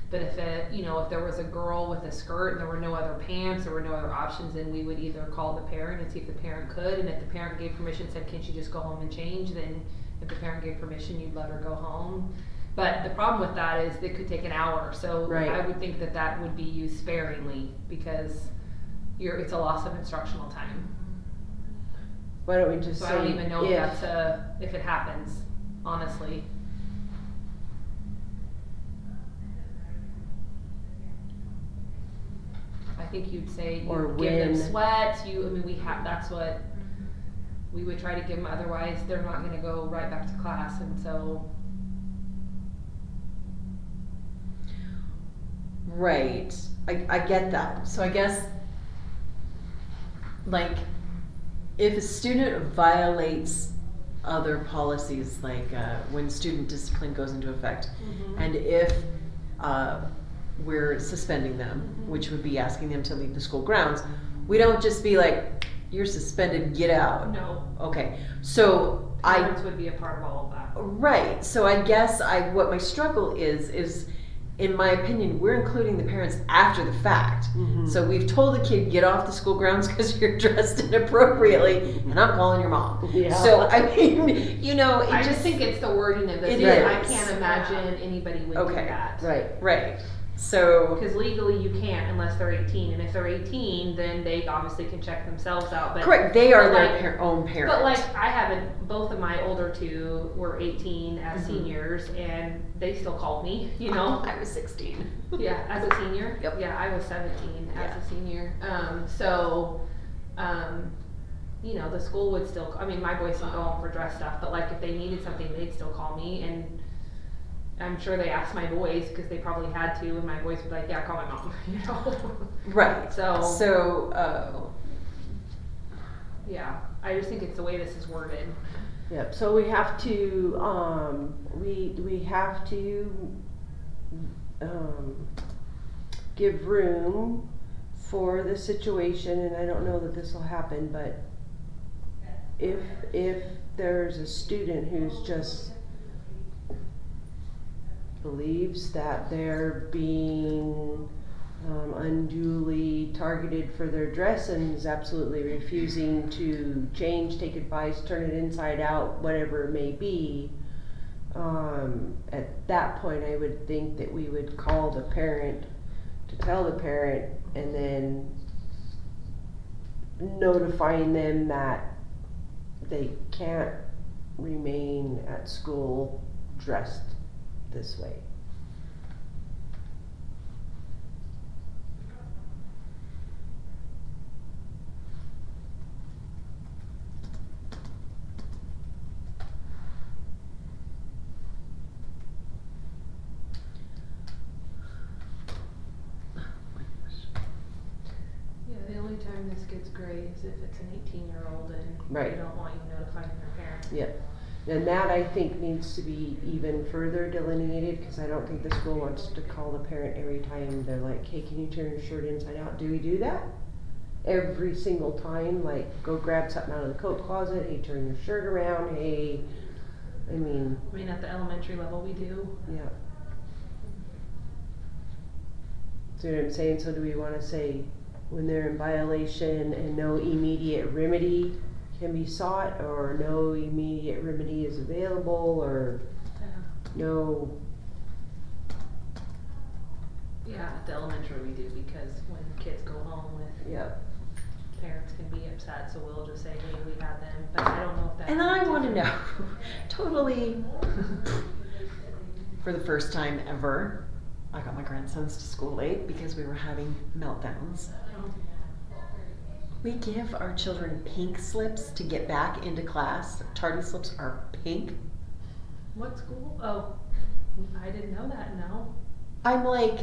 But if if there was a girl with a skirt and there were no other pants, there were no other options, then we would either call the parent and see if the parent could, and if the parent gave permission, said, can she just go home and change, then if the parent gave permission, you'd let her go home. But the problem with that is it could take an hour, so Right. I would think that would be used sparingly, because it's a loss of instructional time. Why don't we just So say I don't even know if if? that's if it happens, honestly. I think you'd say you Or would give them when. sweats, that's what we would try to give them, otherwise they're not gonna go right back to class, and so. Right, I get that, so I guess, like, if a student violates other policies, like, when student discipline goes into effect, and if, we're suspending them, which would be asking them to leave the school grounds, we don't just be like, you're suspended, get out. No, Okay, so parents would be a part of all of that. right, so I guess what my struggle is, in my opinion, we're including the parents after the fact. Mhm. So we've told the kid, get off the school grounds because you're dressed inappropriately, and I'm calling your mom. Yeah. So, I mean, it I just. just think it's the wording of It this, I is. can't imagine anybody would do Okay. that. Right. Right, so. Because legally you can't unless they're 18, and if they're 18, then they obviously can check themselves out, but. Correct, they are but their like- own parent. But like, I haven't, both of my older two were 18 as Mhm. seniors, and they still called me, I was 16. Yeah, as a senior? Yep. Yeah, I was 17 as Yeah. a senior. The school would still, my boys didn't go home for dress stuff, but like if they needed something, they'd still call me, and I'm sure they asked my boys, cause they probably had to, and my boys would be like, yeah, call my mom, Right, So- Yeah, I just think it's the way this is worded. Yep, so we have to, we have to, give room for the situation, and I don't know that this will happen, but if there's a student who's just believes that they're being unduly targeted for their dress and is absolutely refusing to change, take advice, turn it inside out, whatever it may be, at that point I would think that we would call the parent to tell the parent and then notifying them that they can't remain at school dressed this way. Yeah, the only time this gets gray is if it's an 18-year-old and Right. they don't want you notifying their parents. Yep. And that I think needs to be even further delineated, because I don't think the school wants to call the parent every time they're like, hey, can you turn your shirt inside out? Do we do that? Every single time, like, go grab something out of the coat closet, hey, turn your shirt around, hey, I mean, At the elementary level we do. yeah. See what I'm saying? So do we wanna say when they're in violation and no immediate remedy can be sought, or no immediate remedy is available, or no? Yeah, at the elementary we do, because when kids go home with, Yeah. parents can be upset, so we'll just say, hey, we had them, but I don't know if that's. And I want to know, totally, for the first time ever, I got my grandsons to school late because we were having meltdowns. We give our children pink slips to get back into class. Tardy slips are pink. What school? Oh, I didn't know that, no. I'm like,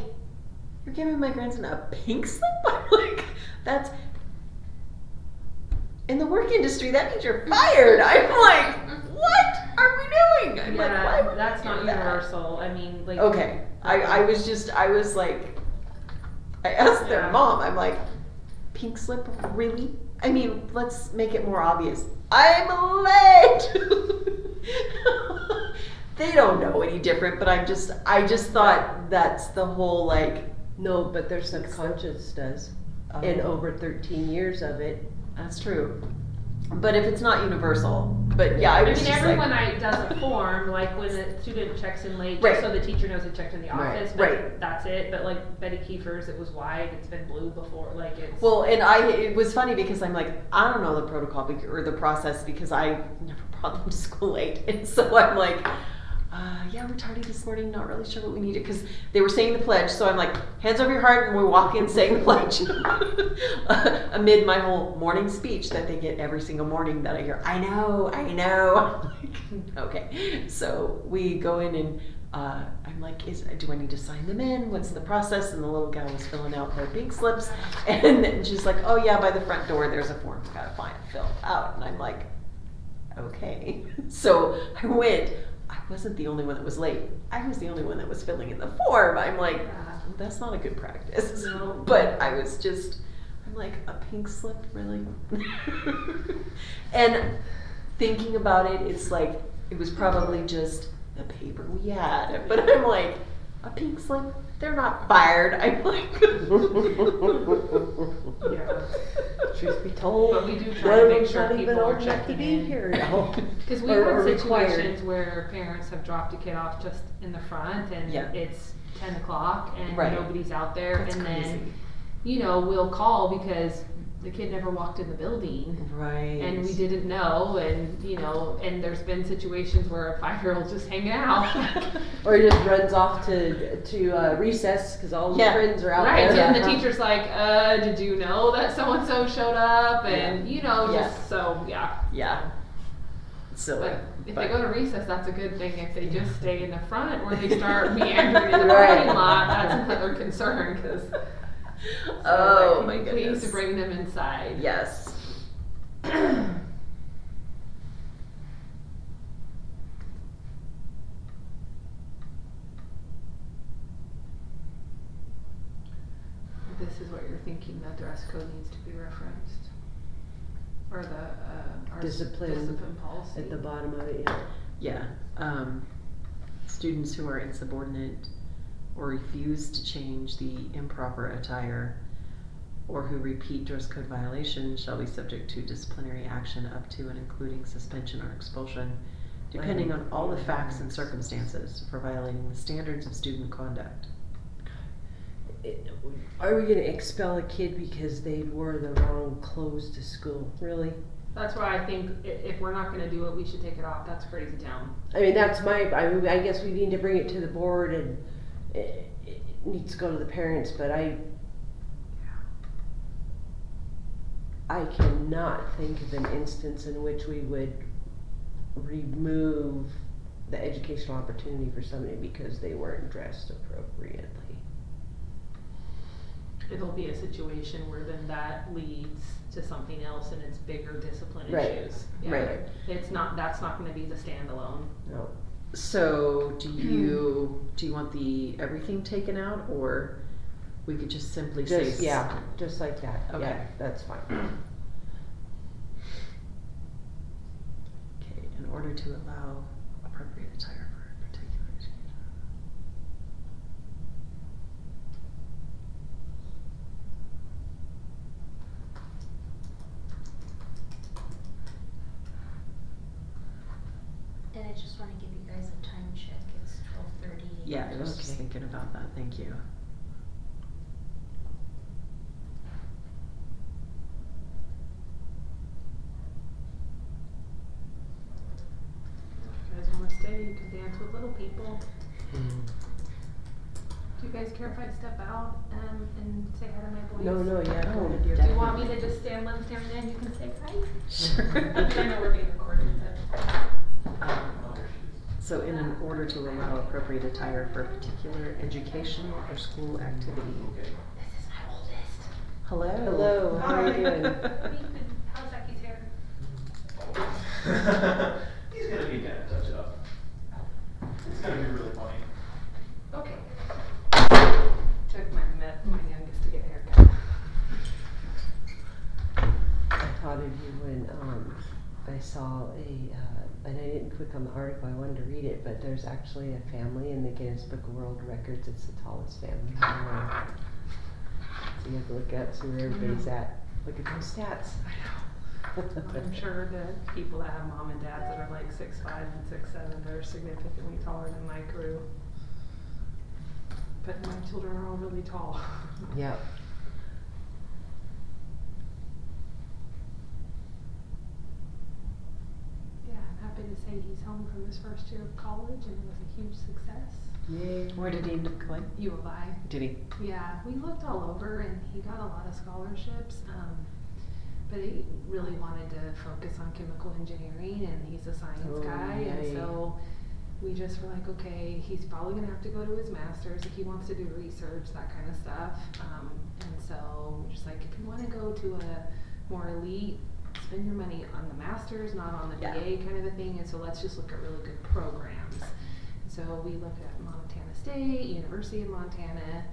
you're giving my grandson a pink slip? I'm like, that's, in the work industry, that means you're fired. I'm like, what are we doing? I'm like, why would That's we not do that? universal, like. Okay, I was like, I asked their Yeah. mom, I'm like, pink slip, really? I mean, let's make it more obvious. I'm late! They don't know any different, but I just thought that's the whole, like, No, but their subconscious does. In over 13 years of it. That's true. But if it's not universal, but yeah, I was just everyone like, does a form, like when a student checks in late, Right. just so the teacher knows it checked in the Right. office, but Right. that's it. But like Betty Kiefer's, it was white, it's been blue before, like it's. well, and it was funny because I'm like, I don't know the protocol or the process because I never brought them to school late. And so I'm like, yeah, we're tardy this morning, not really sure what we needed, because they were saying the pledge, so I'm like, hands over your heart, and we walk in saying the pledge. Amid my whole morning speech that they get every single morning that I hear, I know. I'm like, okay. So we go in and I'm like, do I need to sign them in? What's the process? And the little gal was filling out their pink slips, and she's like, oh yeah, by the front door there's a form you gotta fill out. And I'm like, okay. So I went. I wasn't the only one that was late. I was the only one that was filling in the form. I'm like, that's not a good practice. No. But I was just, I'm like, a pink slip, really? And thinking about it, it's like, it was probably just the paper we had. But I'm like, a pink slip? They're not fired. I'm like, Yeah. Truth be told, But we do try one to of make them's sure not even people are old enough to checking be in. here now. Because we've Or had required. situations where parents have dropped a kid off just in the front and Yeah. it's 10 o'clock and Right. nobody's out there, That's and crazy. then, we'll call because the kid never walked in the building. right. And we didn't know, and and there's been situations where a 5-year-old just hanging out. Or he just runs off to recess because all his Yeah. friends are out Right, there. and the teacher's like, did you know that so-and-so showed up? And, Yeah. just so, yeah. Yeah. Silly. But if they go to recess, that's a good thing. If they just stay in the front or they start meandering in the Right. parking lot, that's another concern, because. Oh my Please goodness. bring them inside. Yes. This is what you're thinking, the dress code needs to be referenced. Or our Discipline discipline policy. At the bottom of it, yeah. Yeah. students who are insubordinate or refuse to change the improper attire or who repeat dress code violations shall be subject to disciplinary action up to and including suspension or expulsion, depending on all the facts and circumstances for violating the standards of student conduct. Are we gonna expel a kid because they wore the wrong clothes to school? Really? That's why I think if we're not gonna do it, we should take it off. That's crazy town. I mean, I guess we need to bring it to the board and it needs to go to the parents, but I cannot think of an instance in which we would remove the educational opportunity for somebody because they weren't dressed appropriately. It'll be a situation where then that leads to something else and it's bigger discipline Right. issues. Yeah. Right. That's not gonna be the standalone. No. So do you want the everything taken out, or we could just simply say Just like that. Okay. Yeah, that's fine. Okay, in order to allow appropriate attire for a particular education. And I just wanna give you guys a time check, it's 12:30. Yeah, I was just Okay. thinking about that, thank you. If you guys wanna stay, you can dance with little people. Do you guys care if I step out and say hi to my boys? No, yeah. Oh, go ahead. Do you want me to just stand one stand and you can say hi? Sure. I know we're being recorded, but. So in an order to allow appropriate attire for a particular educational or school activity. This is my oldest. Hello. Hello, how are you doing? How's Zacky's hair? He's gonna be kind of touch it up. It's gonna be really funny. Okay. Took my youngest to get a haircut. I thought of you when I saw and I didn't click on the article, I wanted to read it, but there's actually a family in the Guinness Book of World Records. It's the tallest family in the world. So you have to look up, see where everybody's at. Look at those stats. I know. I'm sure that people that have mom and dads that are like 6'5" and 6'7" are significantly taller than my crew. But my children are all really tall. Yep. Yeah, I'm happy to say he's home from his first year of college and it was a huge success. Yay. Where did he end up going? U of I. Did he? Yeah, we looked all over and he got a lot of scholarships, but he really wanted to focus on chemical engineering and he's a science guy, yay. and so we just were like, okay, he's probably gonna have to go to his master's if he wants to do research, that kind of stuff. And so we're just like, if you wanna go to a more elite, spend your money on the master's, not on the Yeah. BA kind of a thing, and so let's just look at really good programs. So we looked at Montana State, University of Montana.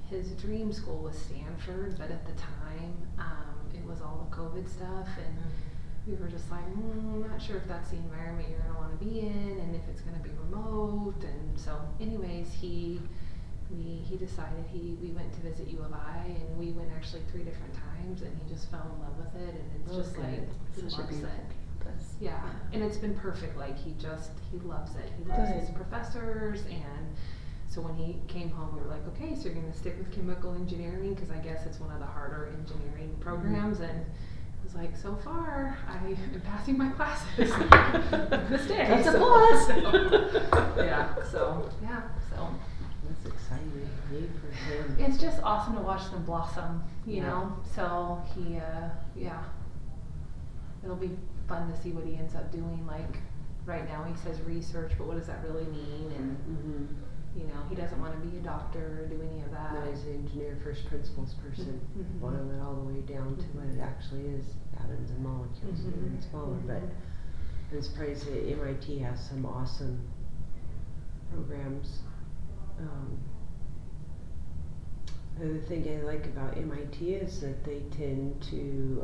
His dream school was Stanford, but at the time, it was all the COVID stuff, and we were just like, not sure if that's the environment you're gonna wanna be in, and if it's gonna be remote, and so anyways, he decided we went to visit U of I, and we went actually 3 different times, and he just fell in love with it, and it's just like, he Such a loves beautiful it. campus. Yeah, and it's been perfect, like he loves it. He loves his Good. professors, and so when he came home, we were like, okay, so you're gonna stick with chemical engineering, cause I guess it's one of the harder engineering programs, and I was like, so far, I am passing my classes. I'm gonna stay. That's a so- plus. Yeah, so. That's exciting. Yay for him. It's just awesome to watch them blossom, you Yeah. know, so he, yeah. It'll be fun to see what he ends up doing, like, right now he says research, but what does that really mean, and, Mm-hmm. you know, he doesn't wanna be a doctor or do any of that. No, he's an engineer, first principles person. Mhm. Boil it all the way down to what it actually is, atoms and molecules, Mhm. even smaller. But I'm surprised that MIT has some awesome programs. The thing I like about MIT is that they tend to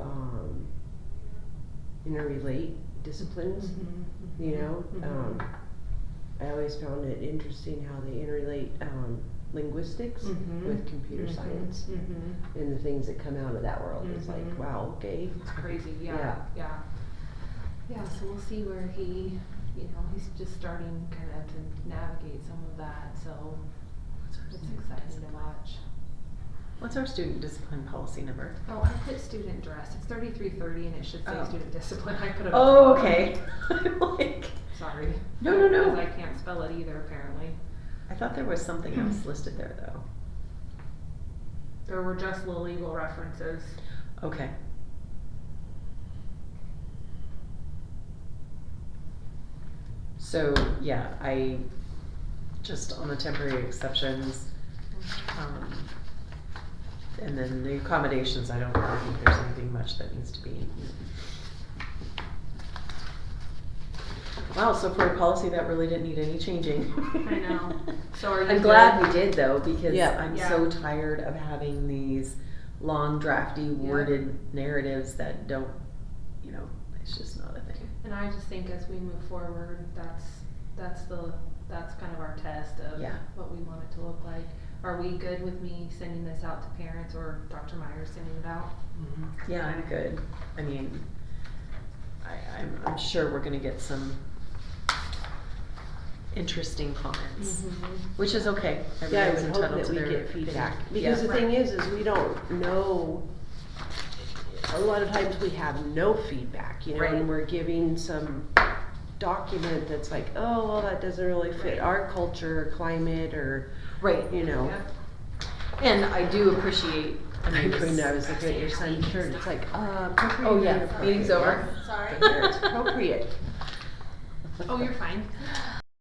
interrelate disciplines. Mhm. You know, Mhm. I always found it interesting how they interrelate linguistics Mhm. with computer Mhm. science Mhm. and the things that come out of that world. It's like, Mhm. wow, okay. It's crazy, Yeah. yeah, so we'll see where he, he's just starting kind of to navigate some of that, so it's exciting to watch. What's our student discipline policy number? Oh, I put student dress, it's 3330 and it should say Oh. student discipline, I put it Oh, on the bottom. okay. I'm like, Sorry. No. Because I can't spell it either, apparently. I thought there was something else listed there though. There were just the legal references. Okay. So, yeah, I, just on the temporary exceptions, and then the accommodations, I don't really think there's anything much that needs to be. Wow, so for a policy that really didn't need any changing. I know. So are you I'm glad good? we did though, because Yeah. I'm Yeah. so tired of having these long drafty worded narratives that don't, it's just not a thing. And I just think as we move forward, that's kind of our test of Yeah. what we want it to look like. Are we good with me sending this out to parents or Dr. Myers sending it out? Yeah, I'm good. I mean, I'm sure we're gonna get some interesting comments, which is okay. Yeah, I Everybody's would hope entitled that to we their get feedback. opinion. Because Yeah. the thing is we don't know, a lot of times we have no feedback, Right. and we're giving some document that's like, oh, well, that doesn't really fit our culture or climate or, Right. Yep. And I do appreciate, I mean, I was looking at your son's shirt, it's like, appropriate. Oh, yeah, inappropriate. meeting's over. Sorry. There, it's appropriate. Oh, you're fine.